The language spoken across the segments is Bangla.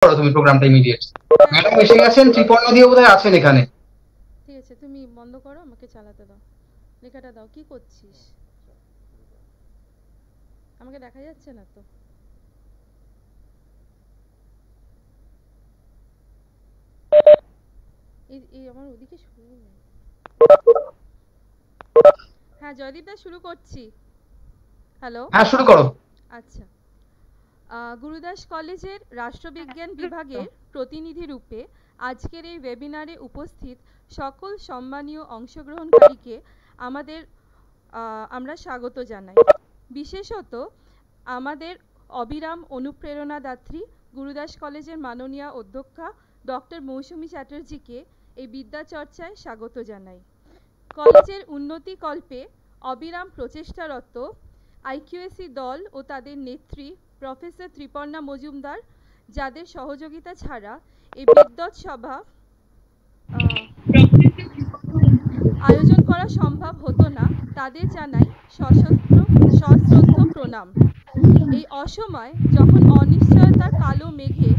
করো তুমি প্রোগ্রামটা ইমিডিয়েট। ম্যাডাম এসে গেছেন, ত্রিপর্ণ দিয়ে বোধহয় আছেন এখানে। ঠিক আছে, তুমি বন্ধ করো, আমাকে চালাতে দাও, লেখাটা দাও। কি করছিস? আমাকে দেখা যাচ্ছে না তো। এই আমার ওদিকে শুরু নেই। হ্যাঁ জয়দীপ দা, শুরু করছি। হ্যালো, হ্যাঁ শুরু করো। আচ্ছা। গুরুদাস কলেজের রাষ্ট্রবিজ্ঞান বিভাগের প্রতিনিধি রূপে আজকের এই ওয়েবিনারে উপস্থিত সকল সম্মানীয় অংশগ্রহণকারীকে আমরা স্বাগত জানাই। বিশেষত আমাদের অবিরাম অনুপ্রেরণাদাত্রী গুরুদাস কলেজের মাননীয়া অধ্যক্ষা ডক্টর মৌসুমী চ্যাটার্জিকে এই বিদ্যা চর্চায় স্বাগত জানাই। কলেজের উন্নতি কল্পে অবিরাম প্রচেষ্টারত আইকিউএসি দল ও তাদের নেত্রী প্রফেসর ত্রিপর্ণা মজুমদার, যাদের সহযোগিতা ছাড়া এই বিদ্বৎ সভা আয়োজন করা সম্ভব হতো না, তাদের জানাই সশ্রদ্ধ প্রণাম। এই অসময় যখন অনিশ্চয়তার কালো মেঘে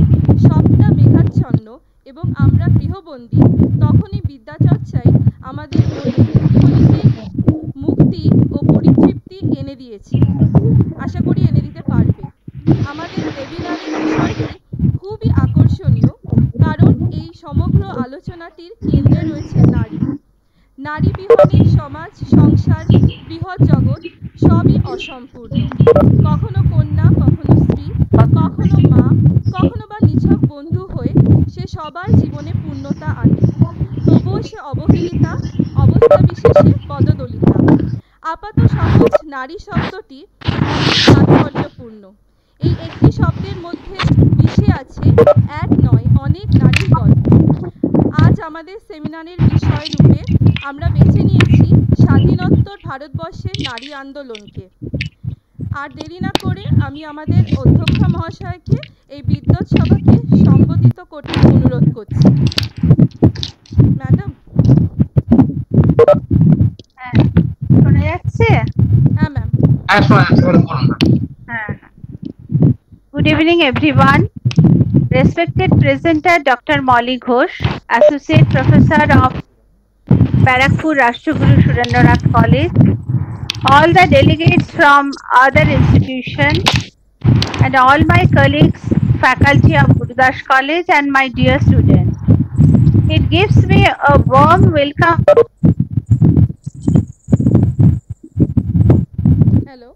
সবটা মেঘাচ্ছন্ন এবং আমরা গৃহবন্দী, তখনই বিদ্যাচর্চায় আমাদের মুক্তি ও পরিতৃপ্তি এনে দিয়েছি, আশা করি এনে দিতে পারবে। আমাদের ওয়েবিনারের বিষয়টি খুবই আকর্ষণীয়, কারণ এই সমগ্র আলোচনাটির কেন্দ্রে রয়েছে নারী। নারী বিহনে সমাজ, সংসার, বৃহৎ জগৎ সবই অসম্পূর্ণ। কখনো কন্যা, কখনো স্ত্রী, কখনো মা, কখনো বা নিছক বন্ধু হয়ে সে সবার জীবনে পূর্ণতা আনে। তবুও সে অবহেলিতা, অবস্থা বিশেষে পদদলিতা। আপাত সহজ নারী শব্দটি তাৎপর্যপূর্ণ। এই একটি শব্দের মধ্যে মিশে আছে এক নয় অনেক নারীর গল্প। আজ আমাদের সেমিনারের বিষয় রূপে আমরা বেছে নিয়েছি স্বাধীনোত্তর ভারতবর্ষের নারী আন্দোলনকে। আর দেরি না করে আমি আমাদের অধ্যক্ষা মহাশয়কে এই বিদ্বৎ সভাকে সম্বোধিত করতে অনুরোধ করছি। ম্যাডাম। শোনা যাচ্ছে? হ্যাঁ ম্যাম। হ্যাঁ শোনা যাচ্ছে, বলুন না। হ্যাঁ। Good evening everyone. Respected presenter Dr. Molly Ghosh, Associate Professor of Barakpur Rashtraguru Surendranath College, all the delegates from other institutions, and all my colleagues, faculty of Gurudas College, and my dear students. It gives me a warm welcome. Hello.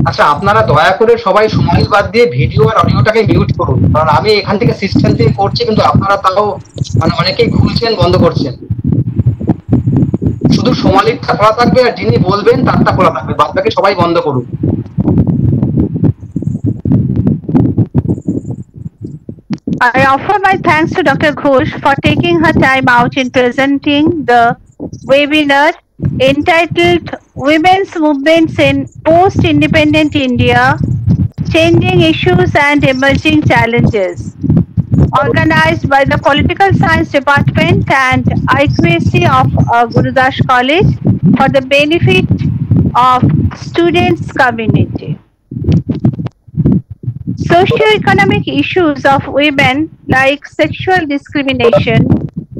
আচ্ছা আপনারা দয়া করে সবাই সময় বাদ দিয়ে ভিডিও আর অডিওটাকে মিউট করুন, কারণ আমি এখান থেকে সিস্টেম থেকে করছি, কিন্তু আপনারা তাও মানে অনেকেই খুলছেন, বন্ধ করছেন। শুধু সোমালিরটা খোলা থাকবে আর যিনি বলবেন তারটা খোলা থাকবে, বাদ বাকি সবাই বন্ধ করুন। I offer my thanks to Dr. Ghosh for taking her time out in presenting the webinar entitled Women's Movements in Post-Independent India, Changing Issues and Emerging Challenges, organized by the Political Science Department and IQAC of Gurudas College for the benefit of students community. Socio-economic issues of women like sexual discrimination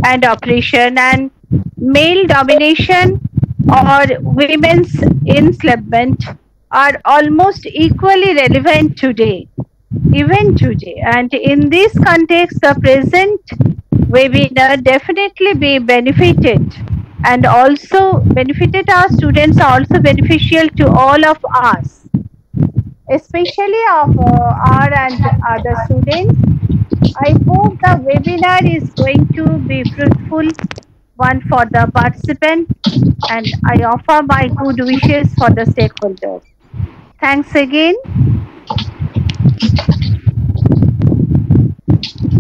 and oppression and male domination or women's enslavement are almost equally relevant today, even today. And in this context, the present webinar definitely be benefited and also benefited our students, also beneficial to all of us, especially of our and other students. I hope the webinar is going to be fruitful one for the participant, and I offer my good wishes for the stakeholders. Thanks again.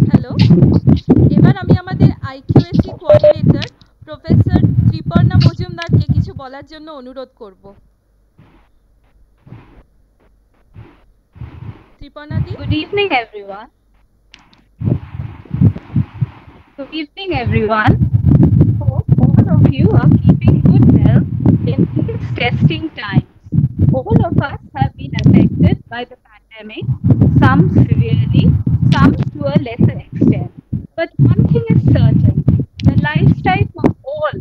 Hello, এবার আমি আমাদের আইকিউএসি কোঅর্ডিনেটর প্রফেসর ত্রিপর্ণা মজুমদারকে কিছু বলার জন্য অনুরোধ করব। Tripanadi? Good evening, everyone. Good evening, everyone. Hope all of you are keeping good health in these testing times. All of us have been affected by the pandemic, some severely, some to a lesser extent. But one thing is certain, the lifestyle of all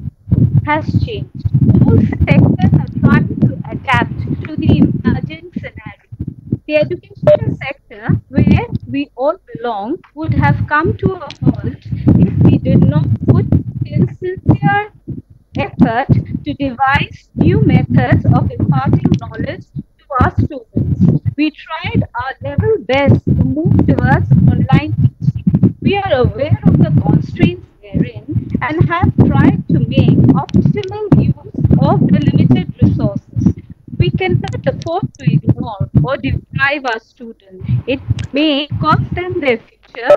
has changed. All sectors are trying to adapt to the emerging scenario. The educational sector, where we all belong, would have come to a halt if we did not put in sincere effort to devise new methods of imparting knowledge to our students. We tried our level best to move towards online teaching. We are aware of the constraints therein and have tried to make optimal use of the limited resources. We cannot afford to ignore or deprive our students. It may cost them their future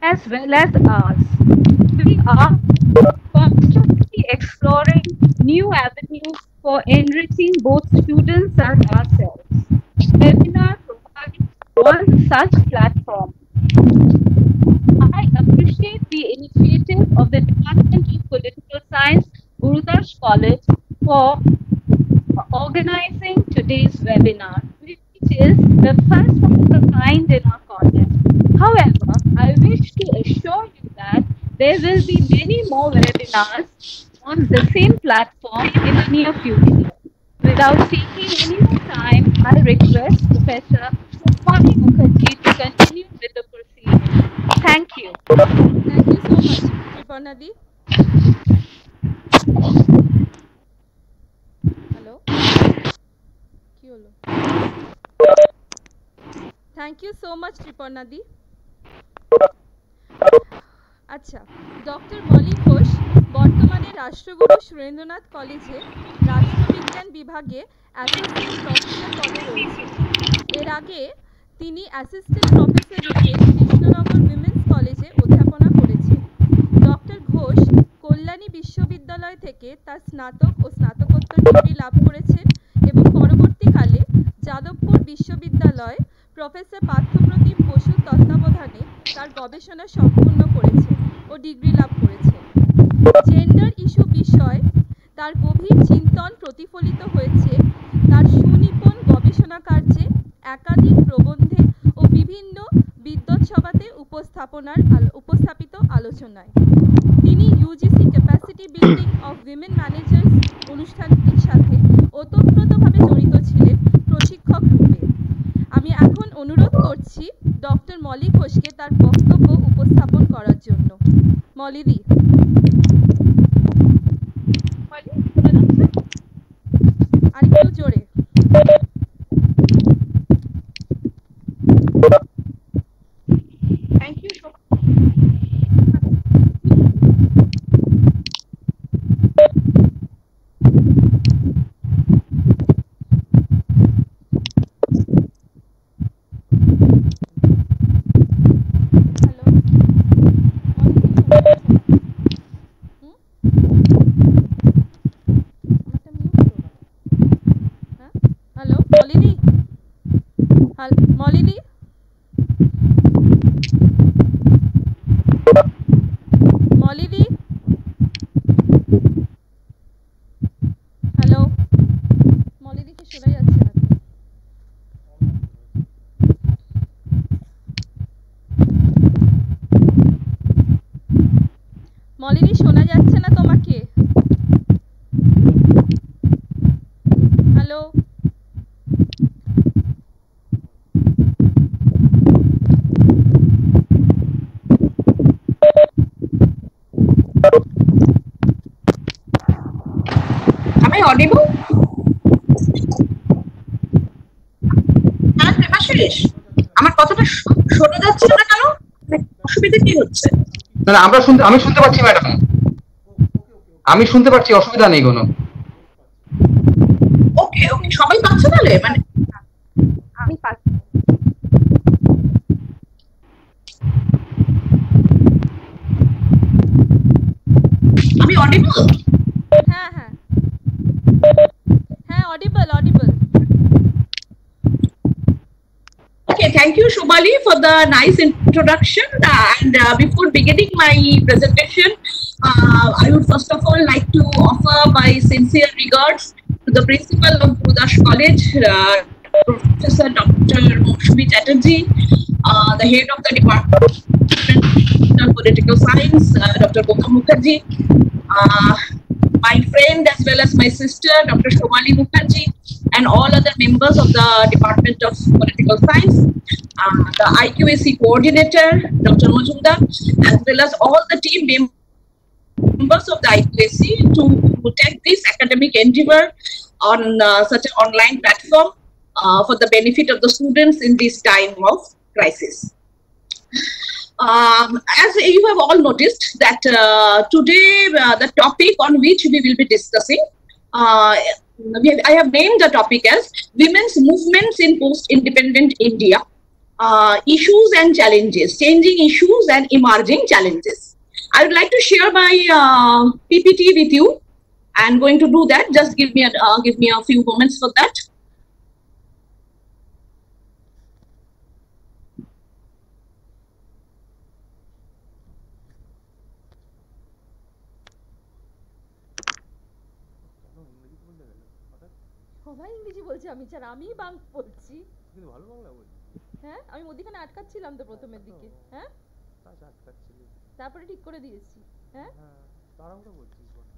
as well as ours. We are constantly exploring new avenues for enriching both students and ourselves. Webinar provides one such platform. I appreciate the initiative of the Department of Political Science, Gurudas College, for organizing today's webinar, which is the first of the kind in our college. However, I wish to assure you that there will be many more webinars on the same platform in the near future. Without taking any more time, I request Professor Pushpani Mukherjee to continue with the proceedings. Thank you. Thank you so much, Tripanadi. Hello? কি হলো? Thank you so much, Tripanadi. আচ্ছা, ডক্টর মলি ঘোষ বর্তমানে রাষ্ট্রগুরু সুরেন্দ্রনাথ কলেজে রাষ্ট্রবিজ্ঞান বিভাগে অ্যাসোসিয়েট প্রফেসর পদে রয়েছে। এর আগে তিনি অ্যাসিস্ট্যান্ট প্রফেসর রূপে কৃষ্ণনগর উইমেন্স কলেজে অধ্যাপনা করেছেন। ডক্টর ঘোষ কল্যাণী বিশ্ববিদ্যালয় থেকে তার স্নাতক ও স্নাতকোত্তর ডিগ্রি লাভ করেছেন এবং পরবর্তীকালে যাদবপুর বিশ্ববিদ্যালয়ে প্রফেসর পার্থপ্রতিম বসুর তত্ত্বাবধানে তার গবেষণা সম্পূর্ণ করেছেন ও ডিগ্রি লাভ করেছেন। জেন্ডার ইস্যু বিষয় তার গভীর চিন্তন প্রতিফলিত হয়েছে তার সুনিপুণ গবেষণা কার্যে, একাধিক প্রবন্ধে ও বিভিন্ন বিদ্বৎ সভাতে উপস্থাপিত আলোচনায়। তিনি UGC capacity building of women managers অনুষ্ঠানটির সাথে ওতপ্রোতভাবে জড়িত ছিলেন প্রশিক্ষক রূপে। আমি এখন অনুরোধ করছি ডক্টর মলি ঘোষকে তার বক্তব্য উপস্থাপন করার জন্য। মলিদি। আরেকটু জোরে। Thank you. হ্যালো মলিদি, মলিদি মলিদি হ্যালো মলিদিকে শোনা যাচ্ছে না। মলিদি শোনা যাচ্ছে না তোমাকে? Hello Am I audible? হ্যাঁ দেবাশিস, আমার কথাটা শোনা যাচ্ছে না কেন? অসুবিধা কি হচ্ছে? না না আমি শুনতে পাচ্ছি ম্যাডাম, আমি শুনতে পাচ্ছি, অসুবিধা নেই কোনো। ওকে ওকে, সবাই পাচ্ছে তাহলে? মানে আমি পাচ্ছি। আমি অডিবল? হ্যাঁ হ্যাঁ হ্যাঁ audible. Okay, thank you Shomali for the nice introduction. And before beginning my presentation, I would first of all like to offer my sincere regards to the principal of Gurudas College, Professor Dr. Moushumi Chatterjee, the head of the Department of Political Science, Dr. Gokul Mukherjee, my friend as well as my sister, Dr. Shomali Mukherjee, and all other members of the Department of Political Science, the IQAC coordinator, Dr. Majumdar, as well as all the team members of the IQAC to take this academic endeavor on such an online platform for the benefit of the students in this time of crisis. As you have all noticed that today the topic on which we will be discussing, I have named the topic as Women's Movements in Post-Independent India, Issues and Challenges, Changing Issues and Emerging Challenges. I would like to share my PPT with you. I'm going to do that. Just give me a few moments for that. সবাই ইংরেজি বলছে, আমি বাংলা বলছি। কিন্তু ভালো বাংলা বলছি। হ্যাঁ, আমি মধ্যখানে আটকাচ্ছিলাম তো প্রথমের দিকে। হ্যাঁ, আটকাচ্ছিলি, তারপরে ঠিক করে দিয়েছি। হ্যাঁ, তাড়াহুড়ো বলছিস বড্ড।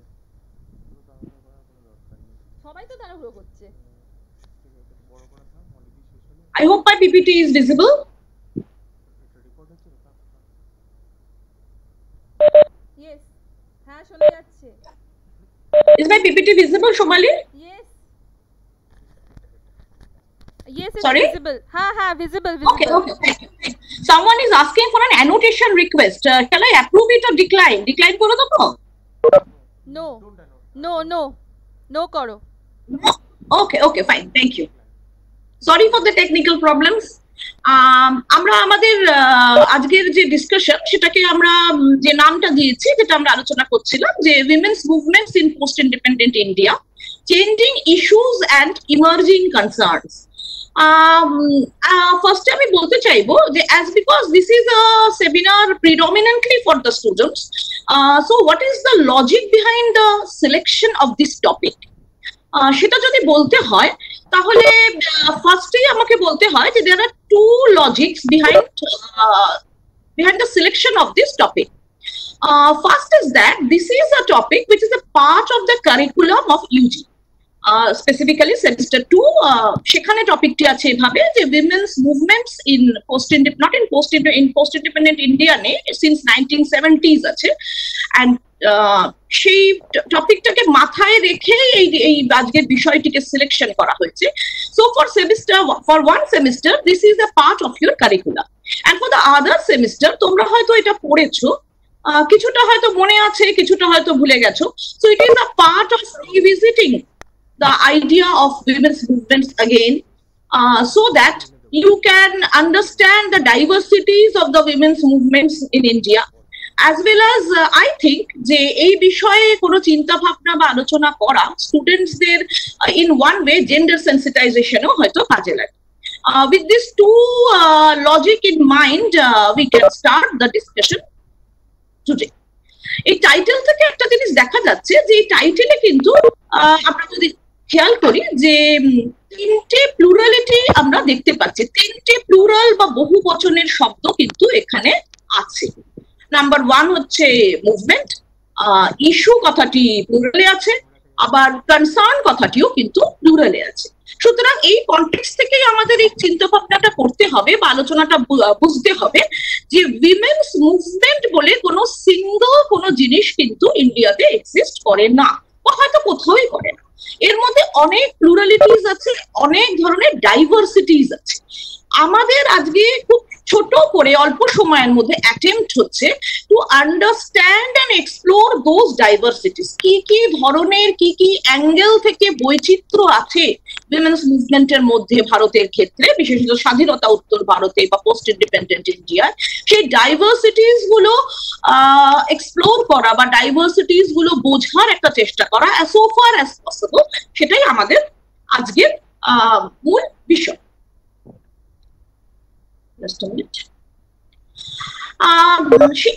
তাড়াহুড়ো করার কোনো দরকার নেই। সবাই তো তাড়াহুড়ো করছে। ঠিক আছে, বড় করে থাম, অলরেডি শেষ হলো। I hope my PPT is visible. এটা রেকর্ড হচ্ছে তো? Yes, হ্যাঁ শোনা যাচ্ছে। Is my PPT visible, Shomali? Yes. Yes, it's Sorry? visible. Visible. Okay. Thank you. Someone is asking for an annotation request. Shall I approve it or decline? Decline koro to? No koro. Okay, fine. Thank you. Sorry for the technical problems. আমরা আমাদের আজকের যে ডিসকাশন সেটাকে আমরা যে নামটা দিয়েছি, যেটা আমরা আলোচনা করছিলাম, যে women's movements in post independent India, changing issues and emerging concerns. ফার্স্টে আমি বলতে চাইবো যে as because this is a seminar predominantly for the students, so what is the logic behind the selection of this topic? সেটা যদি বলতে হয় তাহলে ফার্স্টেই আমাকে বলতে হয় যে there are two logics behind the selection of this topic. First is that this is a topic which is a part of the curriculum of UG. Specifically semester 2, সেখানে টপিকটি আছে এভাবে যে women's movements in post independent India নেই, since 1970s আছে, and সেই টপিকটাকে মাথায় রেখে এই আজকের বিষয়টিকে সিলেকশন করা হয়েছে। So for one semester this is a part of your curriculum, and for the other semester তোমরা হয়তো এটা পড়েছো, কিছুটা হয়তো মনে আছে, কিছুটা হয়তো ভুলে গেছো। So it is a part of revisiting the idea of women's movements again, so that you can understand the diversities of the women's movements in India, as well as I think যে এই বিষয়ে কোনো চিন্তা ভাবনা বা আলোচনা করা স্টুডেন্টসদের in one way gender sensitization-ও হয়তো কাজে লাগে। With these two logic in mind, we can start the discussion today. এই টাইটেল থেকে একটা জিনিস দেখা যাচ্ছে যে এই টাইটেলে কিন্তু আমরা যদি খেয়াল করি যে তিনটে প্লুরালিটি আমরা দেখতে পাচ্ছি, তিনটে প্লুরাল বা বহু বচনের শব্দ কিন্তু এখানে আছে। নাম্বার 1 হচ্ছে মুভমেন্ট, ইস্যু কথাটি প্লুরালে আছে, আবার কনসার্ন কথাটিও কিন্তু প্লুরালে আছে। সুতরাং এই কনটেক্সট থেকেই আমাদের এই চিন্তা ভাবনাটা করতে হবে বা আলোচনাটা বুঝতে হবে যে উইমেন্স মুভমেন্ট বলে কোনো সিঙ্গল কোনো জিনিস কিন্তু ইন্ডিয়াতে এক্সিস্ট করে না, বা হয়তো কোথাওই করে না। এর মধ্যে অনেক প্লুরালিটিস আছে, অনেক ধরনের ডাইভার্সিটিস আছে। আমাদের আজকে খুব ছোট করে অল্প সময়ের মধ্যে অ্যাটেম্পট হচ্ছে to understand and explore those diversities, কি কি ধরনের কি কি অ্যাঙ্গেল থেকে বৈচিত্র্য আছে উইমেন্স মুভমেন্টের মধ্যে ভারতের ক্ষেত্রে, বিশেষত স্বাধীনতা উত্তর ভারতে বা পোস্ট ইন্ডিপেন্ডেন্ট ইন্ডিয়ায়, সেই ডাইভার্সিটিস গুলো এক্সপ্লোর করা বা ডাইভার্সিটিস গুলো বোঝার একটা চেষ্টা করা as so far as possible, সেটাই আমাদের আজকের মূল বিষয়। Just a minute.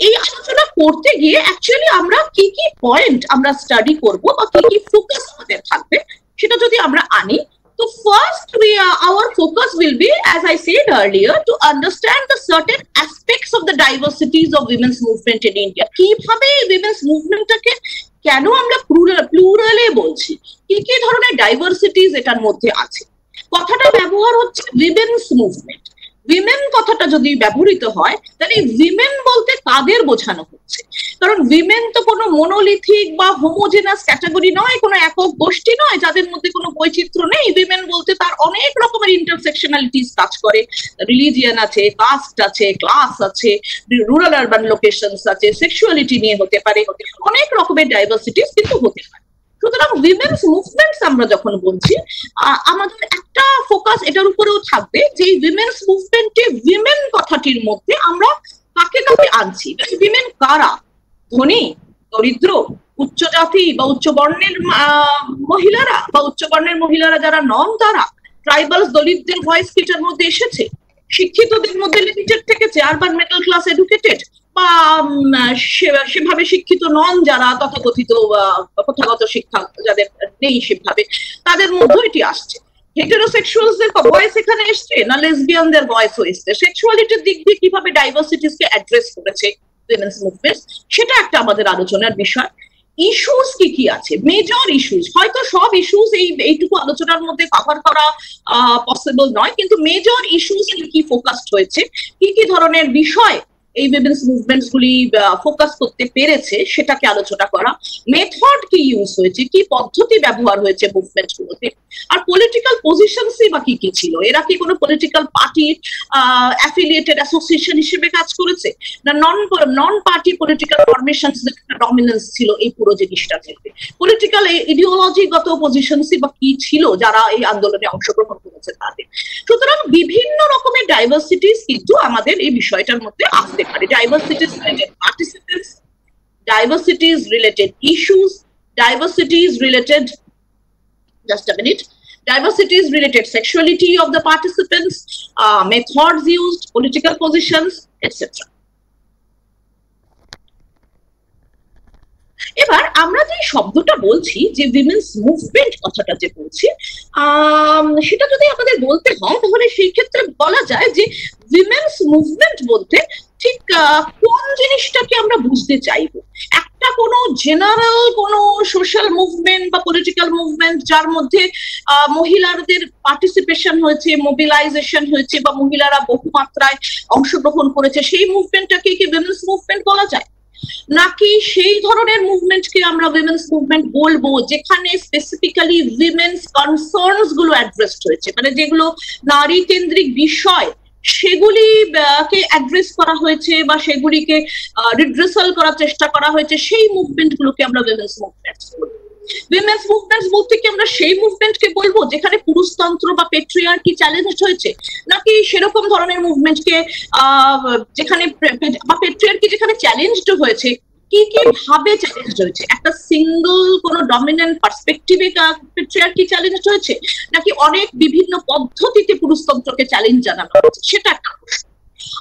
এই আলোচনা করতে গিয়ে অ্যাকচুয়ালি আমরা কি কি পয়েন্ট আমরা স্টাডি করব বা কি কি ফোকাস আমাদের থাকবে সেটা যদি আমরা আনি, তো first our focus will be, as I said earlier, to understand the certain aspects of the diversities of women's movement in India. কিভাবে women's movement-টাকে কেন আমরা প্লুরালে বলছি, কি কি ধরনের ডাইভার্সিটিস এটার মধ্যে আছে। কথাটা ব্যবহার হচ্ছে উইমেন্স মুভমেন্ট। উইমেন কথাটা যদি ব্যবহৃত হয় তাহলে উইমেন বলতে কাদের বোঝানো হচ্ছে? কারণ উইমেন তো কোনো মনোলিথিক বা হোমোজেনাস ক্যাটাগরি নয়, কোনো একক গোষ্ঠী নয় যাদের মধ্যে কোনো বৈচিত্র্য নেই। উইমেন বলতে তার অনেক রকমের ইন্টারসেকশনালিটিস কাজ করে। রিলিজিয়ান আছে, কাস্ট আছে, ক্লাস আছে, রুরাল আরবান লোকেশনস আছে, সেক্সুয়ালিটি নিয়ে হতে পারে, অনেক রকমের ডাইভার্সিটিস কিন্তু হতে পারে। সুতরাং উইমেন্স মুভমেন্টস আমরা যখন বলছি, আমাদের একটা ফোকাস এটার উপরেও থাকবে যে উইমেন্স মুভমেন্টে উইমেন কথাটির মধ্যে আমরা কাকে কাকে আনছি। উইমেন কারা? ধনী, দরিদ্র, উচ্চ জাতি বা উচ্চ বর্ণের মহিলারা বা উচ্চ বর্ণের মহিলারা যারা নন, তারা ট্রাইবালস দলিতদের ভয়েস এটার মধ্যে এসেছে, শিক্ষিতদের মধ্যে লিমিটেড থেকেছে, আরবান মিডল ক্লাস এডুকেটেড বা সেভাবে শিক্ষিত নন যারা, তথাকথিত প্রথাগত শিক্ষা যাদের নেই সেভাবে, তাদের মধ্যে এটি আসছে। হেটেরোসেক্সুয়ালসদের ভয়েস এখানে এসছে না লেসবিয়ানদের ভয়েসও এসছে। সেক্সুয়ালিটির দিক দিয়ে কিভাবে ডাইভার্সিটিসকে অ্যাড্রেস করেছে উইমেন্স মুভমেন্ট, সেটা একটা আমাদের আলোচনার বিষয়। ইস্যুস কি কি আছে, মেজর ইস্যুস, হয়তো সব ইস্যুস এইটুকু আলোচনার মধ্যে কভার করা পসিবল নয়, কিন্তু মেজর ইস্যুস কি ফোকাসড হয়েছে, কি কি ধরনের বিষয় এই উইমেন্স মুভমেন্টস গুলি ফোকাস করতে পেরেছে সেটাকে আলোচনা করা। মেথড কি ইউজ হয়েছে, কি পদ্ধতি ব্যবহার হয়েছে মুভমেন্ট গুলোতে, আর পলিটিক্যাল পজিশনসই বা কি কি ছিল, এরা কি কোনো পলিটিক্যাল পার্টির অ্যাফিলিয়েটেড অ্যাসোসিয়েশন হিসেবে কাজ করেছে, না নন পার্টি পলিটিক্যাল ফরমেশনস একটা ডমিনেন্স ছিল এই পুরো জিনিসটা থেকে, পলিটিক্যাল ইডিওলজিগত পজিশনসই বা কি ছিল যারা এই আন্দোলনে অংশগ্রহণ করেছে তাদের। সুতরাং বিভিন্ন রকমের ডাইভার্সিটিস কিন্তু আমাদের এই বিষয়টার মধ্যে আসতে পারে। ডাইভার্সিটিস related participants, diversities related issues, diversities related, just a minute, diversities related sexuality of the participants, methods used, political positions, etc. এবার আমরা যে শব্দটা বলছি, যে উইমেন্স মুভমেন্ট কথাটা যে বলছি, সেটা যদি আমাদের বলতে হয় তাহলে সেই ক্ষেত্রে বলা যায় যে উইমেন্স মুভমেন্ট বলতে ঠিক কোন জিনিসটাকে আমরা বুঝতে চাইবো। একটা কোনো জেনারেল কোনো সোশ্যাল মুভমেন্ট বা পলিটিক্যাল মুভমেন্ট যার মধ্যে মহিলাদের পার্টিসিপেশন হয়েছে, মোবিলাইজেশন হয়েছে বা মহিলারা বহুমাত্রায় অংশগ্রহণ করেছে, সেই মুভমেন্টটাকে কি উইমেন্স মুভমেন্ট বলা যায়? নাকি সেই ধরনের মুভমেন্টকে আমরা উইমেন্স মুভমেন্ট বলবো যেখানে স্পেসিফিক্যালি উইমেন্স কনসার্নস গুলো অ্যাড্রেসড হয়েছে, মানে যেগুলো নারী কেন্দ্রিক বিষয় সেগুলিকে অ্যাড্রেস করা হয়েছে বা সেগুলিকে রিড্রেসাল করার চেষ্টা করা হয়েছে, সেই মুভমেন্ট গুলোকে আমরা উইমেন্স মুভমেন্টস বলবো। উইমেন্স মুভমেন্টস বলতে কি আমরা সেই মুভমেন্টকে বলবো যেখানে পুরুষতন্ত্র বা পেট্রিয়ার্কি চ্যালেঞ্জ হয়েছে, নাকি সেরকম ধরনের মুভমেন্টকে যেখানে বা পেট্রিয়ার্কি যেখানে চ্যালেঞ্জড হয়েছে, কি কি ভাবে চ্যালেঞ্জ হয়েছে, একটা সিঙ্গল কোনো ডমিনেন্ট পার্সপেক্টিভে পেট্রিয়ার্কি চ্যালেঞ্জ হয়েছে, নাকি অনেক বিভিন্ন পদ্ধতিতে পুরুষতন্ত্রকে চ্যালেঞ্জ জানানো হয়েছে, সেটা একটা প্রশ্ন।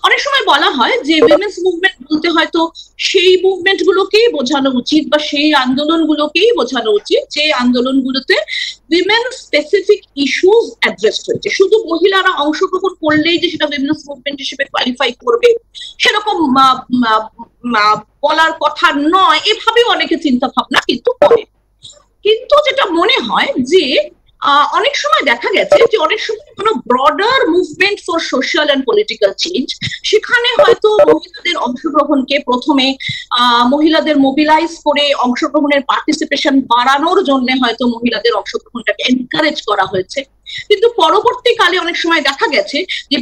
অনেক সময় বলা হয় যে উইমেন্স মুভমেন্ট বলতে হয়তো সেই মুভমেন্ট গুলোকেই বোঝানো উচিত বা সেই আন্দোলনগুলোকেই বোঝানো উচিত যে আন্দোলনগুলোতে উইমেন স্পেসিফিক ইস্যুস অ্যাড্রেসড হয়েছে। শুধু মহিলারা অংশগ্রহণ করলেই যে সেটা উইমেন্স মুভমেন্ট হিসেবে কোয়ালিফাই করবে সেরকম বলার কথা নয়, এভাবেও অনেকে চিন্তা ভাবনা কিন্তু করে। কিন্তু যেটা মনে হয় যে অনেক সময় দেখা গেছে যে অনেক সময় কোনো broader movement for social and political change, সেখানে হয়তো মহিলাদের অংশগ্রহণকে প্রথমে মহিলাদের মোবিলাইজ করে অংশগ্রহণের পার্টিসিপেশন বাড়ানোর জন্য হয়তো মহিলাদের অংশগ্রহণটাকে এনকারেজ করা হয়েছে, কিন্তু পরবর্তীকালে অনেক সময় দেখা গেছে যে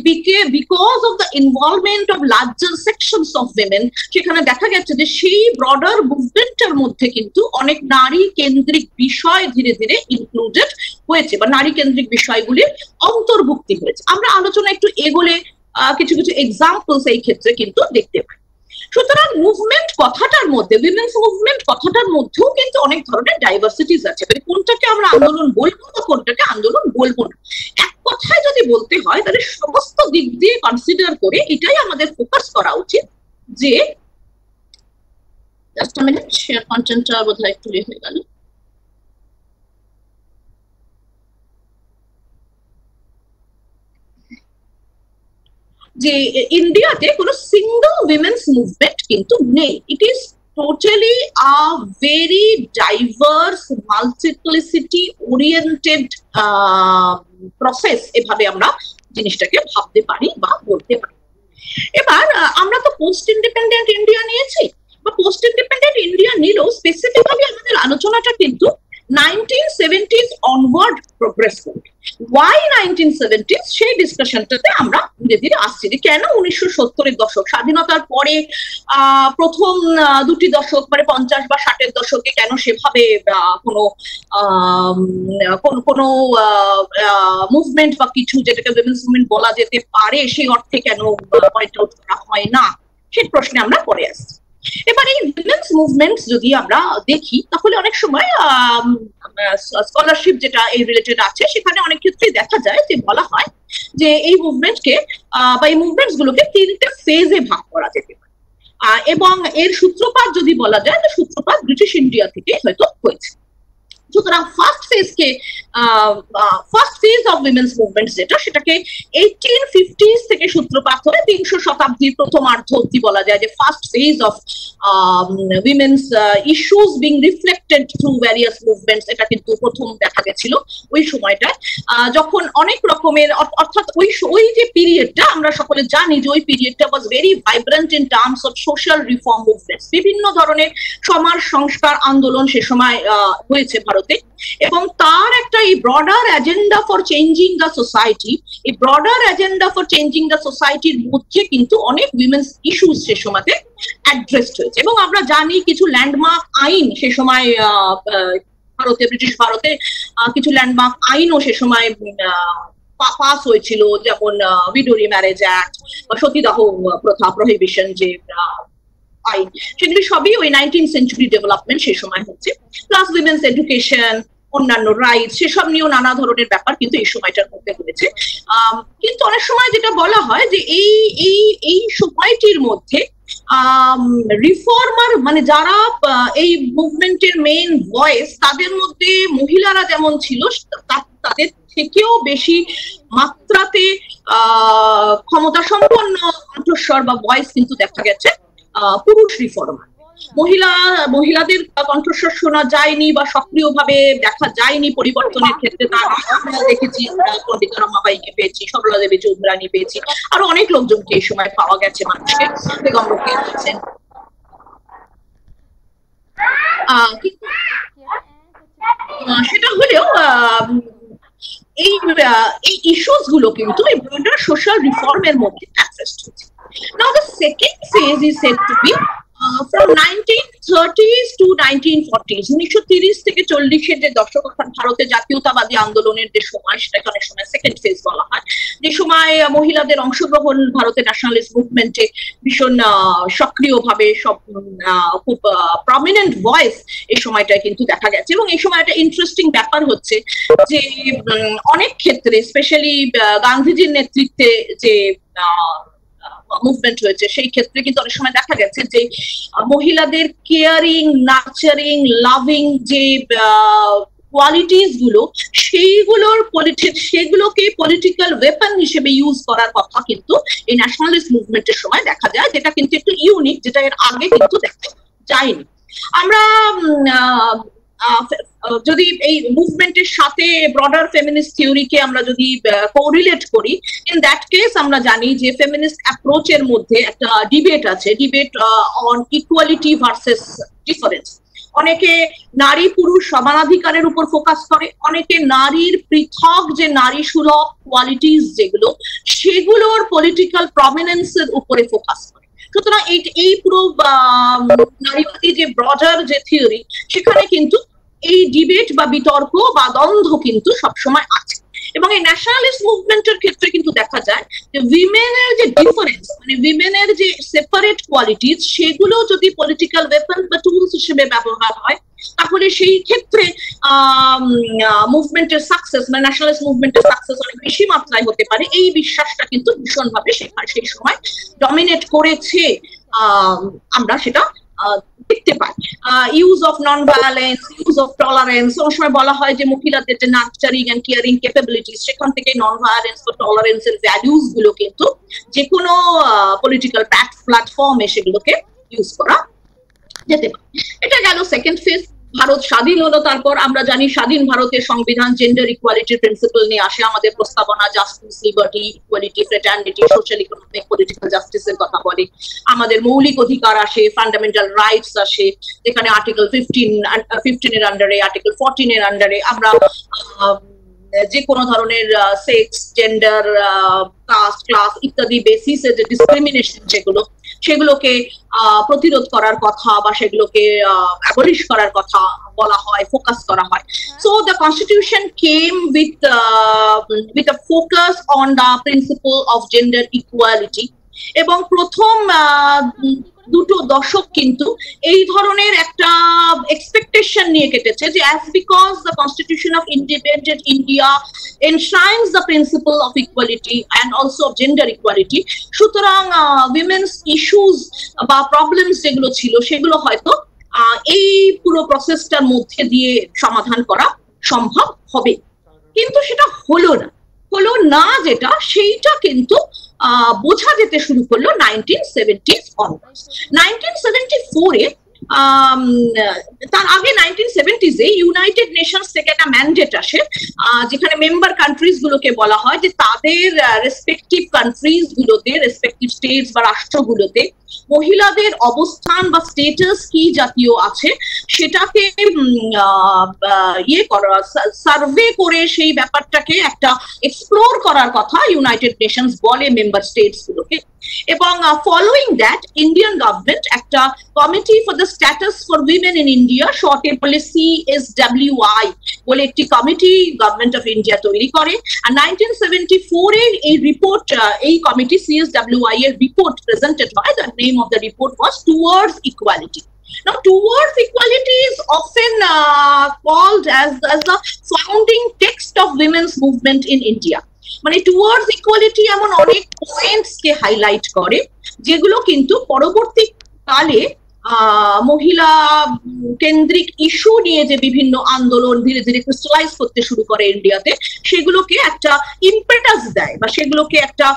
because of the involvement of larger sections of women, সেখানে দেখা গেছে যে সেই ব্রডার মুভমেন্টের মধ্যে কিন্তু অনেক নারী কেন্দ্রিক বিষয় ধীরে ধীরে ইনক্লুডেড হয়েছে বা নারী কেন্দ্রিক বিষয়গুলির অন্তর্ভুক্তি হয়েছে। আমরা আলোচনা একটু এগোলে কিছু কিছু এক্সাম্পলস এই ক্ষেত্রে কিন্তু দেখতে পাই। সুতরাং মুভমেন্ট কথাটার মধ্যে, উইমেন্স মুভমেন্ট কথাটার মধ্যেও কিন্তু অনেক ধরনের ডাইভার্সিটিস আছে, মানে কোনটাকে আমরা আন্দোলন বলবো বা কোনটাকে আন্দোলন বলবো না। কথায় যদি বলতে হয় তাহলে সমস্ত দিক দিয়ে কনসিডার করে এটাই আমাদের ফোকাস করা উচিত যে জাস্ট মিনিট, শেয়ার কন্টেন্টটা বোধহয় একটু হয়ে গেল। যে ইন্ডিয়াতে কোনো সিঙ্গল উইমেন্স মুভমেন্ট কিন্তু নেই। It is totally a very diverse multiplicity oriented process, এভাবে আমরা জিনিসটাকে ভাবতে পারি বা বলতে পারি। এবার আমরা তো পোস্ট ইন্ডিপেন্ডেন্ট ইন্ডিয়া নিয়েছি, বা পোস্ট ইন্ডিপেন্ডেন্ট ইন্ডিয়া নিলেও স্পেসিফিক্যালি আমাদের আলোচনাটা কিন্তু 1970s অনওয়ার্ড প্রোগ্রেস করবে। ওয়াই 1970s সেই ডিসকাশনটাতে আমরা ধীরে ধীরে আসছি যে কেন 1970-এর দশক, স্বাধীনতার পরে প্রথম দুটি দশক মানে 50 বা 60-এর দশকে কেন সেভাবে কোনো মুভমেন্ট বা কিছু যেটাকে উইমেন্স মুভমেন্ট বলা যেতে পারে সেই অর্থে কেন পয়েন্ট আউট করা হয় না, সেই প্রশ্নে আমরা পরে আসছি। এবার এই উইমেন্স মুভমেন্ট যদি আমরা দেখি তাহলে অনেক সময় স্কলারশিপ যেটা এই রিলেটেড আছে সেখানে অনেক ক্ষেত্রে দেখা যায় যে বলা হয় যে এই মুভমেন্টকে বা এই মুভমেন্টস গুলোকে 3টে ফেজে ভাগ করা যেতে পারে, এবং এর সূত্রপাত যদি বলা যায় তো সূত্রপাত ব্রিটিশ ইন্ডিয়া থেকে হয়তো হয়েছে। সুতরাং first phase of women's movement যেটা, সেটাকে 1850s থেকে সূত্রপাত হয়ে বিংশ শতাব্দীর প্রথমার্ধ অব্দি বলা যায় যে first phase of women's issues being reflected through various movements, এটা কিন্তু প্রথম দেখা গেছিল ওই সময়টায়, যখন অনেক রকমের অর্থাৎ ওই যে পিরিয়ডটা আমরা সকলে জানি যে ওই পিরিয়ডটা was very vibrant in terms of social reform movements. বিভিন্ন ধরনের সমাজ সংস্কার আন্দোলন সে সময় হয়েছে ভারতে, এবং তার একটা এই broader agenda for changing the society, এই broader agenda for changing the সোসাইটির মধ্যে কিন্তু অনেক উইমেন্স ইস্যুস সে সময়তে অ্যাড্রেসড হয়েছে। এবং আমরা জানি কিছু ল্যান্ডমার্ক আইন সে সময় ভারতে, ব্রিটিশ ভারতে কিছু ল্যান্ডমার্ক আইনও সে সময় পাস হয়েছিল, যেমন উইডো ম্যারেজ অ্যাক্ট বা সতীদাহ প্রথা প্রহিবিশন যে আইন, সেগুলি সবই ওই 19th সেঞ্চুরি ডেভেলপমেন্ট সেই সময় হচ্ছে। প্লাস উইমেন্স এডুকেশন, অন্যান্য রাইটস, সেসব নিয়েও নানা ধরনের ব্যাপার কিন্তু এই সময়টার মধ্যে হয়েছে। কিন্তু অনেক সময় যেটা বলা হয় যে এই সময়টির মধ্যে রিফর্মার মানে যারা এই মুভমেন্টের মেইন ভয়েস, তাদের মধ্যে মহিলারা যেমন ছিল তাদের থেকেও বেশি মাত্রাতে ক্ষমতা সম্পন্ন কণ্ঠস্বর বা ভয়েস কিন্তু দেখা গেছে পুরুষ রিফর্মার। মহিলাদের কণ্ঠস্বর শোনা যায়নি বা সক্রিয়ভাবে দেখা যায়নি পরিবর্তনের ক্ষেত্রে। আমরা দেখেছি পণ্ডিতা রমাবাইকে পেয়েছি, সরলা দেবী চৌধুরানী পেয়েছি, আরো অনেক লোকজনকে এই সময় পাওয়া গেছে, মানুষকে বেগম রোকেয়া আছেন। সেটা হলেও এই ইস্যুস গুলো কিন্তু এই ব্রডার সোশ্যাল রিফর্মের মধ্যে অ্যাড্রেসড হয়েছে। Now the second phase is said to be from 1930s to 1940s, 1930 থেকে 40-এর যে দশক, অর্থাৎ ভারতে জাতীয়তাবাদী আন্দোলনের যে সময়, সেটাকে অনেক সময় সেকেন্ড ফেজ বলা হয়। যে সময় মহিলাদের অংশগ্রহণ ভারতের ন্যাশনালিস্ট মুভমেন্টে ভীষণ সক্রিয়ভাবে সব খুব প্রমিনেন্ট ভয়েস এই সময়টায় কিন্তু দেখা গেছে। এবং এই সময় একটা ইন্টারেস্টিং ব্যাপার হচ্ছে যে অনেক ক্ষেত্রে স্পেশালি গান্ধীজির নেতৃত্বে যে মুভমেন্ট হয়েছে সেই ক্ষেত্রে কিন্তু অনেক সময় দেখা গেছে যে মহিলাদের কেয়ারিং, নার্চারিং, লাভিং যে কোয়ালিটিস গুলো, সেগুলোকে পলিটিক্যাল ওয়েপন হিসেবে ইউজ করার কথা কিন্তু এই ন্যাশনালিস্ট মুভমেন্টের সময় দেখা যায়, যেটা কিন্তু একটু ইউনিক, যেটা এর আগে কিন্তু দেখা যায়নি। আমরা যদি এই মুভমেন্টের সাথে ব্রডার ফেমিনিস্ট থিওরিকে আমরা যদি কোরিলেট করি, ইন দ্যাট কেস আমরা জানি যে ফেমিনিস্ট অ্যাপ্রোচের মধ্যে একটা ডিবেট আছে, debate on equality versus difference. অনেকে নারী পুরুষ সমানাধিকারের উপর ফোকাস করে, অনেকে নারীর পৃথক যে নারী সুলভ কোয়ালিটিস যেগুলো, সেগুলোর পলিটিক্যাল প্রমিনেন্সের উপরে ফোকাস করে। সুতরাং এই পুরো নারীবাদী যে ব্রডার যে থিওরি, সেখানে কিন্তু এই ডিবেট বা বিতর্ক বা দ্বন্দ্ব কিন্তু সবসময় আছে। এবং এই ন্যাশনালিস্ট মুভমেন্টের ক্ষেত্রে কিন্তু দেখা যায় যে উইমেনের যে ডিফারেন্স, মানে উইমেনের যে সেপারেট কোয়ালিটিস, সেগুলো যদি পলিটিক্যাল ওয়েপন বা টুলস হিসেবে ব্যবহার হয়, তাহলে সেই ক্ষেত্রে মুভমেন্টের সাকসেস, মানে ন্যাশনালিস্ট মুভমেন্টের সাকসেস অনেক বেশি মাত্রায় হতে পারে, এই বিশ্বাসটা কিন্তু ভীষণভাবে সেই সময় ডমিনেট করেছে। আমরা সেটা দেখতে পাই। Use of non violence, use of tolerance, অনেক সময় বলা হয় যে মহিলাদের যে নার্চারিং এন্ড কেয়ারিং ক্যাপাবিলিটিস, সেখান থেকে নন ভায়োলেন্স বা টলারেন্সের ভ্যালুস গুলো কিন্তু যে কোনো পলিটিক্যাল প্ল্যাটফর্মে সেগুলোকে ইউজ করা যেতে পারে। এটা গেল সেকেন্ড ফেজ। ভারত স্বাধীন হলো, তারপর আমরা জানি স্বাধীন ভারতের সংবিধান জেন্ডার ইকুয়ালিটির প্রিন্সিপাল নিয়ে আসে, আমাদের প্রস্তাবনা justice, liberty, equality, fraternity, social, economic, political জাস্টিসের কথা বলে। আমাদের মৌলিক অধিকার আসে, ফান্ডামেন্টাল রাইটস আসে, যেখানে আর্টিকেল 15 এর আন্ডারে, আর্টিকেল 14 এর আন্ডারে আমরা যে কোনো ধরনের সেক্স, জেন্ডার, কাস্ট, ক্লাস ইত্যাদি বেসিসে যে ডিসক্রিমিনেশন সেগুলোকে প্রতিরোধ করার কথা বা সেগুলোকে অ্যাবলিশ করার কথা বলা হয়, ফোকাস করা হয়। So the constitution came with a focus on the principle of gender equality. এবং প্রথম দুটো দশক কিন্তু এই ধরনের একটা এক্সপেকটেশন নিয়ে কেটেছে যে as because the constitution of independent India enshrines the principle of equality and also of gender equality, সুতরাং women's issues বা প্রবলেমস যেগুলো ছিল সেগুলো হয়তো এই পুরো প্রসেসটার মধ্যে দিয়ে সমাধান করা সম্ভব হবে। কিন্তু সেটা হলো না যেটা, সেইটা কিন্তু বোঝা যেতে শুরু করলো 1970s onwards। 1974-এ তার আগে 1970s-এ ইউনাইটেড নেশনস থেকে একটা ম্যান্ডেট আসে, যেখানে মেম্বার কান্ট্রিজ গুলোকে বলা হয় যে তাদের রেসপেক্টিভ কান্ট্রিজ গুলোতে, রেসপেক্টিভ স্টেটস বা রাষ্ট্রগুলোতে মহিলাদের অবস্থান বা স্টেটাস কি জাতীয় আছে সেটাকে সার্ভে করে সেই ব্যাপারটাকে একটা এক্সপ্লোর করার কথা ইউনাইটেড নেশনস বলে মেম্বার স্টেটস গুলোকে। এবং ফলোইং দ্যাট ইন্ডিয়ান গভর্নমেন্ট একটা committee for the status for women in India, শর্টে বলে CSWI বলে একটি কমিটি গভর্নমেন্ট অফ ইন্ডিয়া তৈরি করে। আর 1974-এর এই রিপোর্ট, এই কমিটি CSWI এর রিপোর্ট প্রেজেন্টেড হয়। The name of the report was towards equality. Now, towards equality is often called as the founding text of women's movement in India. মানে টুয়ার্ডস ইকুয়ালিটি এমন অনেক পয়েন্টস কে হাইলাইট করে যেগুলো কিন্তু পরবর্তীকালে মহিলা কেন্দ্রিক ইস্যু নিয়ে যে বিভিন্ন আন্দোলন ধীরে ধীরে ক্রিস্টালাইজ করতে শুরু করে ইন্ডিয়াতে, সেগুলোকে একটা ইম্পেটাস দেয় বা সেগুলোকে একটা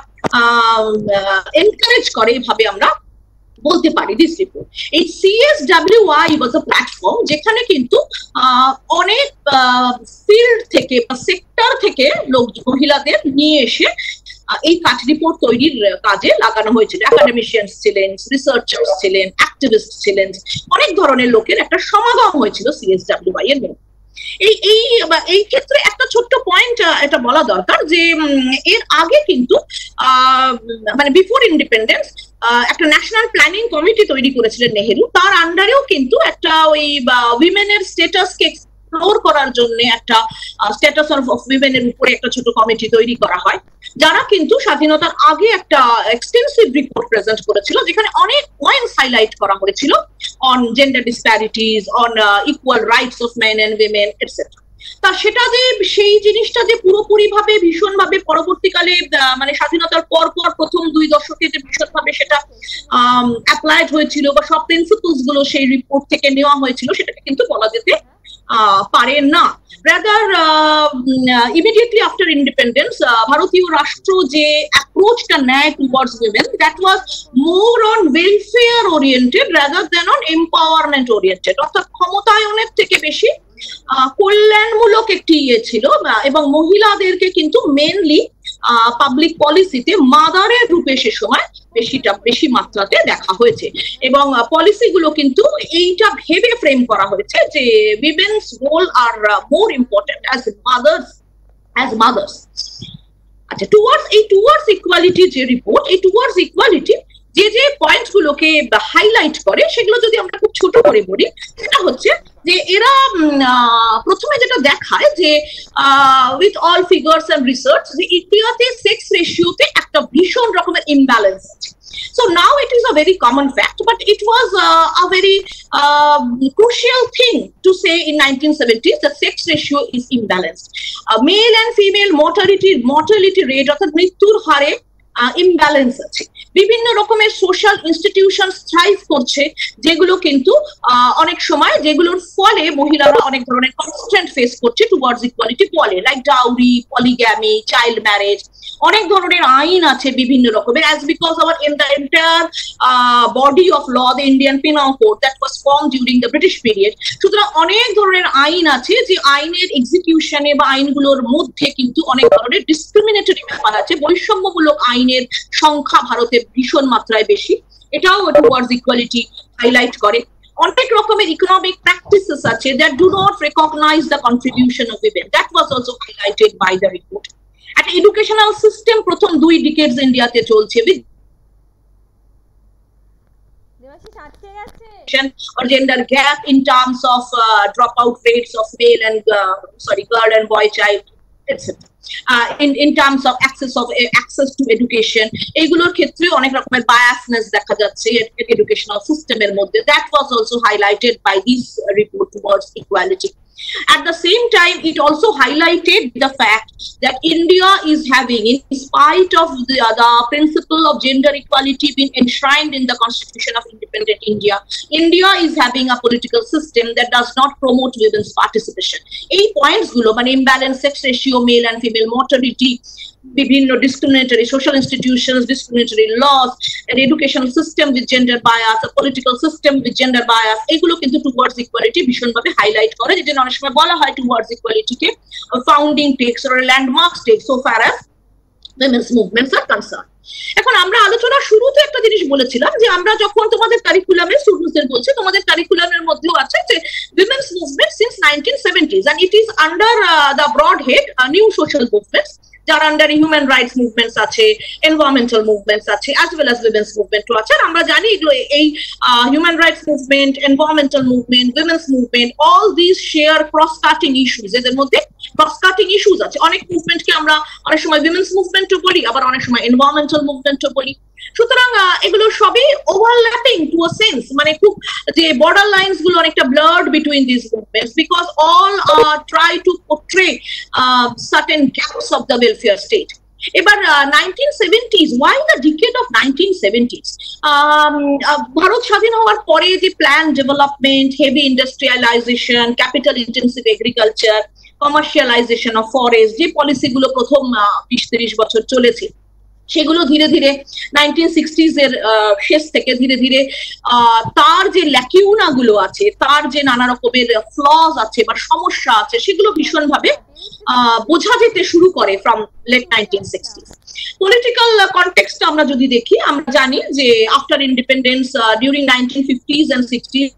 এনকারেজ করে, এইভাবে আমরা বলতে পারি। দিস রিপোর্ট, এই CSWI ওয়াজ আ প্ল্যাটফর্ম যেখানে কিন্তু অনেক ফিল্ড থেকে বা সেক্টর থেকে মহিলাদের নিয়ে এসে এই রিপোর্ট তৈরির কাজে লাগানো হয়েছিল। একাডেমিশিয়ানস ছিলেন, রিসার্চার্স ছিলেন, অ্যাক্টিভিস্ট ছিলেন, অনেক ধরনের লোকের একটা সমাগম হয়েছিল CSWI এর মধ্যে। এই ক্ষেত্রে একটা ছোট্ট পয়েন্ট এটা বলা দরকার যে এর আগে কিন্তু মানে বিফোর ইন্ডিপেন্ডেন্স একটা ন্যাশনাল প্ল্যানিং কমিটি তৈরি করেছিলেন নেহেরু, তার আন্ডারেও কিন্তু একটা ওই উইমেনের স্ট্যাটাসকে এক্সপ্লোর করার জন্য একটা স্ট্যাটাস অফ উইমেনের উপরে একটা ছোট কমিটি তৈরি করা হয়, যারা কিন্তু স্বাধীনতার আগে একটা এক্সটেন্সিভ রিপোর্ট প্রেজেন্ট করেছিল যেখানে অনেক পয়েন্টস হাইলাইট করা হয়েছিল on gender disparities, on equal rights of men and women etcetera. তা সেটা যে সেই জিনিসটা যে পুরোপুরি ভাবে ভীষণভাবে পরবর্তীকালে মানে স্বাধীনতার পর প্রথম 2 দশকে যে ভীষণভাবে সেটা অ্যাপ্লাইড হয়েছিল বা সব প্রিন্সিপলস গুলো সেই রিপোর্ট থেকে নেওয়া হয়েছিল, সেটাকে কিন্তু বলা যেতে পারে না। রাদার ইমিডিয়েটলি আফটার ইন্ডিপেন্ডেন্স ভারতীয় রাষ্ট্র যে অ্যাপ্রোচটা নেয় towards women, that was more on welfare oriented rather than on empowerment oriented, অর্থাৎ ক্ষমতায়নের থেকে বেশি কল্যাণমূলক একটি ইয়ে ছিল। এবং মহিলাদেরকে কিন্তু মেনলি পাবলিক পলিসিতে মাদারের রূপে সে সময় বেশি মাত্রাতে দেখা হয়েছে, এবং পলিসিগুলো কিন্তু এইটা ভেবে ফ্রেম করা হয়েছে যে উইমেনস রোল আর মোর ইম্পর্টেন্ট অ্যাজ মাদার্স। আচ্ছা, টুয়ার্ডস ইকুয়ালিটি যে রিপোর্ট, এই টুয়ার্ডস ইকুয়ালিটি যে পয়েন্ট গুলোকে হাইলাইট করে সেগুলো যদি আমরা খুব ছোট করে বলি, সেটা হচ্ছে যে এরা প্রথমে যেটা দেখায় যে with all figures and research যে ইন্ডিয়াতে সেক্স রেশিওতে একটা ভীষণ রকমের ইমব্যালেন্স আছে। So now it is a very common fact, but it was a very crucial thing to say in 1970s. The sex ratio is imbalanced. Male and female mortality rate অর্থাৎ মৃত্যুর হারে ইমব্যালেন্স আছে। বিভিন্ন রকমের সোশ্যাল ইনস্টিটিউশন থ্রাইভ করছে, যেগুলো কিন্তু অনেক সময় যেগুলোর ফলে মহিলারা অনেক ধরনের কনস্ট্যান্ট ফেস করছে টুয়ার্ডস ইকুয়ালিটি বলে, like dowry, polygamy, child marriage. অনেক ধরনের আইন আছে বিভিন্ন রকমের, as because our in the entire body of law, the Indian penal code that was form during the British period. সুতরাং অনেক ধরনের আইন আছে, যে আইনের এক্সিকিউশনে বা আইনগুলোর মধ্যে কিন্তু অনেক ধরনের ডিসক্রিমিনেটরি ব্যাপার আছে। বৈষম্যমূলক আইনের সংখ্যা ভারতে ভীষণ মাত্রায় বেশি, এটাও টুয়ার্ডস ইকুয়ালিটি হাইলাইট করে। অনেক রকমের ইকোনমিক প্র্যাকটিসেস আছে that do not recognize the contribution of women. That was also highlighted by the report. At educational system প্রথম 2 decades ইন্ডিয়াতে চলছে with or gender gap in terms of dropout rates of male and girl and boy child, etc. In terms of access to education, এগুলোর ক্ষেত্রে অনেক রকমের biasness দেখা যাচ্ছে educational সিস্টেমের মধ্যে। That was also highlighted by this report towards equality. At the same time, it also highlighted the fact that India is having, in spite of the principle of gender equality being enshrined in the Constitution of Independent India, India is having a political system that does not promote women's participation. এই points গুলো মানে imbalance sex ratio, male and female mortality, বিভিন্ন discriminatory social institutions, discriminatory laws, an educational system with gender bias, a political system with gender bias, এগুলো কিন্তু towards equality ভীষণভাবে হাইলাইট করে, যেটা অনেক সময় বলা হয় towards equality K founding takes or a landmark stage so far as women's movements are concerned. এখন আমরা আলোচনা শুরুতে একটা জিনিস বলেছিলাম যে আমরা যখন তোমাদের কারিকুলামে স্টুডেন্টসদের বলছি, তোমাদের কারিকুলামের মধ্যেও আছে যে women's movement since 1970s, and it is under the broad head new social movements, যার আন্ডারে হিউম্যান রাইটস মুভমেন্টস আছে, এনভায়রনমেন্টাল মুভমেন্টস আছে, অ্যাজ ওয়েল অ্যাজ উইমেন্স মুভমেন্টও আছে। আর আমরা জানি এগুলো এই human rights movement, environmental movement, women's movement, all this share cross cutting issues. এদের মধ্যে ক্রস কাটিং ইস্যুস আছে। অনেক মুভমেন্টকে আমরা অনেক সময় উইমেন্স মুভমেন্টও বলি, আবার অনেক সময় এনভায়রনমেন্টাল মুভমেন্টও বলি। সুতরাং এগুলো সবই ওভারল্যাপিং টু আ সেন্স, মানে খুব যে বর্ডার লাইনস গুলো অনেকটা blurred between this movements, because all try to portray certain gaps of the welfare state. এবার 1970s, why the decade of 1970s? Bharat স্বাধীন হওয়ার পরে যে plan development, heavy industrialisation, capital intensive agriculture, commercialisation of forest, যে পলিসিগুলো প্রথম 20-30 বছর চলেছে, সেগুলো ধীরে ধীরে 1960s এর শেষ থেকে ধীরে ধীরে তার যে ল্যাকিউনা গুলো আছে, তার যে নানা রকমের ফ্লজ আছে বা সমস্যা আছে, সেগুলো ভীষণভাবে বোঝা যেতে শুরু করে from late 1960s। Political context আমরা যদি দেখি, আমরা জানি যে after independence during 1950s and 60s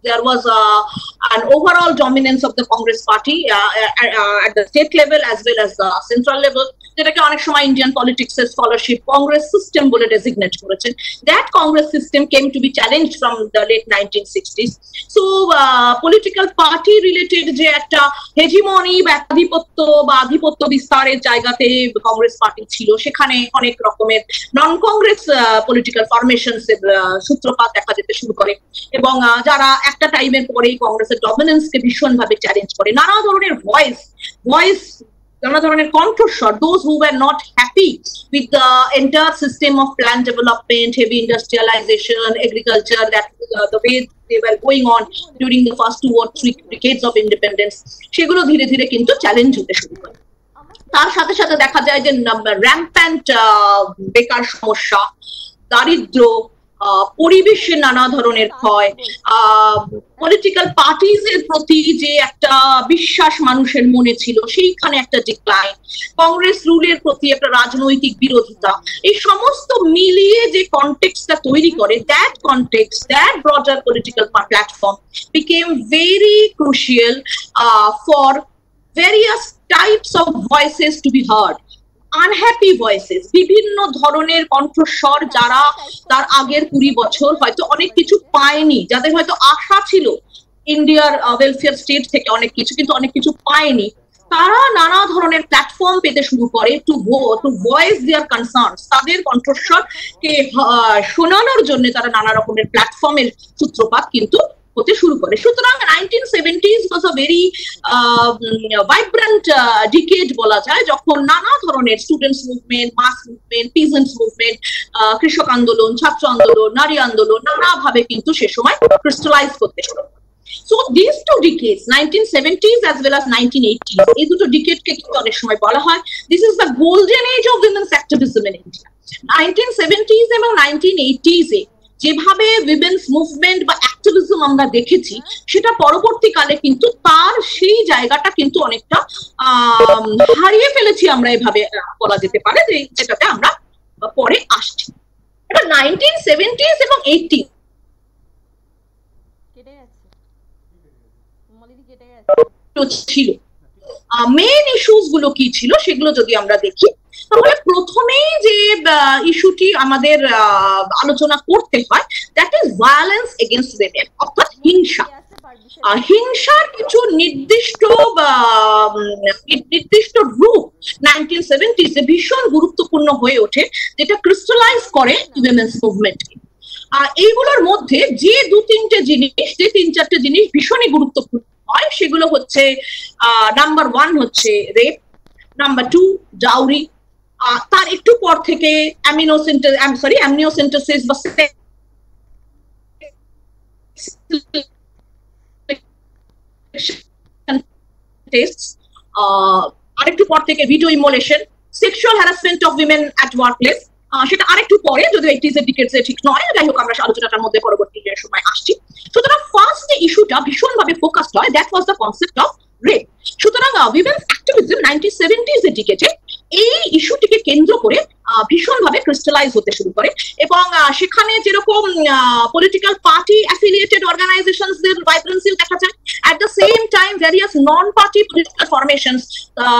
there was an overall dominance of the Congress party at the state level as well as the central level, যেটাকে অনেক সময় ইন্ডিয়ান পলিটিক্স এর স্কলারশিপ কংগ্রেস সিস্টেম বলে ডেজিগনেট করেছেন। That Congress system came to be challenged from the late 1960s। So political party related যে একটা হেজিমনি বা আধিপত্য বিস্তারের জায়গাতে কংগ্রেস পার্টি ছিল, সেখানে অনেক রকমের নন কংগ্রেস পলিটিক্যাল ফরমেশনস এর সূত্রপাত দেখা যেতে শুরু করে, এবং যারা একটা টাইমের পরেই কংগ্রেসের ডমিনেন্সকে ভীষণভাবে চ্যালেঞ্জ করে। নানা ধরনের ভয়েস নানা ধরনের কণ্ঠস্বর, those who were not happy with the entire system of planned development, heavy industrialization, agriculture, that the way they were going on during the first 2 or 3 decades of independence, সেগুলো ধীরে ধীরে কিন্তু চ্যালেঞ্জ হতে শুরু করে। তার সাথে সাথে দেখা যায় যে র্যাম্প্যান্ট বেকার সমস্যা, দারিদ্র, পরিবেশের নানা ধরনের ক্ষয়, পলিটিক্যাল পার্টিজ এর প্রতি যে একটা বিশ্বাস মানুষের মনে ছিল, সেইখানে একটা ডিক্লাইন, কংগ্রেস রুলের প্রতি একটা রাজনৈতিক বিরোধিতা, এই সমস্ত মিলিয়ে যে কনটেক্সটটা তৈরি করে, that context, that broader political platform became very crucial for various types of voices to be heard. Unhappy voices, বিভিন্ন ধরনের কণ্ঠস্বর, যারা তার আগের 20 বছর হয়তো অনেক কিছু পায়নি, যাদের হয়তো আশা ছিল ইন্ডিয়ার ওয়েলফেয়ার স্টেট থেকে অনেক কিছু, কিন্তু অনেক কিছু পায়নি, তারা নানা ধরনের প্ল্যাটফর্ম পেতে শুরু করে টু ভয়েস দেয়ার কনসার্নস, তাদের কণ্ঠস্বরকে শোনানোর জন্য তারা নানা রকমের প্ল্যাটফর্মের সূত্রপাত কিন্তু হতে শুরু করে। সুতরাং 1970s was a very vibrant decade বলা যায়, যখন নানা ধরনের students movement, mass movement, peasants movement, কৃষক আন্দোলন, ছাত্র আন্দোলন, নারী আন্দোলন নানাভাবে কিন্তু সে সময় ক্রিস্টালাইজ করতে শুরু করে। So these two decades, 1970s as well as 1980s, এই দুটো ডিকেডকে কিন্তু অনেক সময় বলা হয় this is the golden age of women's activism in India. 1970s এবং 1980s এ যেভাবে উইমেন্স মুভমেন্ট বা অ্যাক্টিভিজম আমরা দেখেছি, সেটা পরবর্তীকালে কিন্তু তার সেই জায়গাটা কিন্তু অনেকটা হারিয়ে ফেলেছি আমরা, এভাবে বলা যেতে পারে, যেটাতে আমরা পরে আসছি। এবার 1970s এবং 80s ছিল মেইন ইস্যুস গুলো কি ছিল সেগুলো যদি আমরা দেখি, তাহলে প্রথমেই যে ইস্যুটি আমাদের আলোচনা করতে হয় that is violence against women, অর্থাৎ হিংসা। হিংসার কিছু নির্দিষ্ট রূপ 1970s এ ভীষণ গুরুত্বপূর্ণ হয়ে ওঠে, যেটা ক্রিস্টালাইজ করে উইমেন্স মুভমেন্টকে। এইগুলোর মধ্যে যে তিন চারটে জিনিস ভীষণই গুরুত্বপূর্ণ হয়, সেগুলো হচ্ছে নাম্বার 1 হচ্ছে রেপ, নাম্বার 2 ডাউরি, তার একটু পর থেকে অ্যামনিওসেন্টেসিস বা আরেকটু পর থেকে widow immolation, sexual harassment of women at workplace, সেটা আরেকটু পরে, যদিও 80s এর ডিকেডস এ ঠিক নয়, যাই হোক আমরা আলোচনাটার মধ্যে পরবর্তী সময় আসছি। সুতরাং ফার্স্ট যে ইস্যুটা ভীষণভাবে ফোকাসড হয় that was the concept of rape. সুতরাং উইমেন্স অ্যাক্টিভিজম 1970s এর ডিকেডে এই ইস্যুটিকে কেন্দ্র করে ভীষণভাবে ক্রিস্টালাইজ হতে শুরু করে, এবং সেখানে যেরকম পলিটিক্যাল পার্টি অ্যাফিলিয়েটেড অর্গানাইজেশনস দের ভাইব্রেন্সি দেখা যায়, at the same time various non party political formations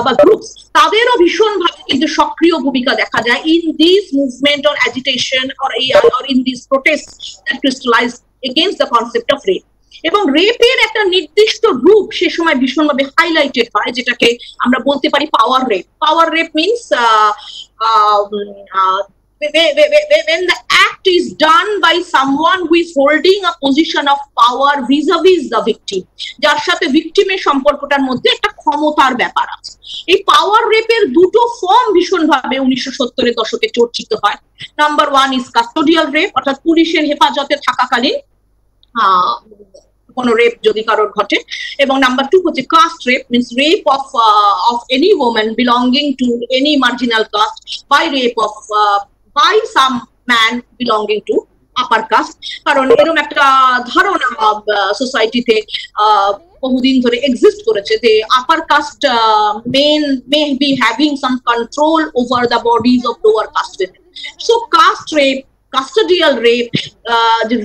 বা গ্রুপস, তাদেরও ভীষণভাবে কিন্তু সক্রিয় ভূমিকা দেখা যায় in this movement or agitation or in this protest that crystallise against the concept of rape. এবং রেপের একটা নির্দিষ্ট রূপ সে সময় ভীষণভাবে হাইলাইটেড হয়, যেটাকে আমরা বলতে পারি power rape. Power rape means when the act is done by someone who is holding a position of power vis-a-vis the victim, যার সাথে ভিকটিমের সম্পর্কটার মধ্যে একটা ক্ষমতার ব্যাপার আছে। এই পাওয়ার রেপের দুটো ফর্ম ভীষণভাবে 1970 এর দশকে চর্চিত হয়। নাম্বার 1 ইজ কাস্টোডিয়াল রেপ, অর্থাৎ পুলিশের হেফাজতে থাকাকালীন কোন রেপ যদি কারোর ঘটে, এবং নাম্বার 2 হচ্ছে caste rape, means rape of any woman belonging to any marginal caste by some man belonging to upper caste। কারণ এরকম একটা ধারণা সোসাইটিতে বহুদিন ধরে এক্সিস্ট করেছে যে upper caste men may be having some control over the bodies of lower caste women। So caste rape, custodial rape,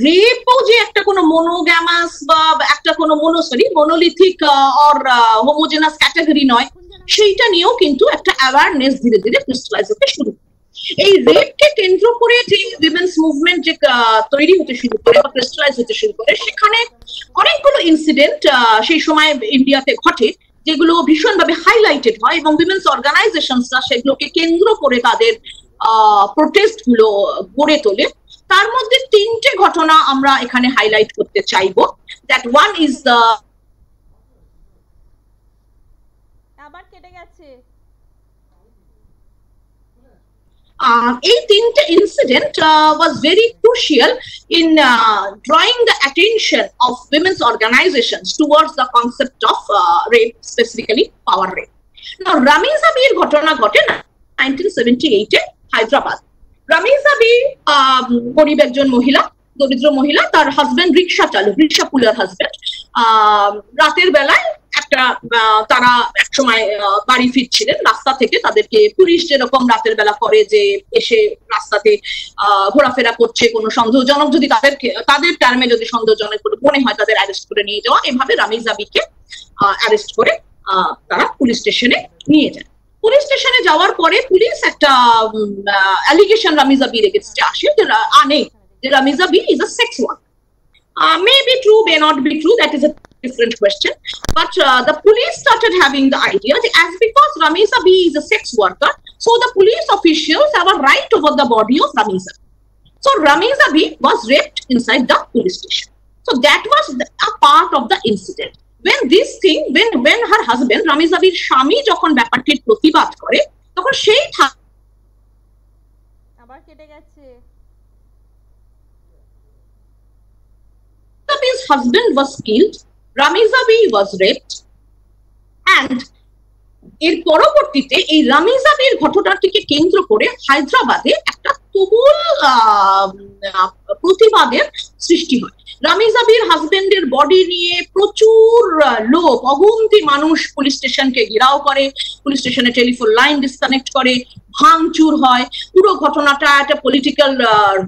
রেপও যে একটা কোনো মোনোগ্যামাস বা একটা কোনো মোনোলিথিক অর হোমোজেনাস ক্যাটাগরি নয়, সেইটা নিয়েও কিন্তু একটা অ্যাওয়ারনেস ধীরে ধীরে ক্রিস্টালাইজ হতে শুরু করে। এই রেপকে কেন্দ্র করে যে উইমেন্স মুভমেন্ট যে তৈরি হতে শুরু করে বা ক্রিস্টালাইজ হতে শুরু করে, সেখানে অনেকগুলো ইনসিডেন্ট সেই সময় ইন্ডিয়াতে ঘটে, যেগুলো ভীষণভাবে হাইলাইটেড হয়, এবং উইমেন্স অর্গানাইজেশনসরা সেগুলোকে কেন্দ্র করে তাদের প্রোটেস্ট গুলো গড়ে তোলে। তার মধ্যে 3টে ঘটনা আমরা এখানে হাইলাইট করতে চাইবো। দ্যাট ওয়ান ইজ দ্য আবার কেটে গেছে। এই 3টে incident was very crucial in drawing the attention of women's organizations towards the concept of rape, specifically power rape. Now Ramiza Bhiর ঘটনা ঘটে 1978 এ হায়দ্রাবাদ। রামিজা বি গরিব একজন মহিলা, দরিদ্র মহিলা, তার হাজবেন্ড রিক্সা চালক, রিক্সা পুলার হাজবেন্ড। রাতের বেলায় একটা তারা একসময় বাড়ি ফিরছিলেন রাস্তা থেকে, তাদেরকে পুলিশ যেরকম রাতের বেলা করে যে এসে রাস্তাতে ঘোরাফেরা করছে, কোনো সন্দেহজনক যদি তাদের টার্মে যদি সন্দেহজনক মনে হয় তাদের অ্যারেস্ট করে নিয়ে যাওয়া। এভাবে রামিজা বিকে অ্যারেস্ট করে তারা পুলিশ স্টেশনে নিয়ে যায়। পুলিশ স্টেশনে যাওয়ার পরে পুলিশ একটা অ্যালিগেশন রামিজা বির এগেইনস্টে আসে যে Rameeza Bee is a sex worker. May be true, may not be true, that is a different question. But the police started having the idea that as because Rameeza B is a sex worker, so the police officials have a right over the body of Rameeza. So Rameeza B was raped inside the police station. So that was a part of the incident. When this thing, when her husband Rameeza B's স্বামী যখন ব্যাপারটির প্রতিবাদ করে, তখন সেই আবার কেটে গেছে। Rameeza B's husband was killed, Rameeza B was raped, and এর পরবর্তীতে এই রামিজা বির ঘটনাটিকে কেন্দ্র করে হায়দ্রাবাদে একটা তুমুল প্রতিবাদের সৃষ্টি হয়। রামিজা বির হাজবেন্ডের বডি নিয়ে প্রচুর লোক, অগুন্তি মানুষ পুলিশ স্টেশনকে ঘেরাও করে, পুলিশ স্টেশনে টেলিফোন লাইন ডিসকানেক্ট করে, ভাঙচুর হয়, পুরো ঘটনাটা একটা পলিটিক্যাল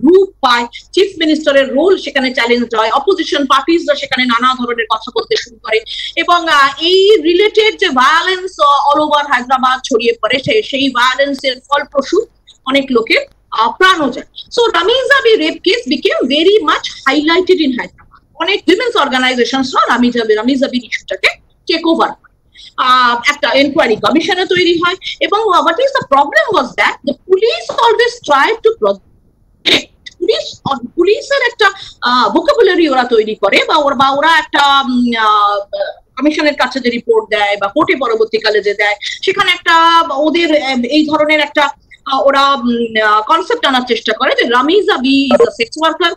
রূপ পায়, চিফ মিনিস্টারের রোল সেখানে চ্যালেঞ্জ হয়, অপোজিশন পার্টিসরা সেখানে নানা ধরনের কথা বলতে শুরু করে, এবং এই রিলেটেড যে ভায়োলেন্স অল ওভার হায়দ্রাবাদ ছড়িয়ে পড়ে, সেই ভায়োলেন্সের ফলপ্রসূ অনেক লোকের প্রাণও যায়। So Rameeza Bee rape case became very much highlighted in Hyderabad. অনেক উইমেন্স অর্গানাইজেশনসরা রামিজা বির ইস্যুটাকে টেক ওভার করে। একটা এনকোয়ারি কমিশনে তৈরি হয়, এবং what is the problem was that the police always try to protect, পুলিশের একটা ভোকাবুলারি ওরা তৈরি করে, বা ওরা একটা কমিশনের কাছে যে রিপোর্ট দেয় বা কোর্টে পরবর্তীকালে যে দেয়, সেখানে একটা ওদের এই ধরনের একটা ওরা কনসেপ্ট আনার চেষ্টা করে যে Rameeza Bee is a sex worker,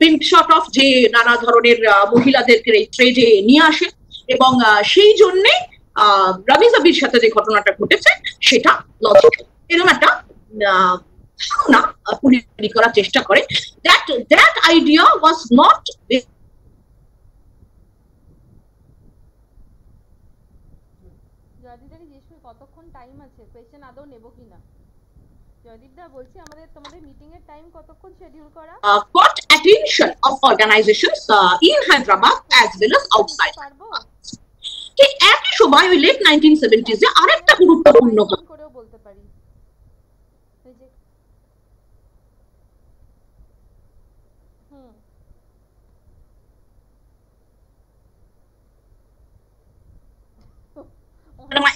pink shot of, যে নানা ধরনের মহিলাদেরকে এই ট্রেডে নিয়ে আসে, এবং সেই জন্যে রামিজা বির সাথে যে ঘটনাটা ঘটেছে সেটা লজিক্যাল, এরকম একটা ধারণা পুলিশ করার চেষ্টা করে। That idea was not. জয়দীপদাকে জিজ্ঞেস করি কতক্ষণ টাইম আছে, কোয়েশ্চেন আদৌ নেব কিনা। জয়দীপদা বলছি তোমাদের মিটিং এর টাইম কতক্ষণ শিডিউল করা? Got attention of organizations in Hyderabad as well as outside. ঠিক একই সময় ওই লেট 1970s এ আরেকটা গুরুত্বপূর্ণ করেও বলতে পারি।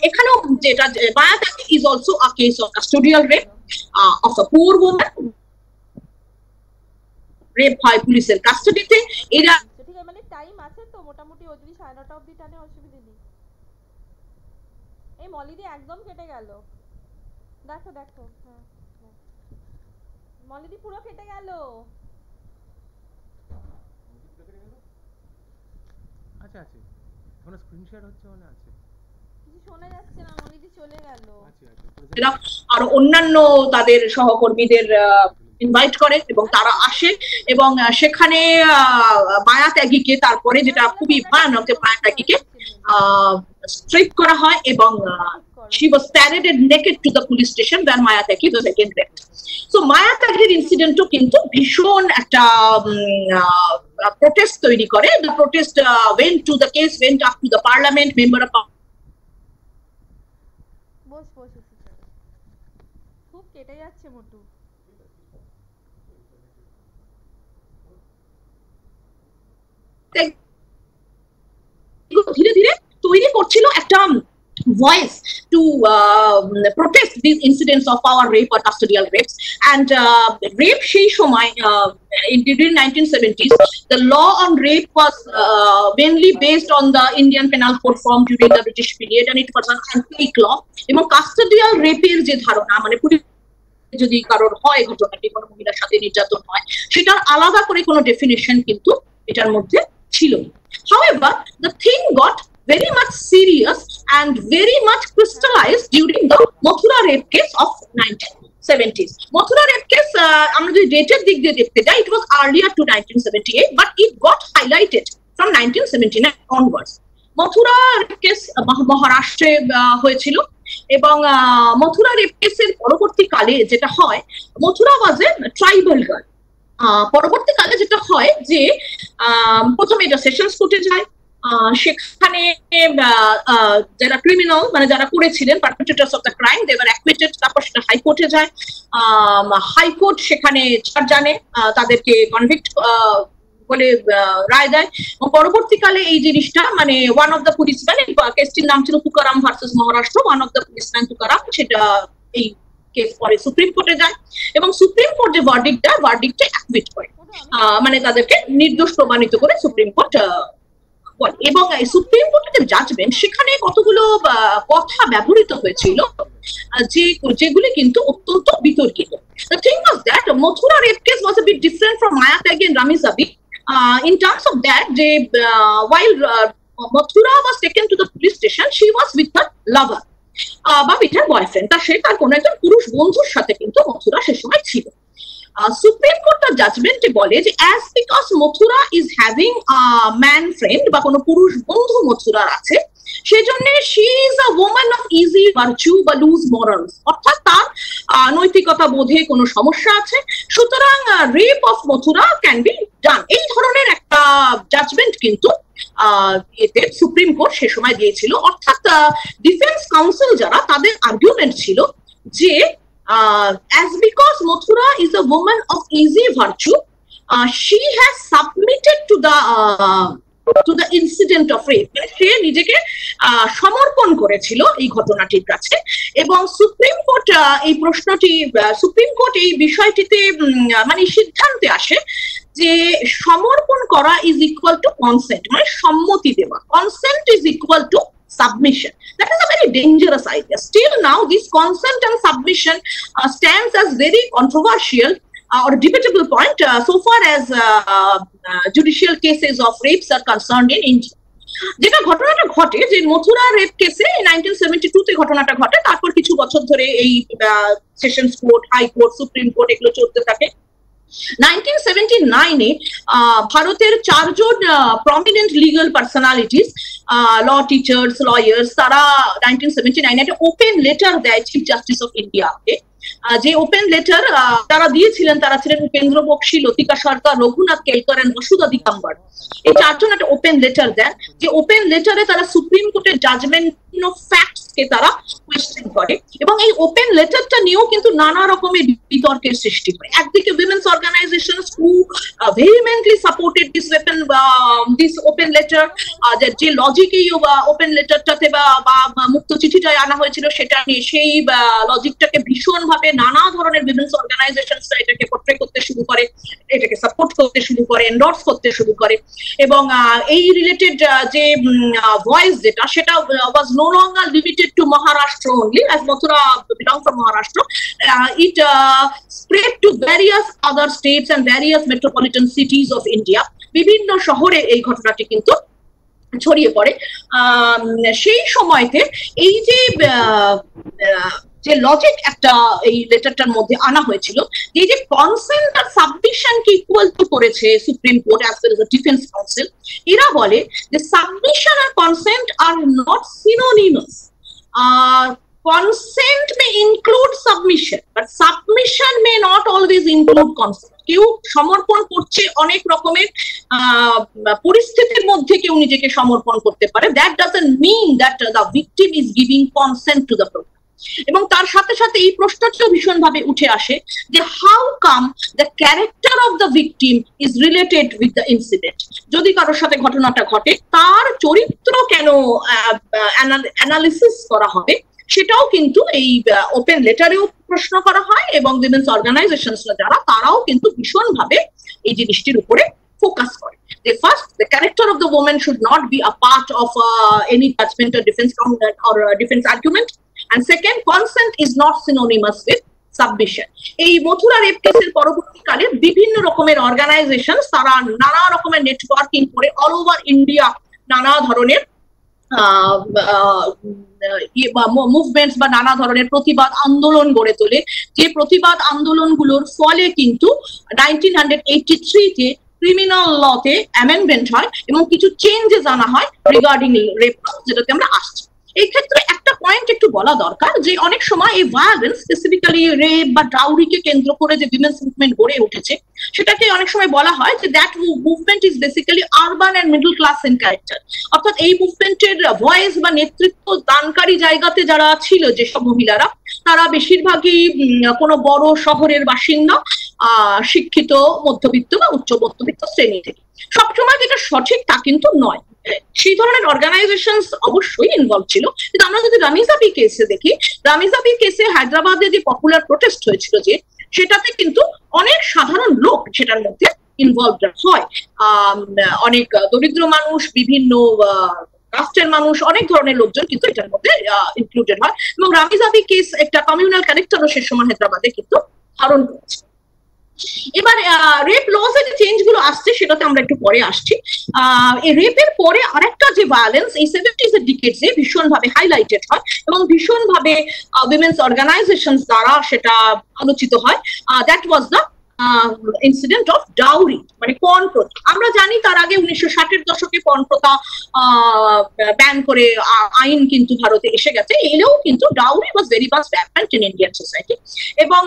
এখানেও যেটা মায়াতাকি is also a case of custodial rape of a poor woman. Rape হয় পুলিশের কাস্টাডিতে। এরা ঠিক আছে, মানে টাইম আছে তো মোটামুটি, ও যদি 9:30 অবধি টানে অসুবিধা নেই। এই মলিদি একদম কেটে গেল, দেখো দেখো, হ্যাঁ মলিদি পুরো কেটে গেল। আচ্ছা আছে, কোনো স্ক্রিনশট হচ্ছে মনে আছে, কিছু শোনা যাচ্ছে না, মলিদি চলে গেল। আর অন্যান্য তাদের সহকর্মীদের ইনভাইট করে এবং তারা আসে, এবং সেখানে মায়া ত্যাগীকে, তারপরে যেটা খুবই ভয়ানক, মায়া ত্যাগীকে স্ট্রিপ করা হয়, এবং she was paraded naked to the police station where Maya Tyagi was again raped. So Maya Tyagiর ইনসিডেন্টও কিন্তু ভীষণ একটা প্রোটেস্ট তৈরি করে। The protest went up to the parliament, member of খুব কেটে যাচ্ছে মোটু। ধীরে ধীরে তৈরি করছিল একটা voice to protest these incidents of power rape or custodial rapes, and rape সেই সময় during 1970s the law on rape was mainly based on the Indian penal code form during the British period, and it was an antique law, এবং custodial rape এর যে ধারণা, মানে যদি কারোর হয় ঘটনাটি কোনো মহিলার সাথে নির্যাতন হয়, সেটার আলাদা করে কোনো ডেফিনেশন কিন্তু এটার মধ্যে ছিল। However, the thing got very much serious and very much crystallized during the Mathura rape case of 1970s. Mathura rape case, আমরা যদি ডেটের দিক দিয়ে দেখতে যাই, it was earlier to 1978, but it got highlighted from 1979 onwards. Mathura rape case মহারাষ্ট্রে হয়েছিল, এবং মথুরা রেপ কেসের পরবর্তীকালে যেটা হয়, মথুরা ওয়াজ এ ট্রাইবাল গার্ল। পরবর্তীকালে যেটা হয় যে প্রথমে এটা সেশনস কোর্টে যায়, সেখানে যারা ক্রিমিনাল, মানে যারা করেছিলেন perpetrators of the crime, they were acquitted, তারপর সেটা হাইকোর্টে যায়। হাইকোর্ট সেখানে ছাড় জানে, তাদেরকে কনভিক্ট বলে রায় দেয়। পরবর্তীকালে এই জিনিসটা মানে ওয়ান অফ দ্য পুলিশম্যান, কেসটির নাম ছিল Tukaram versus Maharashtra, one of the policeman Tukaram, সেটা এই কেস পরে সুপ্রিম কোর্টে যায় এবং সুপ্রিম কোর্ট যে ভার্ডিক্টে অ্যাকুইট করে, মানে তাদেরকে নির্দোষ প্রমাণিত করে সুপ্রিম কোর্ট বলে। এবং এই সুপ্রিম কোর্টের যে জাজমেন্ট সেখানে কতগুলো কথা ব্যবহৃত হয়েছিল যেগুলি কিন্তু অত্যন্ত বিতর্কিত। The thing was that Mathura rape case was a bit different from Maya Tyagi and Rami Zabi in terms of that while Mathura was taken to the police station, she was with her lover বা with her boyfriend, তার কোনো একজন পুরুষ বন্ধুর সাথে কিন্তু মথুরা সে সময় ছিল। সুপ্রিম কোর্ট তার জাজমেন্টে বলে যে as because Mathura is having man friend বা কোনো পুরুষ বন্ধু মথুরার আছে, সেজন্য she is a woman of easy virtue বা লুজ মরালস, অর্থাৎ তার নৈতিকতা বোধে কোনো সমস্যা আছে, সুতরাং rape of Mathura can be done. এই ধরনের একটা জাজমেন্ট কিন্তু এতে সুপ্রিম কোর্ট সে সময় দিয়েছিল। অর্থাৎ ডিফেন্স কাউন্সিল যারা, তাদের আর্গুমেন্ট ছিল যে as because Mathura is a woman of easy virtue, she has submitted to the incident of rape, সে নিজেকে সমর্পণ করেছিল এই ঘটনাটির কাছে। এবং সুপ্রিম কোর্ট এই বিষয়টিতে মানে সিদ্ধান্তে আসে যে সমর্পণ করা ইজ ইকুয়াল টু কনসেন্ট, মানে সম্মতি দেওয়া, consent is equal to submission. That is a very dangerous idea. Still now this consent and submission stands as very controversial or debatable point so far as judicial cases of rapes are concerned in India. যেটা ঘটনাটা ঘটে যে মথুরা রেপ কেসে 1972 তে ঘটনাটা ঘটে, তারপর কিছু বছর ধরে এই sessions court, high court, supreme court এগুলো চলতে থাকে। 1979 ভারতের 4 জন prominent legal personalities, law teachers, lawyers, তারা 1979 একটা ওপেন লেটার দেয় চিফ জাস্টিস অফ ইন্ডিয়াকে। যে ওপেন লেটার তারা দিয়েছিলেন তারা ছিলেন উপেন্দ্র বক্সি, লতিকা সরকার, রঘুনাথ কেলকর এন্ড বসুধা দিগম্বর। এই 4 জন একটা ওপেন লেটার দেন, যে ওপেন লেটারে তারা সুপ্রিম কোর্টের জাজমেন্ট অফ ফ্যাক্টস কে তারা কোয়েশ্চেন করে এবং এই ওপেন লেটারটা নিয়েও কিন্তু নানা রকমের বিতর্কের সৃষ্টি হয়। একদিকে women's organisations who vehemently supported this open letter, যে লজিক এই ওপেন লেটারটাতে বা মুক্ত চিঠিটায় আনা হয়েছিল সেটা নিয়ে, সেই লজিকটাকে ভীষণ ভাবে নানা ধরনের উইমেন্স অর্গানাইজেশনস এটাকে পোর্ট্রে করতে শুরু করে, এটাকে সাপোর্ট করতে শুরু করে, এন্ডোর্স করতে শুরু করে এবং এই রিলেটেড যে ভয়েস যেটা সেটা was no longer limited to Maharashtra only, as Mathura belongs from Maharashtra. It spread to various other states and various metropolitan cities of India. বিভিন্ন শহরে এই ঘটনাটি কিন্তু ছড়িয়ে পড়ে। সেই সময়তে এই যে লজিক একটা এই লেটারটার মধ্যে আনা হয়েছিল, যে কনসেন্ট আর সাবমিশনকে ইকুয়াল টু করেছে supreme court as well as the defence council. এরা বলে যে সাবমিশন আর কনসেন্ট আর not synonymous. Consent may include submission, but submission may not always include consent. কেউ সমর্পণ করছে অনেক রকমের পরিস্থিতির মধ্যে, কেউ নিজেকে সমর্পণ করতে পারে। That doesn't mean that the victim is giving consent to the program. এবং তার সাথে সাথে এই প্রশ্নটাও ভীষণভাবে উঠে আসে যে how come the character of the victim is related with the incident. যদি কারোর সাথে ঘটনাটা ঘটে, তার চরিত্র কেন অ্যানালিসিস করা হবে সেটাও কিন্তু এই ওপেন লেটারেও প্রশ্ন করা হয় এবং উইমেন্স অর্গানাইজেশনস যারা, তারাও কিন্তু ভীষণভাবে এই জিনিসটির উপরে ফোকাস করে। যে first, the character of the women should not be a part of any judgement or defence argument, and second, consent is not synonymous with submission. এই মথুরা রেপ কেসের পরবর্তীকালে বিভিন্ন রকমের অর্গানাইজেশন, তারা নানা রকমের নেটওয়ার্কিং করে অল ওভার ইন্ডিয়া নানা ধরনের মুভমেন্টস বা নানা ধরনের প্রতিবাদ আন্দোলন গড়ে তোলে। যে প্রতিবাদ আন্দোলনগুলোর ফলে কিন্তু 1983 তে ক্রিমিনাল লতে অ্যামেন্ডমেন্ট হয় এবং কিছু চেঞ্জেস আনা হয় রিগার্ডিং রেপ, যেটাতে আমরা আসছি। এই ক্ষেত্রে একটা পয়েন্ট একটু বলা দরকার যে অনেক সময় এই ভায়োলেন্স, স্পেসিফিক্যালি রেপ বা ডাউরিকে কেন্দ্র করে যে উইমেন্স মুভমেন্ট গড়ে উঠেছে, সেটাকে অনেক সময় বলা হয় যে that movement is basically urban and middle class in character. অর্থাৎ এই মুভমেন্টের ভয়েস বা নেতৃত্ব দানকারী জায়গাতে যারা ছিল, যেসব মহিলারা, তারা বেশিরভাগই কোনো বড় শহরের বাসিন্দা, শিক্ষিত মধ্যবিত্ত বা উচ্চ মধ্যবিত্ত শ্রেণী থেকে। সবসময় যেটা সঠিক তা কিন্তু নয়, সেই ধরনের অর্গানাইজেশন অবশ্যই ইনভলভ ছিল। কিন্তু আমরা যদি রামিজাবি কেসে দেখি, রামিজাবি কেসে হায়দ্রাবাদে যে পপুলার প্রোটেস্ট হয়েছিল, যে সেটাতে কিন্তু অনেক সাধারণ লোক সেটার মধ্যে ইনভলভ হয়। অনেক দরিদ্র মানুষ, বিভিন্ন কাস্টের মানুষ, অনেক ধরনের লোকজন কিন্তু এটার মধ্যে ইনক্লুডেড হয়। এবং রামিজাবি কেস একটা কমিউনাল ক্যারেক্টারও সে সময় হায়দ্রাবাদে কিন্তু ধারণ করেছে। এবার রেপ লস এর যে চেঞ্জ গুলো আসছে সেটাতে আমরা একটু পরে আসছি। এই রেপের পরে আরেকটা যে ভায়োলেন্স এই 70s এর ডিকেডস এ ভীষণ ভাবে হাইলাইটেড হয় এবং ভীষণ ভাবে উইমেন্স অর্গানাইজেশন দ্বারা সেটা আলোচিত হয়। That was the incident of dowry, মানে পর্ন প্রথা। আমরা জানি তার আগে 1960-এর দশকে পর্ন প্রথা ব্যান করে আইন কিন্তু ভারতে এসে গেছে, এলেও কিন্তু dowry was very much rampant in Indian society. এবং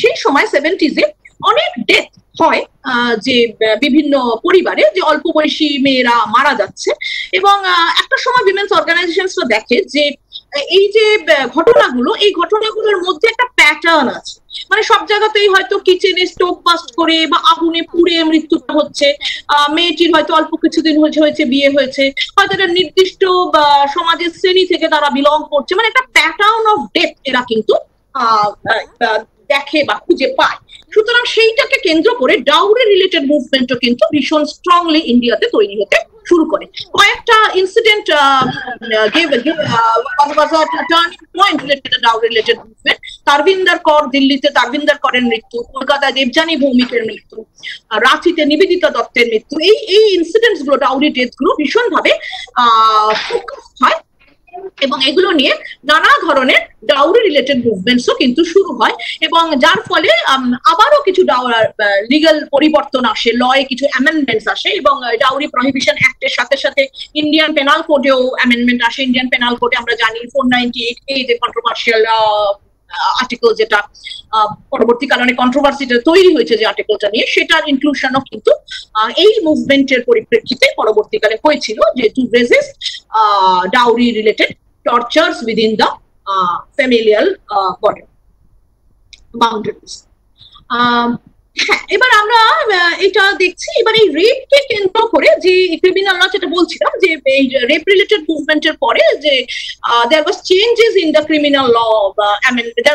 সেই সময় 70s এ অনেক ডেথ হয় যে বিভিন্ন পরিবারে, যে অল্প বয়সী মেয়েরা মারা যাচ্ছে। এবং একটা সময় উইমেন্স অর্গানাইজেশনসরা দেখে যে এই যে ঘটনাগুলো, এই ঘটনাগুলোর মধ্যে একটা প্যাটার্ন আছে। মানে সব জায়গাতেই হয়তো কিচেনে স্টোভ বাস্ট করে বা আগুনে পুড়ে মৃত্যুটা হচ্ছে, মেয়েটির হয়তো অল্প কিছুদিন হয়েছে বিয়ে হয়েছে, হয়তো একটা নির্দিষ্ট সমাজের শ্রেণী থেকে তারা বিলং করছে, মানে একটা প্যাটার্ন অফ ডেথ এরা কিন্তু দেখে বা খুঁজে পায়। সুতরাং সেইটাকে কেন্দ্র করে ডাউরি রিলেটেড মুভমেন্টও কিন্তু ভীষণ স্ট্রংলি ইন্ডিয়াতে তৈরি হতে শুরু করে। কয়েকটা incident turning point related dowry related movement. Tarvinder Kaur, দিল্লিতে তারবিন্দর করের মৃত্যু, কলকাতায় দেবযানী ভৌমিকের মৃত্যু, রাঁচিতে নিবেদিতা দত্তের মৃত্যু, এই ইনসিডেন্টস গুলো, ডাউরি ডেথ গুলো ভীষণ ভাবে ফোকাস হয় এবং এগুলো নিয়ে নানা ধরনের ডাউরি রিলেটেড মুভমেন্টসও কিন্তু শুরু হয়। এবং যার ফলে আবারও কিছু লিগাল পরিবর্তন আসে, লয়ে কিছু অ্যামেন্ডমেন্টস আসে এবং ডাউরি প্রহিবিশন অ্যাক্টের সাথে সাথে ইন্ডিয়ান পেনাল কোডেও অ্যামেন্ডমেন্ট আসে। ইন্ডিয়ান পেনাল কোডে আমরা জানি 498A যে কন্ট্রোভার্সিয়াল আর্টিকেল, যেটা পরবর্তীকালে অনেক কন্ট্রোভার্সিটা তৈরি হয়েছে যে আর্টিকেলটা নিয়ে, সেটার ইনক্লুশনও কিন্তু এই মুভমেন্টের পরিপ্রেক্ষিতে পরবর্তীকালে হয়েছিল, যে two resist dowry related টর্চার্স within the familial boundaries. হ্যাঁ, এবার আমরা এটা দেখছি। এবার এই রেপকে কেন্দ্র করে যে ক্রিমিনাল ল, যেটা বলছিলাম যে এই রেপ রিলেটেড মুভমেন্টের পরে যে there was changes in the criminal law,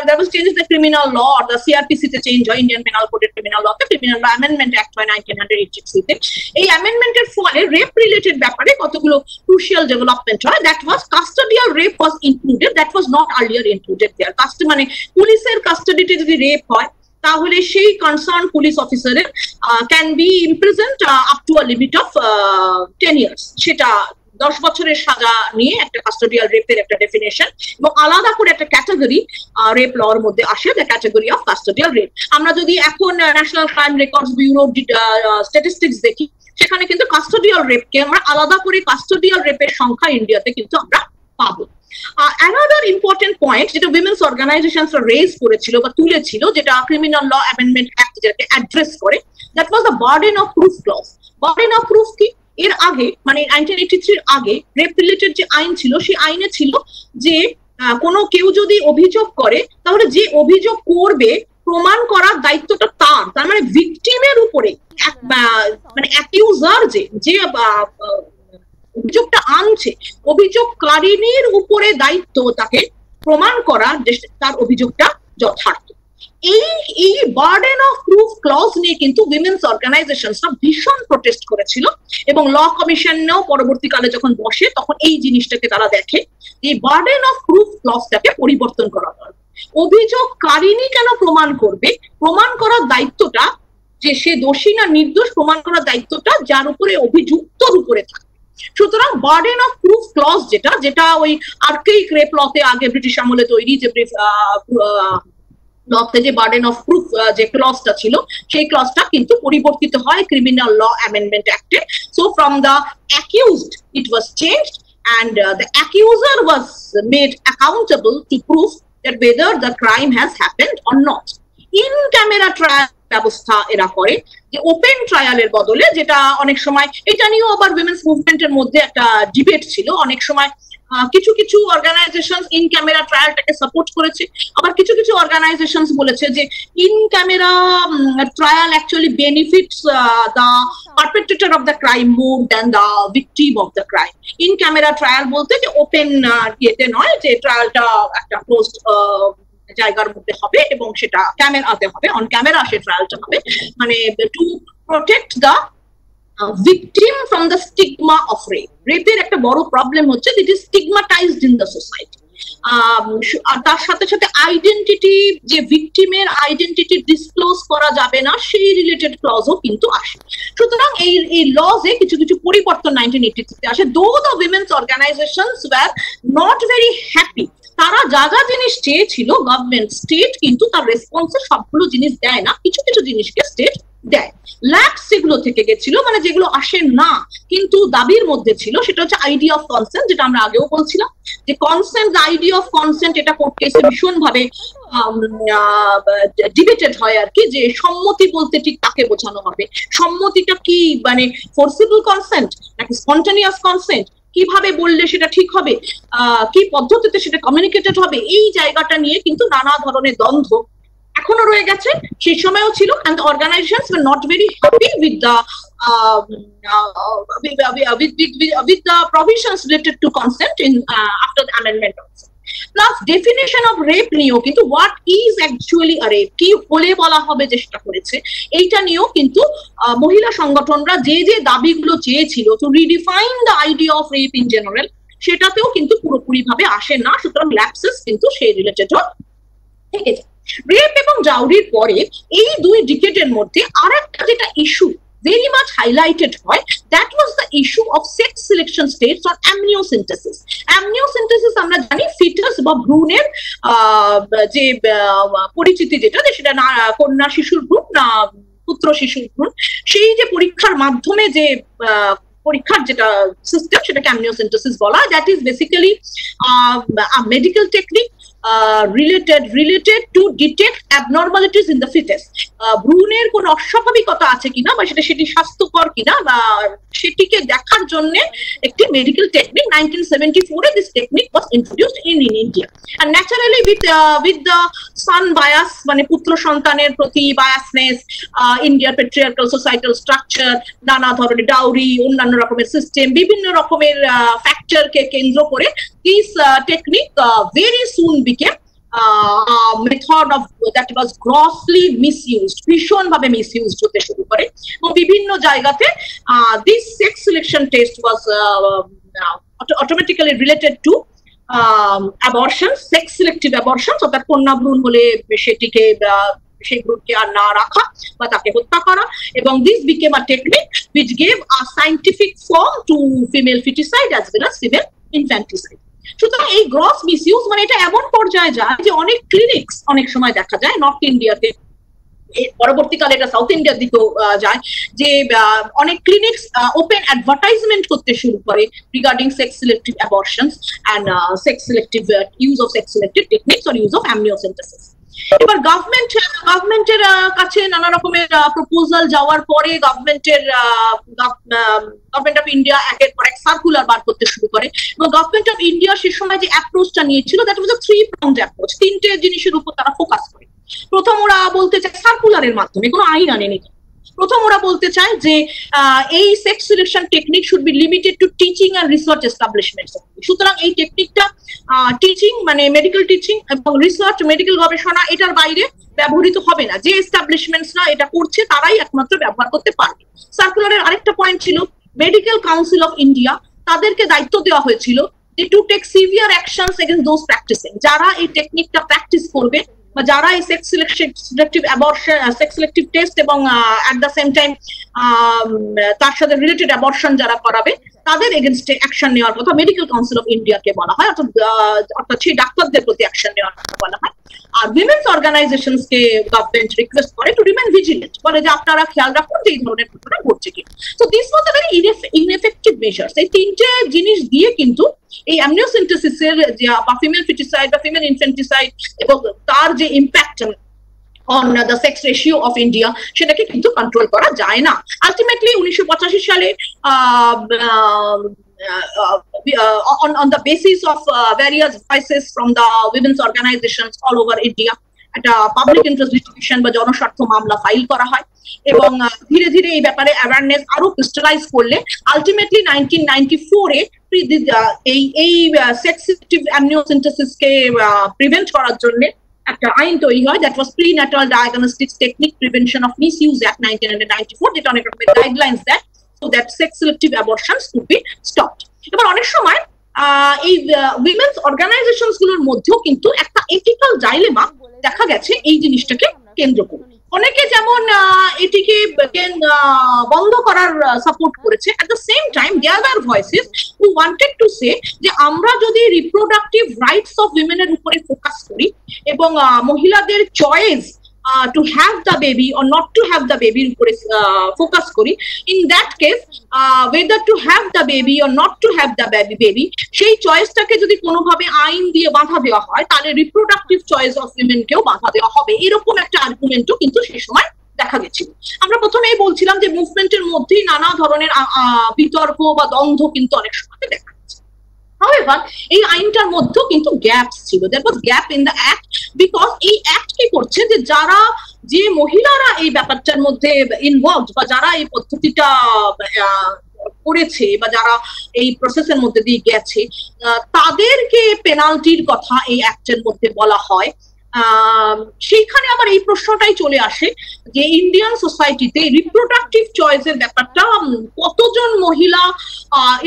there was changes in the criminal law, or the CRPC তে চেঞ্জ হয়, ইন্ডিয়ান পেনাল কোডের ক্রিমিনাল ল তে ক্রিমিনাল ল অ্যামেন্ডমেন্ট অ্যাক্ট হয় 1986 তে। এই অ্যামেন্ডমেন্টের ফলে রেপ রিলেটেড ব্যাপারে কতগুলো ক্রুশিয়াল ডেভেলপমেন্ট হয়। That was custodial rape was included, that was not earlier included there. মানে পুলিশের কাস্টাডিতে যদি রেপ হয় তাহলে সেই কনসার্ন পুলিশ অফিসারের can be imprisoned up to a limit of 10 years. সেটা 10 বছরের সাজা নিয়ে একটা কাস্টোডিয়াল রেপের একটা ডেফিনেশন, এবং আলাদা করে একটা ক্যাটাগরি রেপ লর মধ্যে আসে, the category of custodial rape. আমরা যদি এখন national crime records bureau statistics দেখি, সেখানে কিন্তু কাস্টোডিয়াল রেপকে আমরা আলাদা করে কাস্টোডিয়াল রেপের সংখ্যা ইন্ডিয়াতে কিন্তু আমরা পাবো। অ্যানাদার ইম্পর্টেন্ট পয়েন্ট যেটা উইমেন্স অর্গানাইজেশনসরা রেজ করেছিল বা তুলেছিল, যেটা ক্রিমিনাল ল অ্যামেন্ডমেন্ট অ্যাক্ট যেটাকে অ্যাড্রেস করে, that was the burden of proof clause. Burden of proof কি? এর আগে, মানে 1983 আগে রেপ রিলেটেড যে আইন ছিল, সেই আইনে ছিল যে কোনো কেউ যদি অভিযোগ করে, তাহলে যে অভিযোগ করবে প্রমাণ করার দায়িত্বটা তার মানে ভিকটিমের উপরে, মানে অ্যাকিউজার যে অভিযোগটা আনছে, অভিযোগকারিনীর উপরে দায়িত্ব তাকে প্রমাণ করা যে তার অভিযোগটা যথার্থ। এই বার্ডেন অফ প্রুফ ক্লজ নিয়ে কিন্তু উইমেন্স অর্গানাইজেশনসরা ভীষণ প্রোটেস্ট করেছিল এবং ল কমিশনেও পরবর্তীকালে যখন বসে তখন এই জিনিসটাকে তারা দেখে, এই বার্ডেন অফ প্রুফ ক্লজটাকে পরিবর্তন করা দরকার। অভিযোগকারিনী কেন প্রমাণ করবে? প্রমাণ করার দায়িত্বটা, যে সে দোষী না নির্দোষ প্রমাণ করার দায়িত্বটা যার উপরে অভিযুক্তর উপরে থাকে। সুতরাং বার্ডেন অফ প্রুফ ক্লজ যেটা ওই আর্কেইক রেপ লতে আগে ব্রিটিশ আমলে তৈরি যে লতে যে বার্ডেন অফ প্রুফ যে ক্লজটা ছিল, সেই ক্লজটা কিন্তু পরিবর্তিত হয় ক্রিমিনাল ল অ্যামেন্ডমেন্ট অ্যাক্টে। So from the accused it was changed and the accuser was made accountable to prove that whether the crime has happened or not. In camera trial ব্যবস্থা এরা করে, যে ওপেন ট্রায়ালের বদলে, যেটা অনেক সময় এটা নিয়েও আবার উইমেন্স মুভমেন্টের মধ্যে একটা ডিবেট ছিল। অনেক সময় কিছু কিছু অর্গানাইজেশন ইন ক্যামেরা ট্রায়ালটাকে সাপোর্ট করেছে, আবার কিছু কিছু অর্গানাইজেশন বলেছে যে in camera trial actually benefits the perpetrator of the crime more than the victim of the crime. In camera trial বলতে যে ওপেন ইয়েতে নয়, যে ট্রায়ালটা একটা ক্লোজড জায়গার মধ্যে হবে এবং সেটা ক্যামেরাতে হবে, অন ক্যামেরা সে ট্রায়ালটা হবে, মানে to protect the victim from the stigma of rape. রেপের একটা বড় প্রবলেম হচ্ছে it is stigmatised in the society. তার সাথে সাথে আইডেন্টিটি, যে ভিকটিমের আইডেন্টিটি ডিসক্লোজ করা যাবে না, সেই রিলেটেড ক্লজও কিন্তু আসে। সুতরাং এই লজে কিছু কিছু পরিবর্তন 1983 আসে। Though the women's organisations were not very happy, তারা যা যা জিনিস চেয়েছিল গভর্নমেন্ট, স্টেট কিন্তু তার রেসপন্সে সবগুলো জিনিস দেয় না, কিছু কিছু জিনিসকে স্টেট দেয়। ল্যাপস যেগুলো থেকে গেছিল, মানে যেগুলো আসে না কিন্তু দাবির মধ্যে ছিল, সেটা হচ্ছে আইডিয়া অফ কনসেন্ট, যেটা আমরা আগেও বলছিলাম যে কনসেন্ট, আইডিয়া অফ কনসেন্ট, এটা কোর্ট কেসে ভীষণ ভাবে ডিবেটেড হয় আর কি, যে সম্মতি বলতে ঠিক কাকে বোঝানো হবে, সম্মতিটা কি, মানে ফোর্সিবল কনসেন্ট নাকি স্পন্টানিয়াস কনসেন্ট, কিভাবে বললে সেটা ঠিক হবে, কি পদ্ধতিতে সেটা কমিউনিকেটেড হবে, এই জায়গাটা নিয়ে কিন্তু নানা ধরনের দ্বন্দ্ব এখনো রয়ে গেছে, সেই সময়ও ছিল। and the organizations were not very happy with the with the provisions related to consent in after the amendment also. Plus definition of rape নিয়েও কিন্তু what is actually a rape, কি বলে বলা হবে যে সেটা করেছে, এইটা নিয়েও কিন্তু মহিলা সংগঠনরা যে যে দাবিগুলো চেয়েছিল to redefine the idea of rape in general, সেটাতেও কিন্তু পুরোপুরি ভাবে আসে না। সুতরাং ল্যাপসেস কিন্তু সেই রিলেটেডও থেকে যায়। রেপ এবং জাউরির পরে এই দুই ডিকেডের মধ্যে আরেকটা যেটা ইস্যু very much highlighted হয়, that was the issue of sex selection states or amniocentesis. Amniocentesis আমরা জানি ফিটাস বা ভ্রূণের যে পরিচিতি, যেটা সেটা না কন্যা শিশুর ভ্রূণ না পুত্র শিশুর ভ্রূণ, সেই যে পরীক্ষার মাধ্যমে যে পরীক্ষার যেটা সিস্টেম, সেটাকে amniocentesis বলা। That is basically a medical technique related to detect abnormalities in the fetus. ভ্রূণের কোন অস্বাভাবিকতা আছে কিনা বা সেটি স্বাস্থ্যকর কিনা বা সেটিকে দেখার জন্য একটি medical technique. 1974 this technique was introduced in India, and naturally with the son bias, মানে পুত্র সন্তানের প্রতি biasness, Indian patriarchal societal structure, নানা ধরনের ডাউরি, অন্যান্য রকমের সিস্টেম, বিভিন্ন রকমের ফ্যাক্টরকে কেন্দ্র করে this technique very soon became method of that was grossly misused, ভীষণ ভাবে মিসইউজড হতে শুরু করে এবং বিভিন্ন জায়গাতে this sex selection test was automatically related to abortion, sex selective abortion, অর্থাৎ কন্যা ভ্রূণ হলে সেটিকে সেই ভ্রূণকে আর না রাখা বা তাকে হত্যা করা, এবং this became a technique which gave a scientific form to female feticide as well as female infanticide. সুতরাং এই গ্রস মিসইউজ, মানে এটা এমন পর্যায়ে যায় যে অনেক ক্লিনিক্স অনেক সময় দেখা যায় নর্থ ইন্ডিয়াতে, পরবর্তীকালে এটা সাউথ ইন্ডিয়ার দিকেও যায়, যে অনেক ক্লিনিক্স ওপেন অ্যাডভার্টাইজমেন্ট করতে শুরু করে regarding sex selective abortions and sex selective use of sex selective techniques or use of amniocentesis. এবার গভর্নমেন্টের কাছে নানা রকমের প্রপোজাল যাওয়ার পরে গভর্নমেন্ট অফ ইন্ডিয়া একের পর এক সার্কুলার বার করতে শুরু করে, এবং গভর্নমেন্ট অফ ইন্ডিয়া সে সময় যে অ্যাপ্রোচটা নিয়েছিল that was a three pronged approach, তিনটে জিনিসের উপর তারা ফোকাস করে। প্রথম ওরা বলতে চায় সার্কুলারের মাধ্যমে, কোনো আইন আনেনি, প্রথম ওরা বলতে চায় যে এই sex selection technique should be limited to teaching and research establishments. সুতরাং এই টেকনিকটা টিচিং মানে মেডিকেল টিচিং এবং রিসার্চ মেডিকেল গবেষণা এটার বাইরে ব্যবহৃত হবে না, যে এস্টাবলিশমেন্টসরা এটা করছে তারাই একমাত্র ব্যবহার করতে পারবে। সার্কুলারের আরেকটা পয়েন্ট ছিল মেডিকেল কাউন্সিল অফ ইন্ডিয়া, তাদেরকে দায়িত্ব দেওয়া হয়েছিল যে to take severe actions against those practising, যারা এই টেকনিকটা প্র্যাকটিস করবে বা যারা এই sex selective abortion, sex selective test এবং অ্যাট দ্য সেম টাইম তার সাথে রিলেটেড অ্যাবর্শন যারা করাবে তাদের এগেনস্টে অ্যাকশন নেওয়ার কথা মেডিকেল কাউন্সিল অফ ইন্ডিয়াকে বলা হয়, অর্থাৎ সেই ডাক্তারদের প্রতি অ্যাকশন নেওয়ার কথা বলা হয়। আর উইমেন্স অর্গানাইজেশনস কে গভর্নমেন্ট রিকোয়েস্ট করে টু রিমেন ভিজিলেন্ট, বলে যে আপনারা খেয়াল রাখুন যে এই ধরনের ঘটনা ঘটছে কি। So this was a very ineffective measures. এই তিনটে জিনিস দিয়ে কিন্তু এই অ্যামনিওসেন্টেসিসের বা ফিমেল ফিটিসাইড বা ফিমেল ইনফেন্টিসাইড এবং তার যে impact on the sex ratio of India সেটাকে কিন্তু কন্ট্রোল করা যায় না। আলটিমেটলি 1985 সালে on the basis of various voices from the women's organizations all over India একটা পাবলিক ইন্টারেস্ট লিটিগেশন বা জনস্বার্থ মামলা ফাইল করা হয় এবং ধীরে ধীরে এই ব্যাপারে অ্যাওয়ারনেস আরো ক্রিস্টালাইজ করলে আলটিমেটলি 1994 এ এই সেক্স সিলেক্টিভ অ্যামনিওসেন্টেসিস কে প্রিভেন্ট করার জন্য একটা আইন তৈরি হয়, that was prenatal diagnostics technique prevention of misuse act 1994, যেটা অনেক রকমের গাইডলাইন্স দেয় so that sex selective abortions could be stopped. এবার অনেক সময় এই উইমেন্স অর্গানাইজেশনস গুলোর মধ্যেও কিন্তু একটা এথিক্যাল ডাইলেমা দেখা গেছে এই জিনিসটাকে কেন্দ্র করে। অনেকে যেমন এটিকে বন্ধ করার সাপোর্ট করেছে, at the same time there were voices who wanted to say যে আমরা যদি রিপ্রোডাক্টিভ রাইটস অফ উইমেনের উপরে ফোকাস করি এবং মহিলাদের choice to have the baby or not to have the baby উপরে ফোকাস করি, in that case whether to have the baby or not to have the baby সেই চয়েসটাকে যদি কোনোভাবে আইন দিয়ে বাধা দেওয়া হয় তাহলে রিপ্রোডাক্টিভ চয়েস অফ উইমেনকেও বাধা দেওয়া হবে, এরকম একটা আর্গুমেন্টও কিন্তু সেই সময় দেখা গেছিল। আমরা প্রথমেই বলছিলাম যে মুভমেন্টের মধ্যেই নানা ধরনের বিতর্ক বা দ্বন্দ্ব কিন্তু অনেক সময় দেখা যাচ্ছে। However, এই আইনটার মধ্যেও কিন্তু গ্যাপস ছিল, there was gap in the act because এই অ্যাক্ট কি করছে যে যারা যে মহিলারা এই ব্যাপারটার মধ্যে ইনভলভড বা যারা এই পদ্ধতিটা করেছে বা যারা এই প্রসেসের মধ্যে দিয়ে গেছে তাদেরকে পেনাল্টির কথা এই অ্যাক্টের মধ্যে বলা হয়। সেইখানে আবার এই প্রশ্নটাই চলে আসে যে ইন্ডিয়ান সোসাইটিতে রিপ্রোডাক্টিভ চয়েসের ব্যাপারটা কতজন মহিলা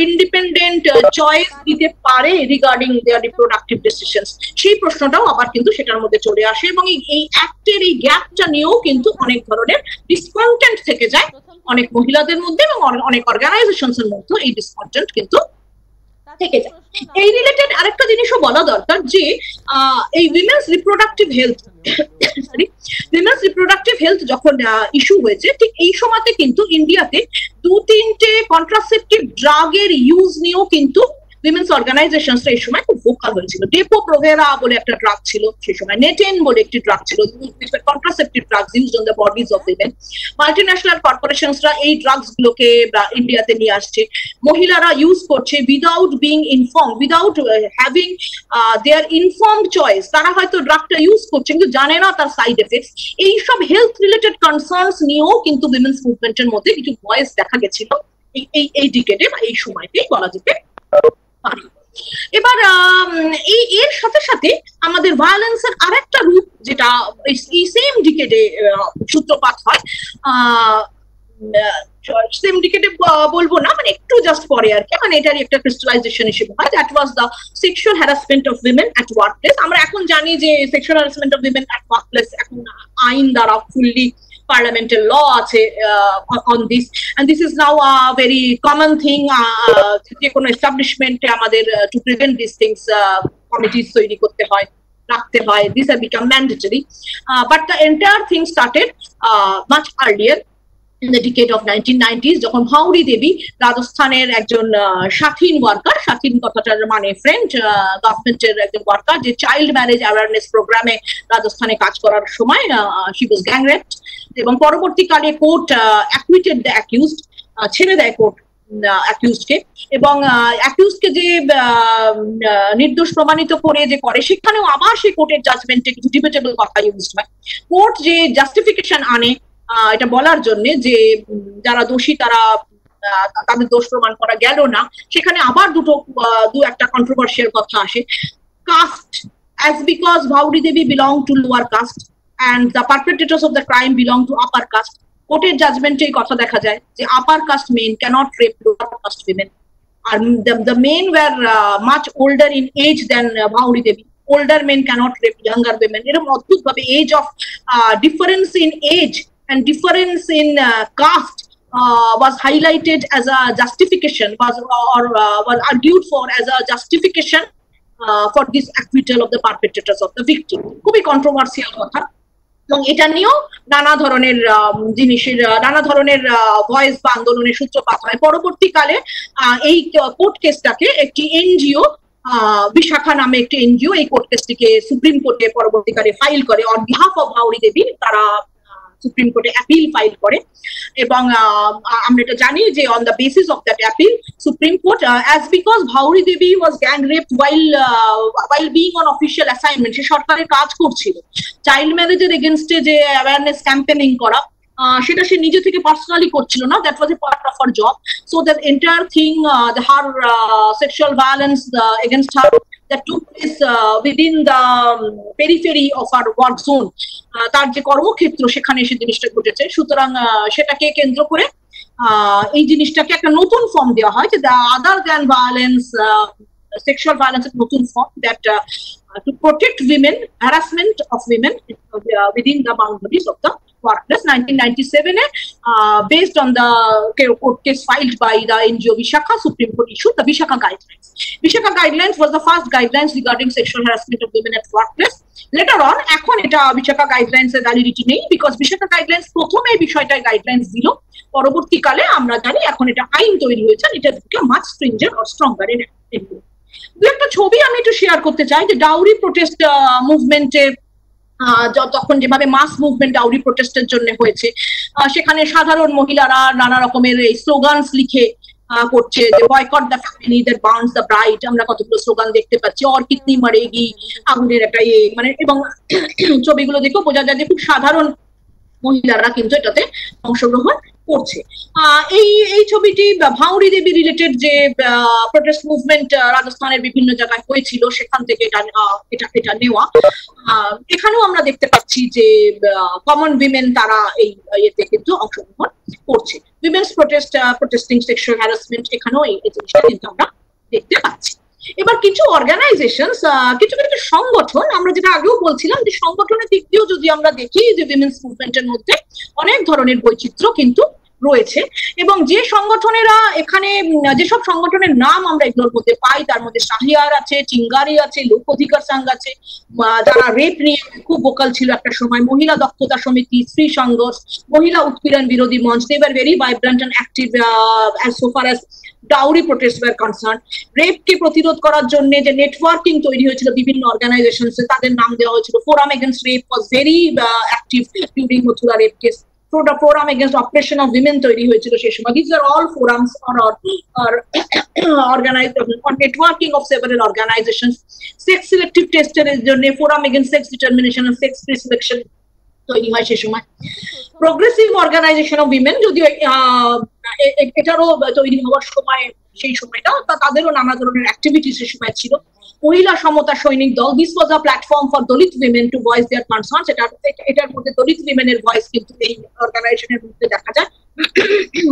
ইন্ডিপেন্ডেন্ট চয়েস দিতে পারে রিগার্ডিং দেয়ার রিপ্রোডাক্টিভ ডিসিশনস, সেই প্রশ্নটাও আবার কিন্তু সেটার মধ্যে চলে আসে এবং এই অ্যাক্টের এই গ্যাপটা নিয়েও কিন্তু অনেক ধরনের ডিসকন্টেন্ট থেকে যায় অনেক মহিলাদের মধ্যে এবং অনেক অর্গানাইজেশনস এর মধ্যে এই ডিসকন্টেন্ট কিন্তু থেকে যায়। এই রিলেটেড আরেকটা জিনিসও বলা দরকার যে এই উইমেন্স রিপ্রোডাক্টিভ হেলথ যখন ইস্যু হয়েছে ঠিক এই সময়তে কিন্তু ইন্ডিয়াতে 2-3টে কন্ট্রাসেপটিভ ড্রাগের ইউজ নিয়েও কিন্তু উইমেন্স অর্গানাইজেশনস এই সময় খুব ভোকাল হয়েছিল। ডেপো প্রোভেরা বলে একটা ড্রাগ ছিল সেই সময়, নেটেন বলে একটি ড্রাগ ছিল, contraceptive drugs used on the bodies of women. Multinational কর্পোরেশনসরা এই ড্রাগস গুলোকে ইন্ডিয়াতে নিয়ে আসছে, মহিলারা ইউজ করছে without being inform, without having their informed choice, তারা হয়তো ড্রাগটা ইউজ করছে কিন্তু জানে না তার সাইড এফেক্টস। এইসব হেলথ রিলেটেড কনসার্নস নিয়েও কিন্তু উইমেন্স মুভমেন্টের মধ্যে কিছু ভয়েস দেখা গেছিল এই ডিকেডে বা এই সময়তেই বলা যেতে পারে। এবার এর সাথে সাথে আমাদের ভায়োলেন্সের আরেকটা রূপ যেটা এই সেম ডিকেডে সূত্রপাত হয়, সেম ডিকেডে বলবো না মানে একটু জাস্ট পরে আর কি, মানে এটারই একটা ক্রিস্টালাইজেশন হিসেবে হয়, that was the sexual harassment of women at work place. আমরা এখন জানি যে sexual harassment of women at work place এখন আইন দ্বারা ফুললি parliamentary law আছে on this, and this is now a very common thing যে কোনো এস্টাবলিশমেন্টে আমাদের to prevent these things committees তৈরি করতে হয়, রাখতে হয়, these have become mandatory, but the entire thing started much earlier in the decade of 1990s যখন ভাউরি দেবী রাজস্থানের একজন স্বাধীন ওয়ার্কার, স্বাধীন কথাটার মানে ফ্রেন্ড, গভর্নমেন্টের একজন ওয়ার্কার যে চাইল্ড ম্যারেজ অ্যাওয়ারনেস প্রোগ্রামে রাজস্থানে কাজ করার সময় she was gang raped এবং পরবর্তীকালে কোর্ট অ্যাকুইটেড দ্য অ্যাকিউজড, ছেড়ে দেয় কোর্ট অ্যাকিউজডকে এবং অ্যাকিউজডকে যে নির্দোষ প্রমাণিত করে যে করে সেখানেও আবার সেই কোর্টের জাজমেন্টে কিছু ডিবেটেবল কথা ইউজড হয়। কোর্ট যে জাস্টিফিকেশন আনে এটা বলার জন্য যে যারা দোষী তারা তাদের দোষ প্রমাণ করা গেল না, সেখানে আবার দু একটা কন্ট্রোভার্সিয়াল কথা আসে। Caste, as because Bhauri Devi belong to lower caste and the perpetrators of the crime belong to upper caste, কোর্টের জাজমেন্টে এই কথা দেখা যায় যে upper caste men cannot rape lower caste women, and the men were much older in age than Bhauri Devi, older men cannot rape younger women, এরকম অদ্ভুত ভাবে age of difference in age and difference in caste was highlighted as a justification, was argued for as a justification for this acquittal of the perpetrators of the victim. খুবই কন্ট্রোভার্সিয়াল কথা, এবং এটা নিয়েও নানা ধরনের জিনিসের নানা ধরনের ভয়েস বা আন্দোলনের সূত্রপাত হয়। পরবর্তীকালে এই কোর্ট কেসটাকে একটি এনজিও, বিশাখা নামে একটি এনজিও এই কোর্ট কেসটিকে সুপ্রিম কোর্টে পরবর্তীকালে ফাইল করে অন বিহাফ অফ ভাউরি দেবী। তারা সুপ্রিম কোর্টে অ্যাপিল ফাইল করে, এবং আমরা এটা জানি যে on the basis of that appeal supreme court as because Bhanwari Devi was gang raped while being on official assignment, সে সরকারের কাজ করছিল, চাইল্ড ম্যারেজের এগেনস্টে যে অ্যাওয়ারনেস ক্যাম্পেনিং করা সেটা সে নিজে থেকে পার্সোনালি করছিল না, that was A part of her job. So that entire thing, her sexual violence against her that took place within the periphery of our work zone, তার যে কর্মক্ষেত্র সেখানে সে জিনিসটা ঘটেছে। সুতরাং সেটাকে কেন্দ্র করে এই জিনিসটাকে একটা নতুন ফর্ম দেওয়া হয়, যে other than violence, sexual violence is নতুন form, that to protect women, harassment of women within the boundaries of the workplace. 1997 based on the court case filed by the NGO Vishakha, Supreme Court issued the Vishakha Guidelines. Vishakha Guidelines was the first guidelines regarding sexual harassment of women at workplace. Later on, এখন এটা Vishakha Guidelines এর ভ্যালিডিটি নেই, বিকজ Vishakha Guidelines প্রথমে এই বিষয়টায় গাইডলাইন্স দিল, পরবর্তীকালে আমরা জানি এখন এটা আইন তৈরি হয়েছে, এটা much stringent or stronger in দু একটা ছবি আমি একটু শেয়ার করতে চাই, যে ডাউরি প্রোটেস্ট মুভমেন্টে তখন যেভাবে মাস মুভমেন্ট ডাউরি প্রোটেস্টের জন্য হয়েছে, সেখানে সাধারণ মহিলারা নানা রকমের এই স্লোগানস লিখে করছে, যে boycott the family that burns the bride, আমরা কতগুলো স্লোগান দেখতে পাচ্ছি, অর কিতনি মরেগি, আগুনের একটা মানে, এবং ছবিগুলো দেখেও বোঝা যায় যে খুব সাধারণ মহিলারা কিন্তু এটাতে অংশগ্রহণ করছে। এই ছবিটি ভাউরি দেবী রিলেটেড যে প্রোটেস্ট মুভমেন্ট রাজস্থানের বিভিন্ন জায়গায় হয়েছিল সেখান থেকে এটা নেওয়া। এখানেও আমরা দেখতে পাচ্ছি যে কমন উইমেন তারা এই ইয়েতে কিন্তু অংশগ্রহণ করছে। উইমেন্স প্রোটেস্টিং সেক্সুয়াল হ্যারাসমেন্ট, এখানেও এই জিনিসটা কিন্তু আমরা দেখতে পাচ্ছি। এবার কিছু অর্গানাইজেশনস, কিছু কিছু সংগঠন, আমরা যেটা আগেও বলছিলাম যে সংগঠনের দিক দিয়েও যদি আমরা দেখি যে উইমেন্স মুভমেন্টের মধ্যে অনেক ধরনের বৈচিত্র্য কিন্তু রয়েছে, এবং যে সংগঠনেরা এখানে, যেসব সংগঠনের নাম আমরা এগুলোর মধ্যে পাই, তার মধ্যে শাহিয়ার আছে, চিঙ্গারি আছে, লোক অধিকার সংঘ আছে, যারা রেপ নিয়ে খুব ভোকাল ছিল একটা সময়, মহিলা দক্ষতা সমিতি, স্ত্রী সংঘর্ষ, মহিলা উৎপীড়ন বিরোধী মঞ্চ, they were very vibrant and active as so far as dowry protest were concern. রেপকে প্রতিরোধ করার জন্য যে নেটওয়ার্কিং তৈরি হয়েছিল বিভিন্ন অর্গানাইজেশনসে, তাদের নাম দেওয়া হয়েছিল forum against rape, was very active during Mathura rape case. Forum against oppression of women তৈরি হয়েছিল সেই সময়। This are all forums or organised networking of several organisations. Sex selective টেস্টের জন্য forum against sex determination of sex pre selection তৈরি হয় সেই সময়। প্রোগ্রেসিভ অর্গানাইজেশন অফ উইমেন, যদিও এটারও তৈরি হওয়ার সময়, সেই সময়টা তাদেরও নানা ধরনের অ্যাক্টিভিটি সে সময় ছিল। মহিলা Samata Sainik Dal, this was a platform for Dalit women to voice their concerns. এটার মধ্যে দলিত উইমেনের ভয়েস কিন্তু এই অর্গানাইজেশনের মধ্যে দেখা যায়।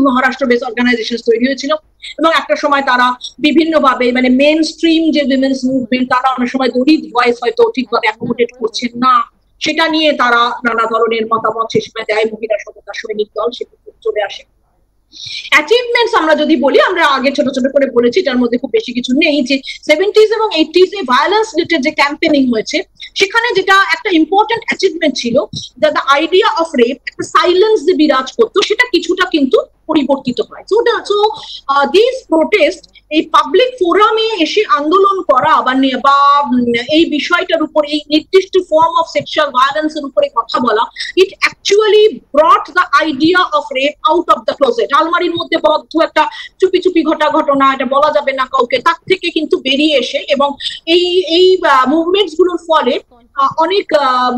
মহারাষ্ট্র বেস অর্গানাইজেশন তৈরি হয়েছিল, এবং একটা সময় তারা বিভিন্ন ভাবে, মানে মেন স্ট্রিম যে উইমেন্স মুভমেন্ট, তারা অনেক সময় দলিত ভয়েস হয়তো ঠিকভাবে অ্যাকোমোডেট করছেন না, সেটা নিয়ে তারা নানা ধরনের মতামত সে সময় দেয়। মহিলা সমতা সৈনিক দল সেক্ষেত্রে চলে আসে। অ্যাচিভমেন্টস আমরা যদি বলি, আমরা আগে ছোট ছোট করে বলেছি, তার মধ্যে খুব বেশি কিছু নেই। যে 70s এবং 80s এ ভায়োলেন্স রিলেটেড যে ক্যাম্পেনিং হয়েছে, সেখানে যেটা একটা ইম্পর্টেন্ট অ্যাচিভমেন্ট ছিল, দ্য আইডিয়া অফ রেপ, একটা সাইলেন্স যে বিরাজ করতো, সেটা কিছুটা কিন্তু পরিবর্তিত হয়। সো দিস প্রোটেস্ট, এই পাবলিক ফোরামে এসে আন্দোলন করা বা এই বিষয়টার উপর, এই নির্দিষ্ট ফর্ম অফ সেক্সুয়াল ভায়োলেন্সের উপরে কথা বলা, it actually ব্রট the idea of rape out of the closet. আলমারির মধ্যে বদ্ধ একটা চুপি চুপি ঘটনা, এটা বলা যাবে না কাউকে, তার থেকে কিন্তু বেরিয়ে এসে, এবং এই মুভমেন্টস গুলোর ফলে অনেক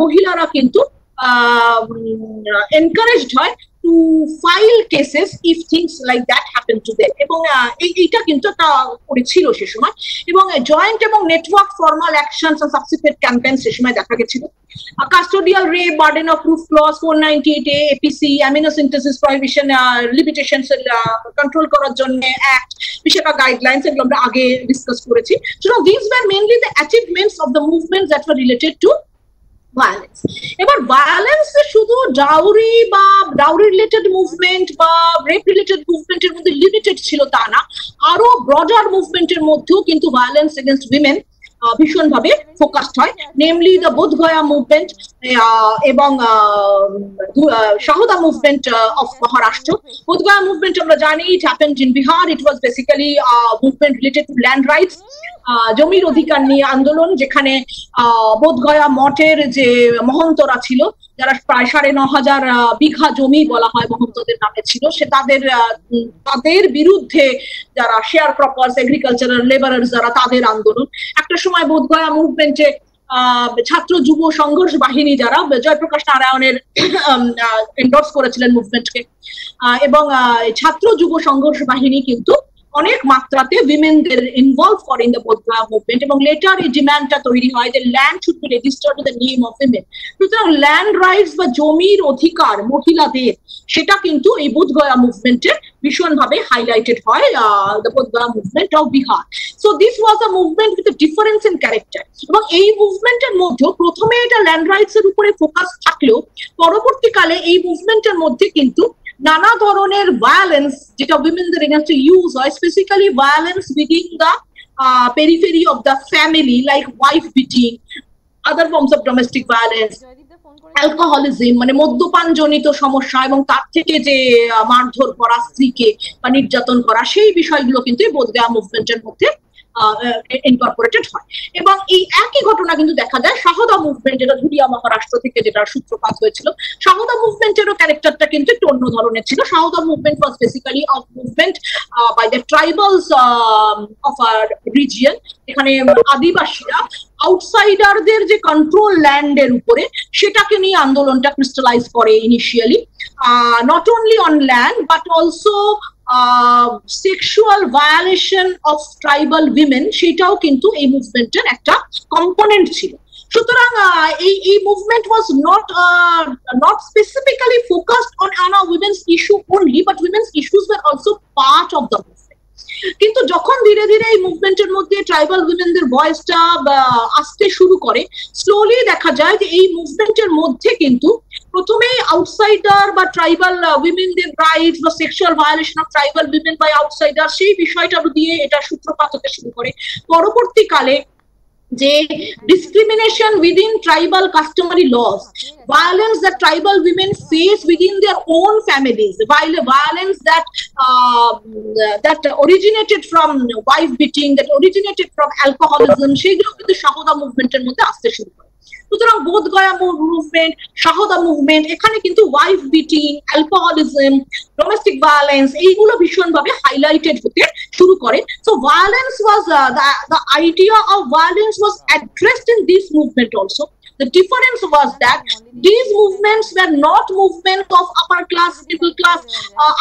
মহিলারা কিন্তু এনকারেজড হয় to file cases if things like that happen to them, এবং এইটা কিন্তু একটা করেছিল সে সময়, এবং জয়েন্ট এবং নেটওয়ার্ক ফর্মাল অ্যাকশনস আর সাবসিকুয়েন্ট ক্যাম্পেইন সে সময় দেখা গেছিল। Custodial rape, burden of proof clause 498A, IPC, amniocentesis prohibition limitations control করার জন্য অ্যাক্ট, বিশেষ গাইডলাইন্স, এগুলো আমরা আগে ডিসকাস করেছি। So this were mainly the achievements of the movements that were related to violence. এবার ভায়োলেন্স শুধু ডাউরি বা ডাউরি রিলেটেড মুভমেন্ট বা রেপ রিলেটেড মুভমেন্টের মধ্যে লিমিটেড ছিল তা না, আরো ব্রডার মুভমেন্টের মধ্যেও কিন্তু ভায়োলেন্স এগেইনস্ট উইমেন ভীষণ ভাবে ফোকাসড হয়, নেমলি দ্য বোধগয়া মুভমেন্ট এবং Shahada movement of Maharashtra. Bodhgaya movement আমরা জানি, it happened in Bihar. It was basically movement related to land rights, জমির অধিকার নিয়ে আন্দোলন, যেখানে বোধগয়া মঠের যে মহন্তরা ছিল, যারা প্রায় 9,500 বিঘা জমি বলা হয় মহন্তদের নামে ছিল, সে তাদের বিরুদ্ধে যারা শেয়ার ক্রপার্স, এগ্রিকালচারাল লেবারার্স যারা, তাদের আন্দোলন। একটা সময় বোধগয়া মুভমেন্টে ছাত্র যুব সংঘর্ষ বাহিনী যারা জয়প্রকাশ নারায়ণের এন্ডোর্স করেছিলেন মুভমেন্টকে, এবং ছাত্র যুব সংঘর্ষ বাহিনী কিন্তু অনেক মাত্রাতে উইমেনদের ইনভলভ করে ইন দ্য বোধগয়া মুভমেন্ট, এবং লেটার এই ডিমান্ডটা তৈরি হয় যে land should be registered with the name of women. সুতরাং ল্যান্ড রাইটস বা জমির অধিকার মহিলাদের, সেটা কিন্তু এই বোধগয়া মুভমেন্টে ভীষণভাবে হাইলাইটেড হয়, the Bodhgaya movement of Bihar. So this was a movement with a difference in character, এবং এই মুভমেন্টের মধ্যে প্রথমে এটা ল্যান্ড রাইটস এর উপরে ফোকাস থাকলেও পরবর্তীকালে এই মুভমেন্টের মধ্যে কিন্তু নানা ধরনের ভায়োলেন্স যেটা উইমেনদের এগেইনস্ট ইউজ হয়, specifically violence within the periphery of the family, like wife beating, other forms of domestic violence, alcoholism মানে মদ্যপান জনিত সমস্যা, এবং তার থেকে যে মারধর করা স্ত্রীকে বা নির্যাতন করা, সেই বিষয়গুলো কিন্তু এই বোধগয়া মুভমেন্টের মধ্যে ইনকর্পোরেটেড হয়। এবং এই একই ঘটনা কিন্তু দেখা যায় শাহদা মুভমেন্ট, যেটা ধুলিয়া মহারাষ্ট্র থেকে যেটা সূত্রপাত হয়েছিল। শাহদা মুভমেন্টেরও ক্যারেক্টারটা কিন্তু একটু অন্য ধরনের ছিল। Shahada movement was basically of movement by the tribals of our region, এখানে আদিবাসীরা আউটসাইডারদের যে কন্ট্রোল ল্যান্ডের উপরে, সেটাকে নিয়ে আন্দোলনটা ক্রিস্টালাইজ করে initially, not only on land but also sexual violation of tribal women, সেটাও কিন্তু এই মুভমেন্টের একটা কম্পোনেন্ট ছিল। সুতরাং এই movement was not specifically focused on a women's issue only, but women's issues were also part of the movement. কিন্তু যখন ধীরে ধীরে এই মুভমেন্টের মধ্যে ট্রাইবাল উইমেনদের ভয়েসটা আসতে শুরু করে, স্লোলি দেখা যায় যে এই মুভমেন্টের মধ্যে কিন্তু প্রথমেই আউটসাইডার বা ট্রাইবাল উইমেনদের রাইটস বা sexual violation of tribal women by outsider, সেই বিষয়টা দিয়ে এটা সূত্রপাত হতে শুরু করে। পরবর্তীকালে যে discrimination within tribal customary laws, violence that tribal women face within their own families, violence that originated from wife beating, that originated from alcoholism, সেগুলো কিন্তু শাহদা মুভমেন্টের মধ্যে আসতে শুরু করে। সুতরাং বোধগয়া মুভমেন্ট, শাহদা মুভমেন্ট, এখানে কিন্তু wife beating, alcoholism, domestic violence, এইগুলো ভীষণভাবে হাইলাইটেড হতে শুরু করে। So violence was the idea of violence was addressed in this movement also. The difference was that these movements were not movements of upper class, middle class,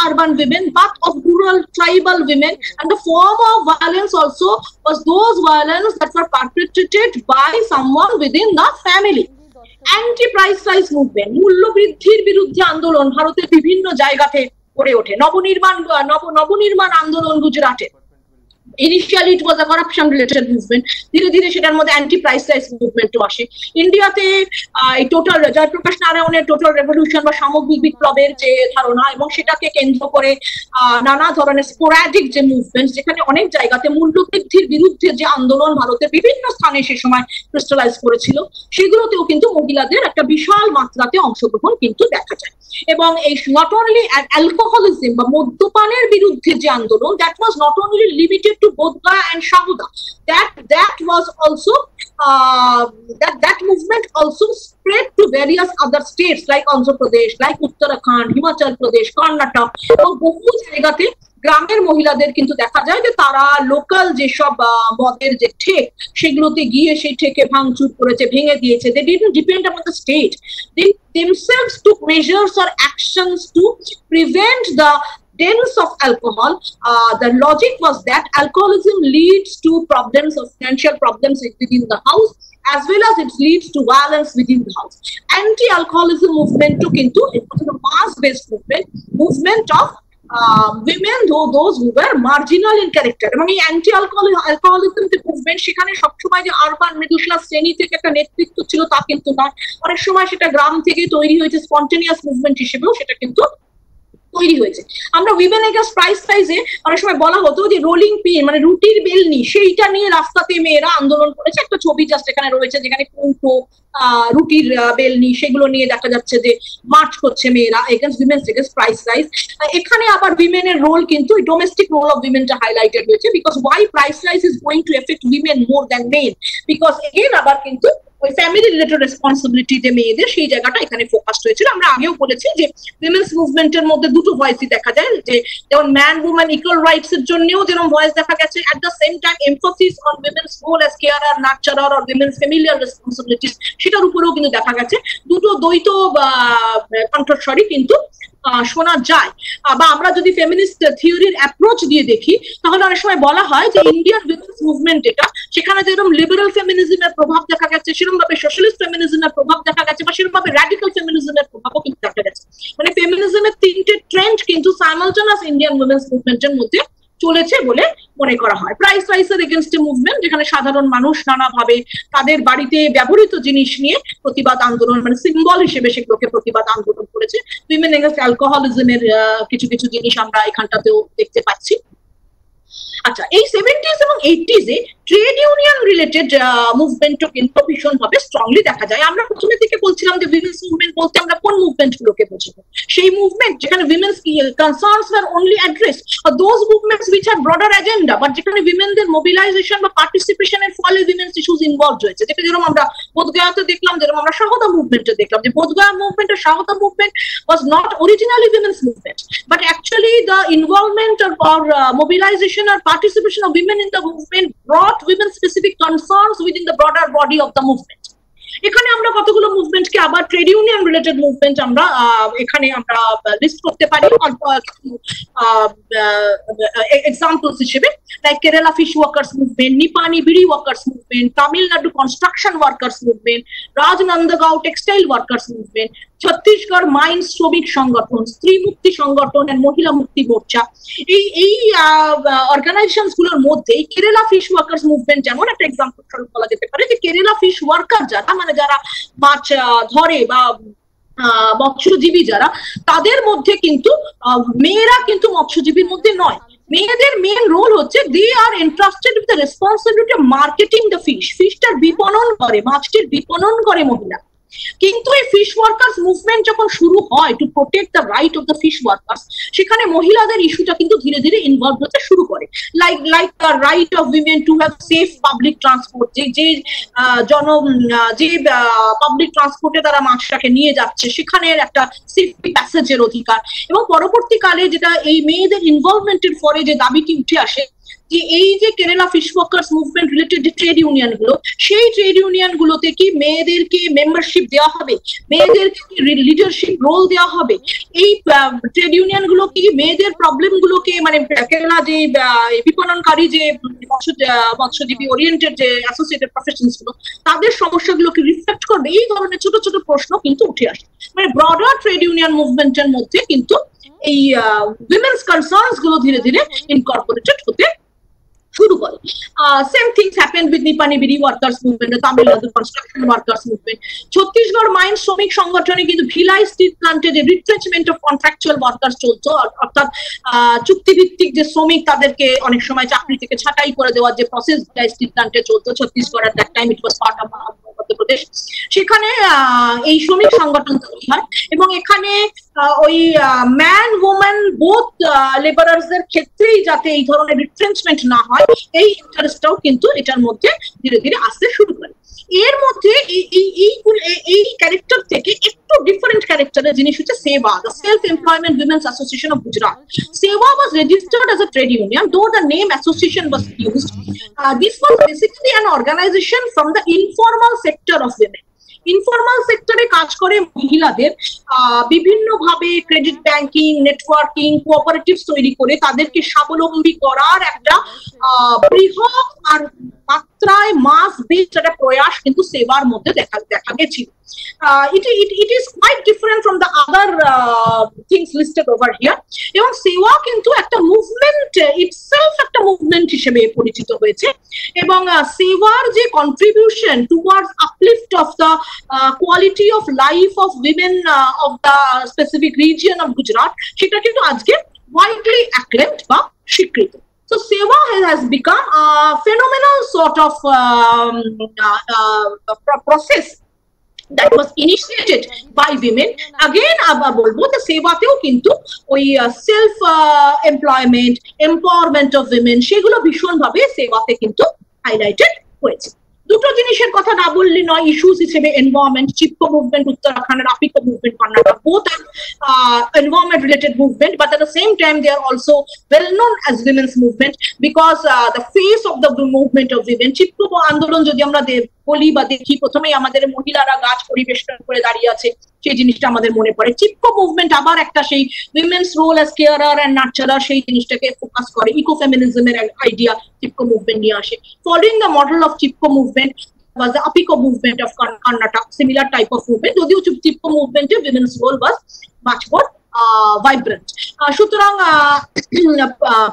urban women, but of rural tribal women, and the form of violence also was those violence that were perpetrated by someone within the family. Anti price rise movement, মূল্য বৃদ্ধির বিরুদ্ধে আন্দোলন ভারতের বিভিন্ন জায়গাতে গড়ে ওঠে। নবনির্মাণ আন্দোলন গুজরাটে, ইনিশিয়ালি ইট ওয়াজ আ করাপশন রিলেটেড মুভমেন্ট, ধীরে ধীরে সেটার মধ্যে অ্যান্টি প্রাইস রাইজ মুভমেন্টও আসে। ইন্ডিয়াতে এই টোটাল জয়প্রকাশ নারায়ণের টোটাল রেভলিউশন বা সামগ্রিক বিপ্লবের যে ধারণা, এবং সেটাকে কেন্দ্র করে নানা ধরনের স্পোরাডিক যে মুভমেন্ট, যেখানে অনেক জায়গাতে মূল্য বৃদ্ধির বিরুদ্ধে যে আন্দোলন ভারতের বিভিন্ন স্থানে সে সময় ক্রিস্টালাইজ করেছিল, সেগুলোতেও কিন্তু মহিলাদের একটা বিশাল মাত্রাতে অংশগ্রহণ কিন্তু দেখা যায়। এবং এই নট অনলি অ্যালকোহলিজম বা মদ্যপানের বিরুদ্ধে যে আন্দোলন, that was not only limited to Bodhgaya and Shahuda, that was also that movement also spread to various other states like Andhra Pradesh, like Uttarakhand, Himachal Pradesh, Karnataka, এবং বহু জায়গাতে গ্রামের মহিলাদের কিন্তু দেখা যায় যে তারা লোকাল যেসব মদের যে ঠেক সেগুলোতে গিয়ে সেই ঠেকে ভাঙচুর করেছে, ভেঙে দিয়েছে। They didn't depend upon the state. They themselves took measures or actions to prevent the deaths of alcohol. The logic was that alcoholism leads to problems of financial problems within the house, as well as it leads to violence within the house. Anti-alcoholism movement took into it was a mass-based movement of women, though those who were marginal in character. এবং এই অ্যান্টি অ্যালকোহলিজম যে মুভমেন্ট, সেখানে সবসময় যে আরবান মিডল ক্লাস শ্রেণী থেকে একটা নেতৃত্ব ছিল তা কিন্তু নয়। অনেক সময় সেটা গ্রাম থেকে তৈরি হয়েছে, স্পন্টেনিয়াস মুভমেন্ট হিসেবেও সেটা কিন্তু তৈরি হয়েছে। আমরা উইমেন এগেন্স্ট প্রাইস রাইজে অনেক সময় বলা হতো যে রোলিং পিন মানে রুটির বেলনি, সেইটা নিয়ে রাস্তাতে মেয়েরা আন্দোলন করেছে। একটা ছবি জাস্ট এখানে রয়েছে যেখানে কুঙ্কো, রুটির বেলনি সেগুলো নিয়ে দেখা যাচ্ছে যে মার্চ করছে মেয়েরা against women's against price rise. এখানে আবার উইমেনের রোল কিন্তু ডোমেস্টিক রোল অফ উইমেনটা হাইলাইটেড হয়েছে, because why price rise is going to effect women more than men, because again আবার কিন্তু ওই ফ্যামিলি রিলেটেড রেসপন্সিবিলিটি যে মেয়েদের, সেই জায়গাটা এখানে ফোকাসড হয়েছিল। আমরা আগেও বলেছি যে উইমেন্স মুভমেন্টের মধ্যে দুটো ভয়েসই দেখা যায়, যে যেমন ম্যান উইমেন ইকুয়াল রাইটস এর জন্যও যেরকম ভয়েস দেখা গেছে, at the same time emphasis on women's role as carer, nurturer or women's familiar responsibilities, সেটার উপরেও কিন্তু দেখা গেছে। দুটো দ্বৈত কণ্ঠস্বরই কিন্তু শোনা যায়। বা আমরা যদি ফেমিনিস্ট থিওরির অ্যাপ্রোচ দিয়ে দেখি, তাহলে অনেক সময় বলা হয় যে ইন্ডিয়ান উইমেন্স মুভমেন্ট এটা, সেখানে যেরকম লিবারাল ফেমিনিজমের প্রভাব দেখা গেছে, সেরকম ভাবে সোশ্যালিস্ট ফেমিনিজমের প্রভাব দেখা গেছে, বা সেরকম ভাবে র্যাডিক্যাল ফেমিনিজমের প্রভাবও কিন্তু দেখা গেছে। মানে ফেমিনিজমের তিনটে ট্রেন্ড কিন্তু সাইমালটেনাস ইন্ডিয়ান উইমেন্স মুভমেন্টের মধ্যে চলেছে বলে মনে করা হয়। প্রাইস রাইজের এগেনস্টে মুভমেন্ট, যেখানে সাধারণ মানুষ নানাভাবে তাদের বাড়িতে ব্যবহৃত জিনিস নিয়ে প্রতিবাদ আন্দোলন, মানে সিম্বল হিসেবে সেগুলোকে প্রতিবাদ আন্দোলন করেছে। উইমেন এগেনস্ট অ্যালকোহলিজমের কিছু কিছু জিনিস আমরা এখানটাতেও দেখতে পাচ্ছি। আচ্ছা, এই 70s এবং 80s এ ট্রেড ইউনিয়ন রিলেটেড মুভমেন্টও কিন্তু ভীষণ ভাবে স্ট্রংলি দেখা যায়। আমরা প্রথমে থেকে বলছিলাম যে উইমেন্স মুভমেন্ট বলতে আমরা কোন মুভমেন্ট গুলোকে বুঝবো, সেই মুভমেন্ট যেখানে women's concerns were only address, those movements which had broader agenda, but যেখানে উইমেনদের মোবিলাইজেশন বা পার্টিসিপেশনের ফলে উইমেন্স ইস্যুস ইনভলভ হয়েছে। যেটা যেরকম আমরা বোধগয়াতে দেখলাম, যেরকম আমরা শাহদা মুভমেন্টে দেখলাম, যে বোধগয়া মুভমেন্ট আর Shahada movement was not originally women's movement, but actually the involvement or mobilization or participation of women in the movement brought women specific concerns within the broader body of the movement. এখানে আমরা কতগুলো মুভমেন্টকে আবার ট্রেড ইউনিয়ন রিলেটেড মুভমেন্ট আমরা এখানে আমরা লিস্ট করতে পারি অল্প এক্সাম্পলস হিসেবে, like Kerala fish workers movement, Nipani bidi workers movement, Tamil Nadu construction workers movement, Rajnandgaon textile workers movement, Chhattisgarh mines শ্রমিক সংগঠন, স্ত্রী মুক্তি সংগঠন এন্ড মহিলা মুক্তি মোর্চা। এই অর্গানাইজেশনস গুলোর মধ্যে কেরালা ফিশ ওয়ার্কার্স মুভমেন্ট যেমন একটা এক্সাম্পল স্বরূপ বলা যেতে পারে, যে কেরালা ফিশ ওয়ার্কার যারা, মানে যারা মাছ ধরে বা মৎস্যজীবী যারা, তাদের মধ্যে কিন্তু মেয়েরা কিন্তু মৎস্যজীবীর মধ্যে নয়। মেয়েদের মেন রোল হচ্ছে they are entrusted with the responsibility of marketing the fish, ফিশটার বিপণন করে, মাছটির বিপণন করে মহিলা। কিন্তু এই ফিশ ওয়ার্কার্স মুভমেন্ট যখন শুরু হয় two protect the right of the fish workers, সেখানে মহিলাদের ইস্যুটা কিন্তু ধীরে ধীরে ইনভলভ হতে শুরু করে, like the right of women to have safe public transport, যে পাবলিক ট্রান্সপোর্টে তারা মাছটাকে নিয়ে যাচ্ছে সেখানে একটা সেফটি প্যাসেজের অধিকার। এবং পরবর্তীকালে যেটা এই মেয়েদের ইনভলভমেন্টের পরে যে দাবিটি উঠে আসে, যে এই যে Kerala fish workers movement related যে ট্রেড ইউনিয়ন গুলো, সেই ট্রেড ইউনিয়ন গুলোতে কি মেয়েদেরকে মেম্বারশিপ দেওয়া হবে, মেয়েদেরকে লিডারশিপ রোল দেওয়া হবে, এই ট্রেড ইউনিয়ন গুলো কি মেয়েদের প্রবলেম গুলোকে, মানে কেরালা যে বিপণনকারী যে মৎস্যজীবী ওরিয়েন্টেড যে অ্যাসোসিয়েটেড প্রফেশনস গুলো, তাদের সমস্যাগুলোকে রিফ্লেক্ট করবে, এই ধরনের ছোট ছোট প্রশ্ন কিন্তু উঠে আসে। মানে ব্রডার ট্রেড ইউনিয়ন মুভমেন্টের মধ্যে কিন্তু এই উইমেন্স কনসার্নস গুলো ধীরে ধীরে ইনকর্পোরেটেড হতে শুরু করে। Same things happened with Nipani bidi workers movement, Tamil Nadu construction workers movement. Chhattisgarh mines শ্রমিক সংগঠনে কিন্তু ভিলাই স্টিল প্লান্টে যে রিট্রেচমেন্ট অফ কন্ট্রাকচুয়াল ওয়ার্কার্স চলতো, অর্থাৎ চুক্তিভিত্তিক যে শ্রমিক তাদেরকে অনেক সময় চাকরি থেকে ছাঁটাই করে দেওয়ার যে প্রসেস ভিলাই স্টিল প্লান্টে চলতো Chhattisgarh, at that time it was part of Madhya Pradesh, সেখানে এই শ্রমিক সংগঠন তৈরি হয়। এবং এখানে ওই ম্যান ওম্যান বোথ লেবারার্স এর ক্ষেত্রেই যাতে এই ধরনের রিট্রেঞ্চমেন্ট না হয়, এই ইন্টারেস্টটাও কিন্তু এটার মধ্যে ধীরে ধীরে আসতে শুরু করে। এর মধ্যে এই ক্যারেক্টার থেকে একটু ডিফারেন্ট ক্যারেক্টারের জিনিস হচ্ছে সেবা, the self employment women's association of Gujarat. সেবা was registered as a trade union, though the name association was used. This was basically an organization from the informal sector of women. Informal সেক্টরে কাজ করে মহিলাদের বিভিন্ন ভাবে ক্রেডিট ব্যাংকিং, নেটওয়ার্কিং, কোঅপারেটিভ তৈরি করে তাদেরকে স্বাবলম্বী করার একটা বৃহৎ আর মাত্রায় মাস বেসড একটা প্রয়াস কিন্তু সেবার মধ্যে দেখা গেছিল। It is quite different from the other things listed over here. এবং সেবা কিন্তু একটা মুভমেন্ট ইটসেলফ একটা মুভমেন্ট হিসেবে পরিচিত হয়েছে এবং সেবার যে contribution towards uplift of the quality of life of women of the specific region of Gujarat সেটা কিন্তু আজকে widely acclaimed বা স্বীকৃত। So Seva has become a phenomenal sort of process that was initiated by women. Again আবার বলবো যে সেবাতেও কিন্তু ওই self employment, empowerment of women সেগুলো ভীষণ ভাবে সেবাতে কিন্তু হাইলাইটেড হয়েছে। দুটো জিনিসের কথা না বললে নয় ইস্যুস হিসেবে এনভায়রনমেন্ট, চিপকো মুভমেন্ট উত্তরাখণ্ডের, Appiko movement Karnataka, both are environment related movement, but at the same time they are also well known as women's movement because the face of the movement of women, Chipko আন্দোলন যদি আমরা বলি বা দেখি প্রথমেই আমাদের মহিলারা গাছ পরিবেষ্টন করে দাঁড়িয়ে আছে সেই জিনিসটা আমাদের মনে পড়ে। চিপকো মুভমেন্ট আবার একটা সেই women's role as carer and nurturer সেই জিনিসটাকে ফোকাস করে, ইকো ফেমিনিজমের আইডিয়া চিপকো মুভমেন্ট নিয়ে আসে। Following the model of Chipko movement was the Apiko movement of Karnataka, similar type of movement. যদিও চিপকো মুভমেন্টে women's role was much more vibrant. সুতরাং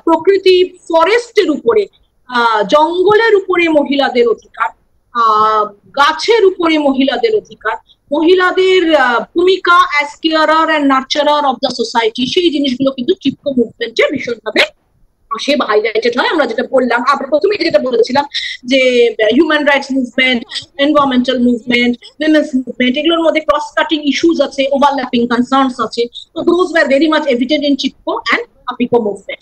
প্রকৃতি, ফরেস্টের উপরে, জঙ্গলের উপরে মহিলাদের অধিকার, গাছের উপরে মহিলাদের অধিকার, মহিলাদের ভূমিকা as carer and nurturer of the society সেই জিনিসগুলো কিন্তু চিপকো মুভমেন্টে ভীষণভাবে আসে বা হাইলাইটেড হয়। আমরা যেটা বললাম, আমরা প্রথমে যেটা বলেছিলাম যে human rights movement, environmental movement, women's movement এগুলোর মধ্যে ক্রস কাটিং ইস্যুস আছে, ওভারল্যাপিং কনসার্নস আছে। তো those were very much evident in Chipko and Appiko movement.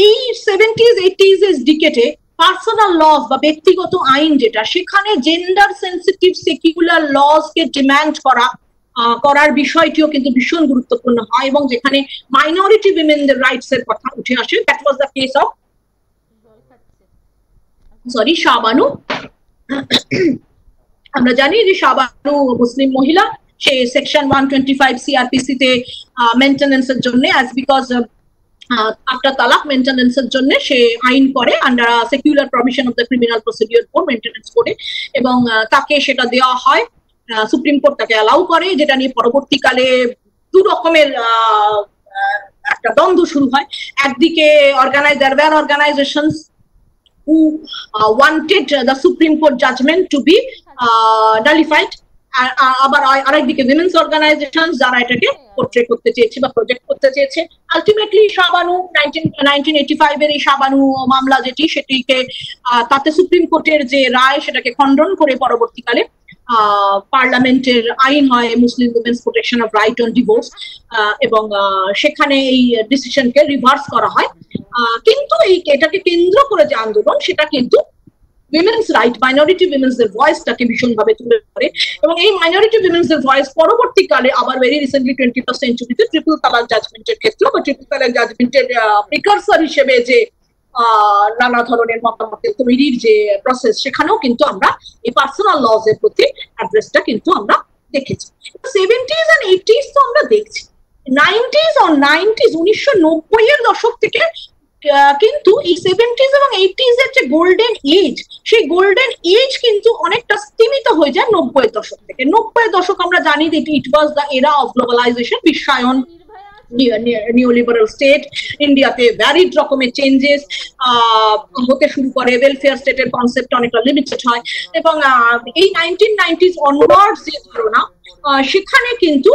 এই 70s 80s এর ডিকেটে পার্সোনাল লস বা ব্যক্তিগত আইন যেটা, সেখানে জেন্ডার সেন্সিটিভ সেকুলার লস কে ডিমান্ড করার বিষয়টিও কিন্তু ভীষণ গুরুত্বপূর্ণ হয় এবং যেখানে মাইনরিটি উইমেনদের রাইটস এর কথা উঠে আসে। That was the case of Shahbano. আমরা জানি যে শাহবানু মুসলিম মহিলা, সে সেকশন 125 সিআরপিসি তে মেইনটেনেন্স এর জন্য অ্যাজ বিকজ আফটার তালাক মেইনটেনেন্স এর জন্য সে আইন করে under secular provision of the criminal procedure code maintenance করে এবং তাকে সেটা দেওয়া হয়, সুপ্রিম কোর্ট তাকে অ্যালাউ করে, যেটা নিয়ে পরবর্তীকালে দু রকমের একটা দ্বন্দ্ব শুরু হয়। একদিকে organisations who wanted the Supreme Court judgment to be nullified, আবার আরেকদিকে উইমেন্স অর্গানাইজেশন যারা এটাকে পোর্ট্রে করতে চেয়েছে বা প্রজেক্ট করতে চেয়েছে। আলটিমেটলি শাহবানু 1985 এর এই শাহবানু মামলা যেটি, সেটিকে তাতে সুপ্রিম কোর্টের যে রায় সেটাকে খণ্ডন করে পরবর্তীকালে পার্লামেন্টের আইন হয় Muslim women's protection of right on divorce এবং সেখানে এই ডিসিশনকে রিভার্স করা হয়। কিন্তু এটাকে কেন্দ্র করে যে আন্দোলন সেটা কিন্তু উইমেন্স রাইট, মাইনরিটি উইমেন্স এর ভয়েসটাকে ভীষণভাবে তুলে ধরে এবং এই মাইনরিটি উইমেন্স এর ভয়েস পরবর্তীকালে আবার ভেরি রিসেন্টলি 21st সেঞ্চুরিতে ট্রিপল তালাক জাজমেন্টের ক্ষেত্রে বা ট্রিপল তালাক জাজমেন্টের প্রিকারসর হিসেবে যে নানা ধরনের মতামতের তৈরির যে প্রসেস, সেখানেও কিন্তু আমরা এই পার্সোনাল লজ এর প্রতি অ্যাড্রেসটা কিন্তু আমরা দেখেছি। 70s and 80s তো আমরা দেখছি, 90s 1990s এর দশক থেকে কিন্তু এই 70s এবং 80s এর যে গোল্ডেন এজ, সেই গোল্ডেন এজ কিন্তু অনেকটা স্তীমিত হয়ে যায় 90 দশক থেকে। 90 দশক আমরা জানি যে it was the era of globalisation, বিশ্বায়ন, নিওলিবারাল স্টেট, ইন্ডিয়াতে ভ্যারিড রকমের চেঞ্জেস হতে শুরু করে, ওয়েলফেয়ার স্টেটের কনসেপ্ট অনেকটা লিমিটেড হয় এবং এই 1990s অনওয়ার্ডস যে ধারণা সেখানে কিন্তু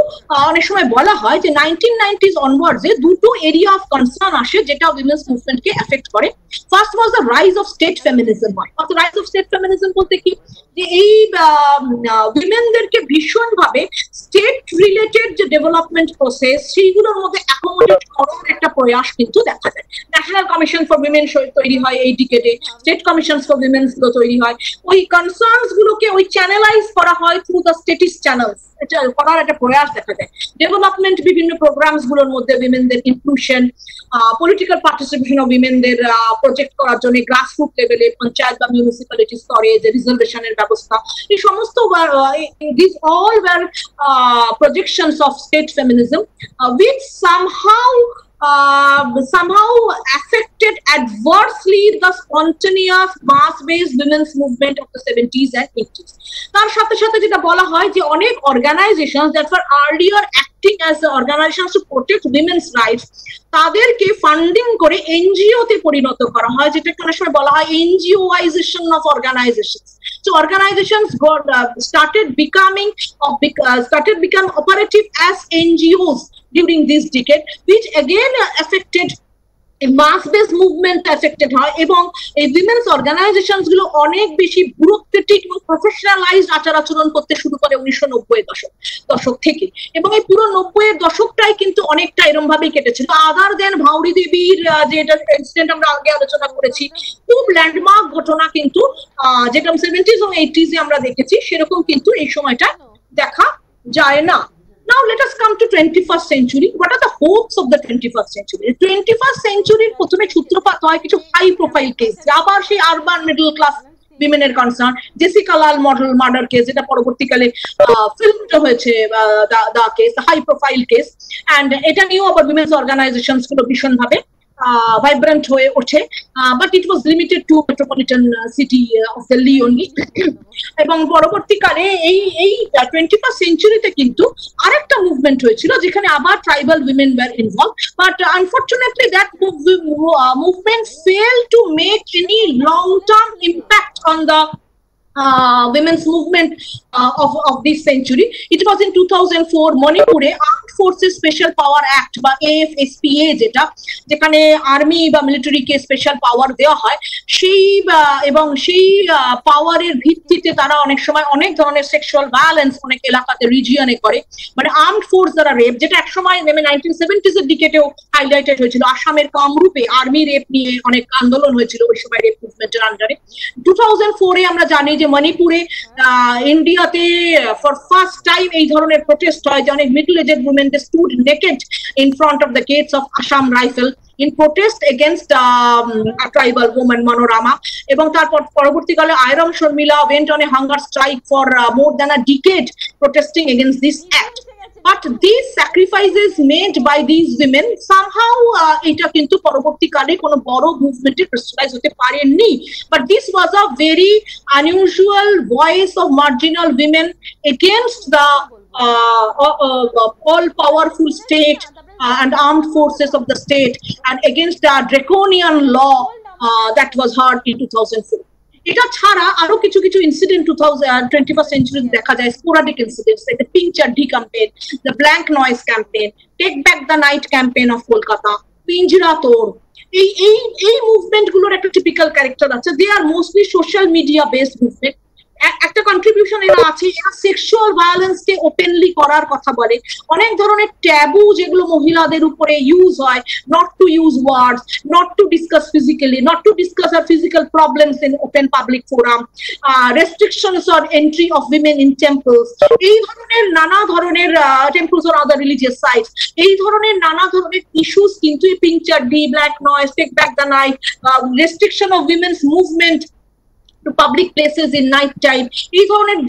অনেক সময় বলা হয় যে 1990s অনওয়ার্ডস এ দুটো এরিয়া অফ কনসার্ন আসে যেটা উইমেন্স মুভমেন্টকে এফেক্ট করে। First was the rise of state feminism. হয় রাইজ অফ স্টেট ফেমিনিজম বলতে কি, যে এই উইমেনদেরকে ভীষণভাবে স্টেট রিলেটেড যে ডেভেলপমেন্ট প্রসেস সেইগুলোর মধ্যে অ্যাকোমোডেট করার একটা প্রয়াস কিন্তু দেখা যায়। ন্যাশনাল কমিশন ফর উইমেন তৈরি হয় এই ডিকেডে, স্টেট কমিশন ফর উইমেন্স গুলো তৈরি হয়, ওই কনসার্নস গুলোকে ওই চ্যানেলাইজ করা হয় থ্রু দ্য স্টেটিস চ্যানেলস, এটা করার একটা প্রয়াস দেখা যায়। ডেভেলপমেন্ট বিভিন্ন প্রোগ্রামস গুলোর মধ্যে উইমেনদের ইনক্লুশন, পলিটিক্যাল পার্টিসিপেশন অফ উইমেনদের প্রজেক্ট করার জন্য গ্রাসরুট লেভেলে পঞ্চায়েত বা মিউনিসিপ্যালিটি স্তরে যে রিজার্ভেশনের ব্যবস্থা, এই সমস্ত this all were projections of state feminism which somehow affected adversely the spontaneous mass-based women's movement of the 70s and 80s. তার সাথে সাথে যেটা বলা হয় যে অনেক organizations that were earlier acting as organizations to protect women's rights, তাদেরকে ফান্ডিং করে এনজিও তে পরিণত করা হয়, যেটা কোনো সময় বলা হয় NGOisation of organisations. So organizations started becoming operative as NGOs during this decade, which again affected mass base movement affected হয় এবং এই উইমেন্স অর্গানাইজেশনস গুলো অনেক বেশি ব্যুরোক্রেটিক এবং প্রফেশনালাইজড আচার আচরণ করতে শুরু করে 1990 দশক থেকে, এবং এই পুরো 90-এর দশকটাই কিন্তু অনেকটা এরকম ভাবেই কেটেছিল। আদার দেন ভাউরি দেবীর যেটা ইনসিডেন্ট আমরা আগে আলোচনা করেছি, খুব ল্যান্ডমার্ক ঘটনা কিন্তু যেটা 70s এবং 80s আমরা দেখেছি, সেরকম কিন্তু এই সময়টা দেখা যায় না। Now let us come to 21st century. What are the hopes of the 21st century? 21st century প্রথমে সূত্রপাত হয় কিছু হাই প্রোফাইল কেস, আবার সেই আরবান মিডল ক্লাস উইমেনের concern, Jessica Lal model murder case, যেটা পরবর্তীকালে ফিল্মটা হয়েছে, the case, high profile case, and এটা নিয়েও আবার উইমেন্স অর্গানাইজেশনস গুলো ভীষণ ভাবে ভাইব্রেন্ট হয়ে ওঠে, but it was limited to metropolitan city of Delhi only. এবং পরবর্তীকালে এই 21st সেঞ্চুরিতে কিন্তু আরেকটা মুভমেন্ট হয়েছিল যেখানে আবার tribal women were involve, but unfortunately that movement fail to make any long term impact on the women's movement of this century. It was in 2004 মণিপুরে Armed Forces Special Power Act বা AFSPA, যেখানে আর্মি বা মিলিটারিকে স্পেশাল পাওয়ার দেওয়া হয়, সেই এবং সেই পাওয়ারের ভিত্তিতে তারা অনেক সময় অনেক ধরনের সেক্সুয়াল ভায়োলেন্স অনেক এলাকাতে রিজিয়নে করে, মানে আর্মড ফোর্স দ্বারা রেপ, যেটা একসময় 1970s এর দিকেও হাইলাইটেড হয়েছিল। আসামের কামরূপে আর্মি রেপ নিয়ে অনেক আন্দোলন হয়েছিল ওই সময় রেপ মুভমেন্টের আন্ডারে। 2004-এ আমরা জানি যে মণিপুরে ইন্ডিয়াতে ফর ফার্স্ট টাইম এই ধরনের প্রোটেস্ট হয়, যে অনেক middle aged women they stood naked in front of the gates of Assam rifle in protest against a tribal woman Manorama, এবং তারপর পরবর্তীকালে iron Sharmila went on a hunger strike for more than a decade protesting against this act. But these sacrifices made by these women somehow এটা কিন্তু পরবর্তীকালে কোনো বড় মুভমেন্টে ক্রিস্টালাইজ হতে পারেনি, but this was a very unusual voice of marginal women against the all powerful state and armed forces of the state, and against the draconian law that was heard in 2004. এটা ছাড়া আরো কিছু কিছু ইনসিডেন্ট 21st সেঞ্চুরি দেখা যায়, sporadic incidents, like the pink chaddi campaign, the blank noise campaign, take back the night campaign of Kolkata, Pinjra Tod, এই মুভমেন্ট গুলোর একটা টিপিক্যাল ক্যারেক্টার আছে। They are mostly social media based movement. একটা কন্ট্রিবিউশন এরা আছে, এরা সেক্সুয়াল ভায়োলেন্স কে ওপেনলি করার কথা বলে, অনেক ধরনের ট্যাবু যেগুলো মহিলাদের উপরে ইউজ হয়, not to use words, not to discuss physically, not to discuss আর physical problems in open public forum, restrictions on entry of women in temples, এই ধরনের নানা ধরনের temples or other religious sites, এই ধরনের নানা ধরনের ইস্যুস কিন্তু এই pink chaddi, black noise, take back the night, restriction of women's movement to public places in night time, এই ধরনের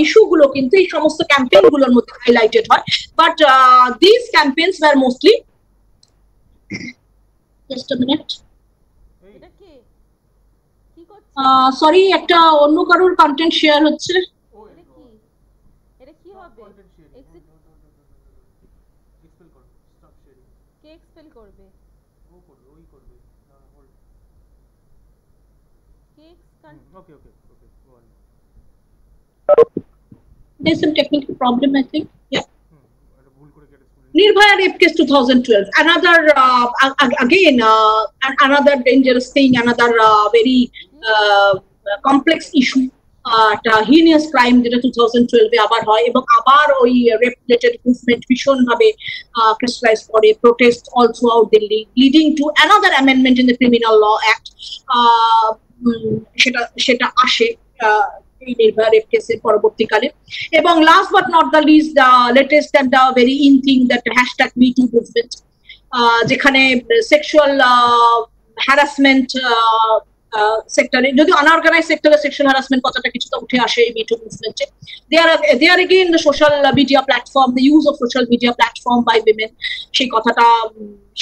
ইস্যু গুলো কিন্তু এই সমস্ত ক্যাম্পেইন গুলোর মধ্যে হাইলাইটেড হয়, but this campaigns were mostly just a minute, এটা কি করছে? সরি, একটা অন্য কারোর কন্টেন্ট শেয়ার হচ্ছে। এটা কি হবে? এক্সিট এক্সপেল করো, স্টপ শেয়ারিং। কে এক্সপেল করবে? ও করবে, ওই করবে। Hold. K okay okay okay, go on. There's some technical problem, I think. Yeah. এটা ভুল করে কেটে শুনে Nirbhaya rape case 2012. Another again another dangerous thing, another very complex issue. একটা হিনিয়াস ক্রাইম যেটা 2012 আবার হয় এবং আবার ওই রেপ রিলেটেড মুভমেন্ট ভীষণ ভাবে ক্রিস্টালাইজ করে, protest all throughout Delhi, leading to another amendment in the criminal law act. সেটা আসে এই নির্ভয়া রেপ কেসের পরবর্তীকালে। এবং last but not the least, the latest and the very in thing, that hashtag me too movement, যেখানে সেক্সুয়াল হ্যারাসমেন্ট সেক্টরে, যদি আনঅর্গানাইজ সেক্টরে সেক্সুয়াল হ্যারাসমেন্ট কথাটা কিছুটা উঠে আসে এই মিটু মুভমেন্টে। They are again the social media platform, the use of social media platform by women, সেই কথাটা,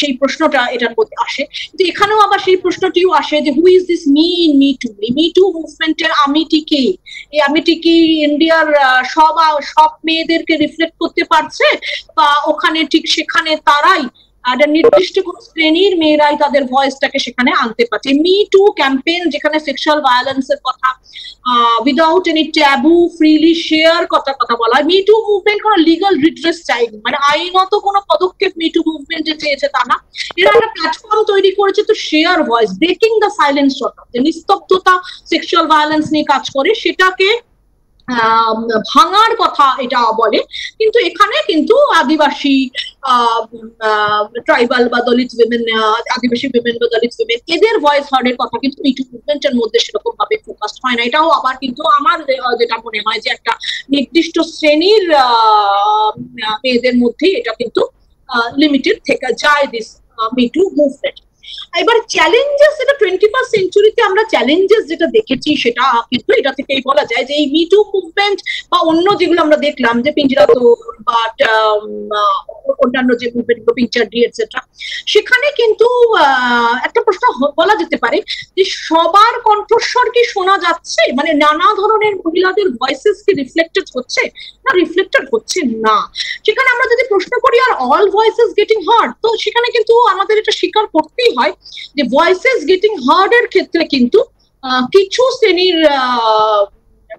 সেই প্রশ্নটা এটার মধ্যে আসে। কিন্তু এখানেও আবার সেই প্রশ্নটিও আসে যে who is this me in me two? এই মি টু মুভমেন্টের আমিটি কে? এই আমিটি কি ইন্ডিয়ার সব মেয়েদেরকে রিফ্লেক্ট করতে পারছে, বা ওখানে ঠিক সেখানে তারাই একটা নির্দিষ্ট কোন শ্রেণীর মেয়েরাই তাদের ভয়েসটাকে সেখানে আনতে পারছে? মি টু ক্যাম্পেইন যেখানে সেক্সুয়াল ভায়োলেন্সের কথা without any taboo freely share কথা বলা হয়। মি টু মুভমেন্ট কোনো লিগাল রিড্রেস চাইনি, মানে আইনত কোনো পদক্ষেপ মি টু মুভমেন্ট যে চেয়েছে তা না, এরা একটা প্ল্যাটফর্ম তৈরি করেছে তো share voice, breaking the silence, যে নিস্তব্ধতা সেক্সুয়াল ভায়োলেন্স নিয়ে কাজ করে সেটাকে ভাঙার কথা এটা বলে। কিন্তু এখানে কিন্তু আদিবাসী ট্রাইবাল বা দলিত উইমেন, আদিবাসী উইমেন বা দলিত উইমেন, এদের ভয়েস হার্ডের কথা কিন্তু মিটু মুভমেন্টের মধ্যে সেরকম ভাবে ফোকাসড হয় না। এটাও আবার কিন্তু আমার যেটা মনে হয় যে একটা নির্দিষ্ট শ্রেণীর মেয়েদের মধ্যে এটা কিন্তু লিমিটেড থেকে যায় দিস মিটু মুভমেন্ট। এবার চ্যালেঞ্জেস, যেটা 21st সেঞ্চুরিতে আমরা চ্যালেঞ্জেস যেটা দেখেছি সেটা কিন্তু এটা থেকেই বলা যায় যে এই মিটু মুভমেন্ট বা অন্য যেগুলো আমরা দেখলাম যে পিঞ্জরা তোর বা অন্যান্য যে মুভমেন্ট পিঞ্চার ডি এটসেট্রা, সেখানে কিন্তু একটা প্রশ্ন বলা যেতে পারে যে সবার কণ্ঠস্বর কি শোনা যাচ্ছে? মানে নানা ধরনের মহিলাদের ভয়েসেস কি রিফ্লেক্টেড হচ্ছে না রিফ্লেক্টেড হচ্ছে না? সেখানে আমরা যদি প্রশ্ন করি আর অল ভয়েসেস গেটিং হার্ড, তো সেখানে কিন্তু আমাদের এটা স্বীকার করতেই হয় যে ভয়েসেস গেটিং হার্ড এর ক্ষেত্রে কিন্তু কিছু শ্রেণীর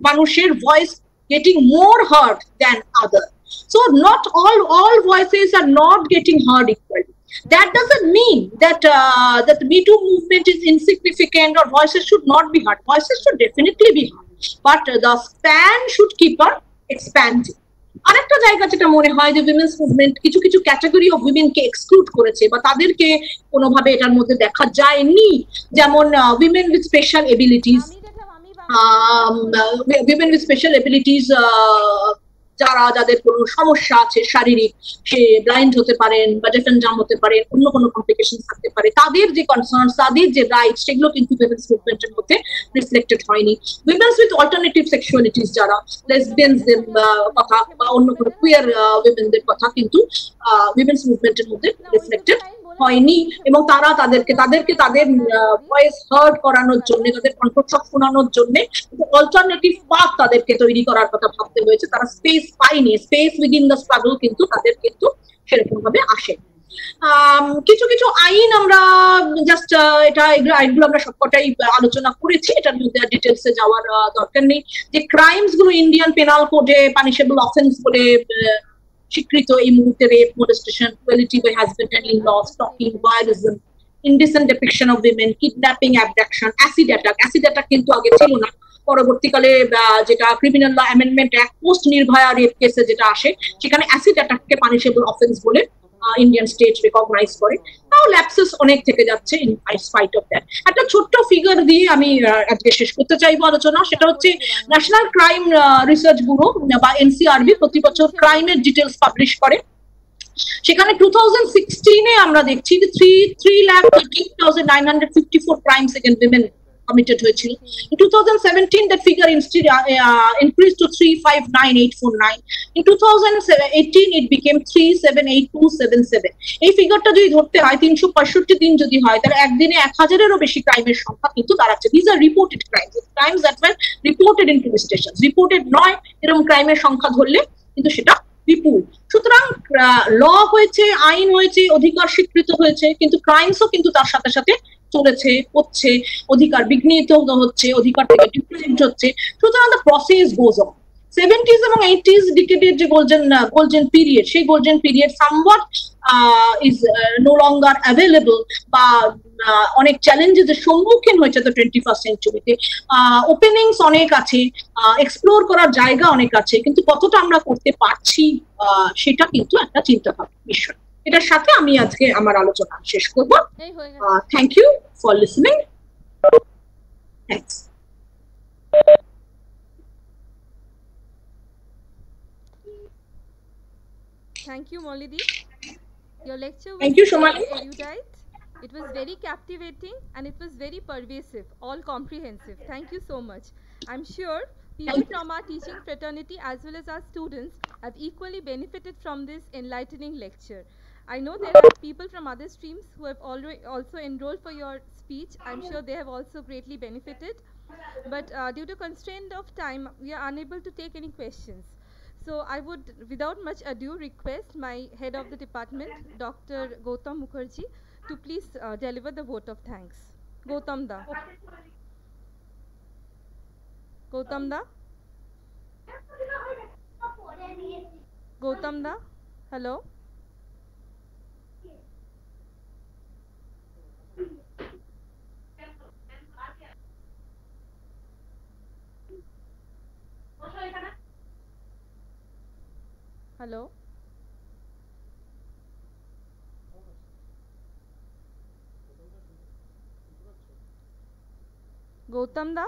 মানুষের voice getting more hard than other. So not all voices are not getting heard equally. That doesn't mean that that the Me Too movement is insignificant or voices should not be heard. Voices should definitely be heard, but the span should keep on expanding. আরেকটা জায়গা যেটা মনে হয় যে উইমেন্স মুভমেন্ট কিছু কিছু ক্যাটাগরি অফ উইমেনকে এক্সক্লুড করেছে বা তাদেরকে কোনোভাবে এটার মধ্যে দেখা যায়নি, যেমন women with special abilities, women with special abilities যাদের কোনো সমস্যা আছে শারীরিক, সে ব্লাইন্ড হতে পারেন বা ডেফেন জাম হতে পারেন, অন্য কোনো কমপ্লিকেশন থাকতে পারে, তাদের যে কনসার্ন, তাদের যে রাইট, সেগুলো কিন্তু উইমেন্স মুভমেন্টের মধ্যে রিফ্লেক্টেড হয়নি। উইমেন্স উইথ অল্টারনেটিভ সেক্সুয়ালিটিস, যারা লেসবিয়ানদের কথা বা অন্য কোনো কুয়ার উইমেনদের কথা কিন্তু উইমেন্স মুভমেন্টের মধ্যে রিফ্লেক্টেড হয়নি, এবং তারা তাদেরকে তাদের ভয়েস হার্ড করানোর জন্য, তাদের কণ্ঠস্বর শোনানোর জন্য অল্টারনেটিভ পাথ তাদেরকে তৈরি করার কথা ভাবতে হয়েছে। তারা স্পেস পায়নি, স্পেস উইদিন দ্য স্ট্রাগল কিন্তু তাদের কিন্তু সেরকম ভাবে আসে। কিছু কিছু আইন আমরা জাস্ট আইনগুলো আমরা সবকটাই আলোচনা করেছি, এটার মধ্যে ডিটেলসে যাওয়ার দরকার নেই। যে ক্রাইমস গুলো ইন্ডিয়ান পেনাল কোডে পানিশেবল অফেন্স বলে স্বীকৃত এই মুহূর্তে, rape, molestation, cruelty by husband and in law, stalking, voyeurism, indecent depiction of women, kidnapping, abduction, acid attack কিন্তু আগে ছিল না, পরবর্তীকালে যেটা criminal law amendment act post Nirbhaya rape কেসে যেটা আসে, সেখানে অ্যাসিড অ্যাটাককে পানিশেবল অফেন্স বলে ইন্ডিয়ান স্টেট রিকগনাইজ করে। তাও ল্যাপসেস অনেক থেকে যাচ্ছে ইন স্পাইট অফ দ্যাট। একটা ছোট্ট ফিগার দিয়ে আমি আজকে শেষ করতে চাইবো আলোচনা, সেটা হচ্ছে ন্যাশনাল ক্রাইম রিসার্চ ব্যুরো বা এনসিআরবি প্রতি বছর ক্রাইমের ডিটেলস পাবলিশ করে। সেখানে 2016-এ আমরা দেখছি যে 3,13,954 crimes against women committed হয়েছিল। In 2017 that figure increased to 359,849. In 2018 it became 378,277. এই ফিগারটা যদি ধরতে হয় 365 দিন যদি হয়, তাহলে একদিনে 1000-এরও বেশি ক্রাইমের সংখ্যা কিন্তু দাঁড়াচ্ছে। These are reported crimes, crimes that were reported in police stations. Reported নয়, এরকম ক্রাইমের সংখ্যা ধরলে কিন্তু সেটা বিপুল। সুতরাং ল হয়েছে, আইন হয়েছে, অধিকার স্বীকৃত হয়েছে, কিন্তু ক্রাইমসও কিন্তু তার সাথে সাথে চলেছে, হচ্ছে, অধিকার বিঘ্নিত হচ্ছে, অধিকার থেকে ডিপ্রাইভড হচ্ছে। সুতরাং the process goes on. 70s এবং 80s ডিকেডের যে গোল্ডেন পিরিয়ড, সেই golden period somewhat is no longer available, বা অনেক চ্যালেঞ্জের সম্মুখীন হয়েছে তো 21st সেঞ্চুরিতে। ওপেনিংস অনেক আছে, এক্সপ্লোর করার জায়গা অনেক আছে, কিন্তু কতটা আমরা করতে পারছি সেটা কিন্তু একটা চিন্তা ভাবনার বিষয়। এটার সাথে আমি আজকে আমার আলোচনা শেষ করব। Thank you for listening. Thanks. Thank you, Molly-di. Your lecture was Thank you, Shomali. very erudite. It was very captivating and it was very pervasive, all comprehensive. Thank you so much. I'm sure people from our teaching fraternity as well as our students have equally benefited from this enlightening lecture. I know there are people from other streams who have already also enrolled for your speech. I'm sure they have also greatly benefited. But due to constraint of time, we are unable to take any questions. So I would, without much ado, request my head of the department, Dr. Gautam Mukherjee, to please deliver the vote of thanks. Gautam da. Gautam da. Gautam da. Hello. Hello. Gautam da.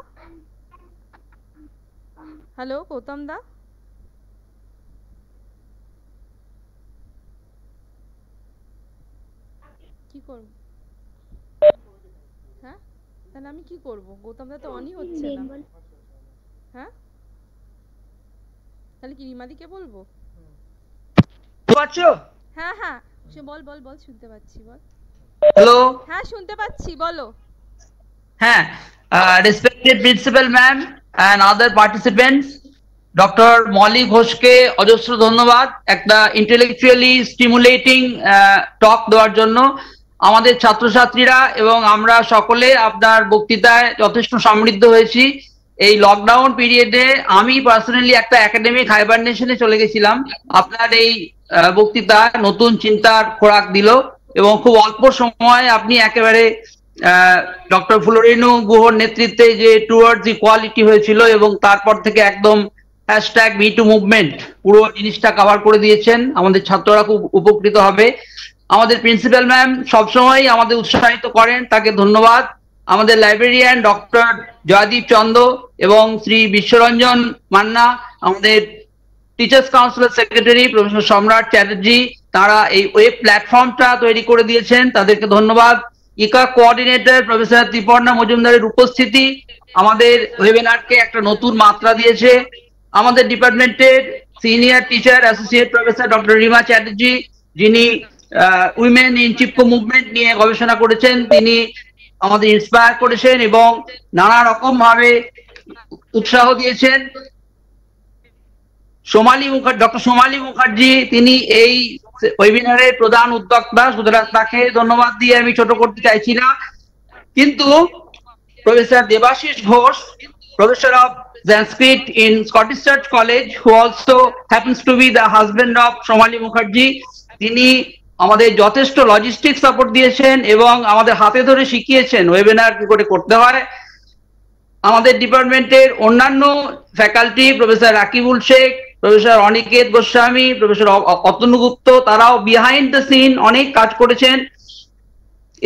Hello, Gautam da. কি করব? হ্যাঁ, তাহলে আমি কি করব? গৌতম দা তো অনই হচ্ছে না। হ্যাঁ, তাহলে কি রিমাদিকে বলবো? পাচ্ছো? হ্যাঁ হ্যাঁ, বল বল বল, শুনতে পাচ্ছি, বল। হ্যালো। হ্যাঁ, শুনতে পাচ্ছি, বলো। হ্যাঁ, respected principal ma'am and other participants, doctor Molly ঘোষকে অজস্র ধন্যবাদ একটা ইন্টেলেকচুয়ালি স্টিমুলেটিং টক দেওয়ার জন্য। আমাদের ছাত্রছাত্রীরা এবং আমরা সকলে আপনার বক্তৃতায় যথেষ্ট সমৃদ্ধ হয়েছি। এই লকডাউন পিরিয়ডে আমি পার্সোনালি একটা একাডেমিক হাইবারনেশনে চলে গেছিলাম। আপনার এই বক্তৃতা নতুন চিন্তার খোরাক দিল এবং খুব অল্প সময়ে আপনি একেবারে ডক্টর ফ্লোরিনো গুহর নেতৃত্বে যে টুয়ার্ডস ইকুয়ালিটি হয়েছিল এবং তারপর থেকে একদম #MeToo মুভমেন্ট পুরো জিনিসটা কভার করে দিয়েছেন। আমাদের ছাত্ররা খুব উপকৃত হবে। আমাদের প্রিন্সিপাল ম্যাম সবসময় আমাদের উৎসাহিত করেন, তাকে ধন্যবাদ। আমাদের লাইব্রেরিয়ান ডক্টর জয়দীপ চন্দ এবং শ্রী বিশ্বরঞ্জন মান্না, আমাদের টিচার্স কাউন্সিলের সেক্রেটারি প্রফেসর সম্রাট চ্যাটার্জি, তারা এই ওয়েব প্ল্যাটফর্মটা তৈরি করে দিয়েছেন, তাদেরকে ধন্যবাদ। ইকা কোঅর্ডিনেটর প্রফেসর ত্রিপর্ণা মজুমদারের উপস্থিতি আমাদের ওয়েবিনারকে একটা নতুন মাত্রা দিয়েছে। আমাদের ডিপার্টমেন্টের senior teacher associate professor doctor Rima Chatterjee, যিনি উইমেন ইন চিপকো মুভমেন্ট নিয়ে গবেষণা করেছেন, তিনি আমাদের ইন্সপায়ার করেছেন এবং নানা রকম ভাবে উৎসাহ দিয়েছেন। ডক্টর সোমালি মুখার্জি, তিনি এই ওয়েবিনারের প্রধান উদ্যোক্তা, সুতরাং তাকে ধন্যবাদ দিয়ে আমি ছোট করতে চাইছি না। কিন্তু professor Debashis Ghosh, professor of Sanskrit in Scottish Church College, who also happens to be the husband of Somali Mukherjee, তিনি আমাদের যথেষ্ট লজিস্টিক সাপোর্ট দিয়েছেন এবং আমাদের হাতে ধরে শিখিয়েছেন ওয়েবিনার কি করে করতে হয়। আমাদের ডিপার্টমেন্টের অন্যান্য faculty, professor Rakibul Sheikh, professor Aniket Goswami, professor Atanu Gupta, তারাও বিহাইন্ড দ্য সিন অনেক কাজ করেছেন।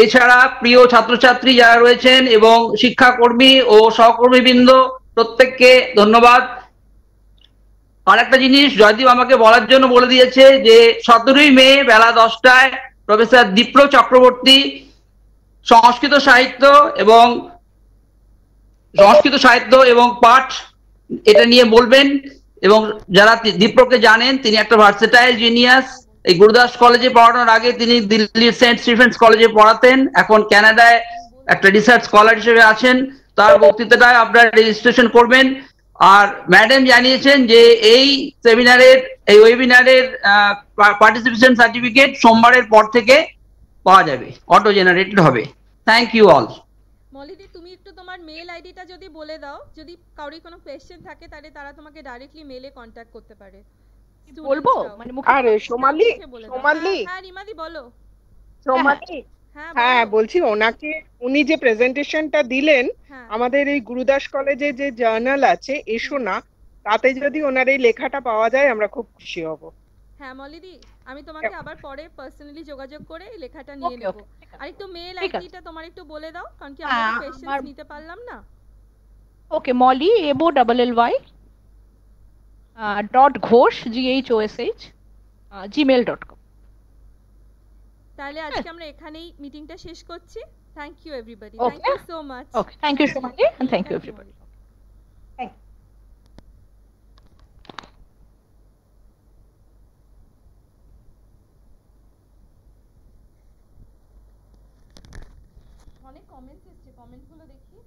এছাড়া প্রিয় ছাত্রছাত্রী যারা রয়েছেন এবং শিক্ষাকর্মী ও সহকর্মীবৃন্দ, প্রত্যেককে ধন্যবাদ। আর একটা জিনিস জয়দীপ আমাকে বলার জন্য বলে দিয়েছে যে 17ই মে বেলা 10টায় প্রফেসর দীপ্র চক্রবর্তী সংস্কৃত সাহিত্য এবং পাঠ এটা নিয়ে বলবেন। এবং যারা দীপ্রকে জানেন, তিনি একটা ভার্সেটাইল জিনিয়াস। এই গুরুদাস কলেজে পড়ানোর আগে তিনি দিল্লির সেন্ট স্টিফেন্স কলেজে পড়াতেন, এখন কানাডায় একটা রিসার্চ স্কলার হিসেবে আছেন। তার বক্তৃতাটায় আপনারা রেজিস্ট্রেশন করবেন। আর ম্যাডাম জানিয়েছেন যে এই ওয়েবিনারের পার্টিসিপেশন সার্টিফিকেট সোমবারের পর থেকে পাওয়া যাবে, অটো জেনারেটেড হবে। Thank you all. মলিদি তুমি একটু তোমার মেল আইডিটা যদি বলে দাও, যদি কারোর কোনো কোয়েশ্চেন থাকে তাহলে তারা তোমাকে ডাইরেক্টলি মেলে কন্টাক্ট করতে পারে। বলবো মানে মুখে? আরে সোমালি, সোমালি, হ্যাঁ রিমাদি বলো। সোমালি, হ্যাঁ হ্যাঁ বলছি ওনাকে, উনি যে প্রেজেন্টেশনটা দিলেন হ্যাঁ আমাদের এই গুরুদাস কলেজে যে জার্নাল আছে এসো না, তাতে যদি ওনার এই লেখাটা পাওয়া যায় আমরা খুব খুশি হব। হ্যাঁ মলিদি, আমি তোমাকে আবার পরে পার্সোনালি যোগাযোগ করে এই লেখাটা নিয়ে নেব। আর একটু মেল আইডিটা তোমার একটু বলে দাও, কারণ কি আমরা কোয়েশ্চেনস নিতে পারলাম না। ওকে, মলি abo_ll_y .ghosh gmail.com। তাহলে আজকে আমরা এখানেই মিটিংটা শেষ করছি। Thank you everybody, thank you so much. Okay, thank you Somali and thank you everybody. অনেক কমেন্টস এসেছে, কমেন্টগুলো দেখি।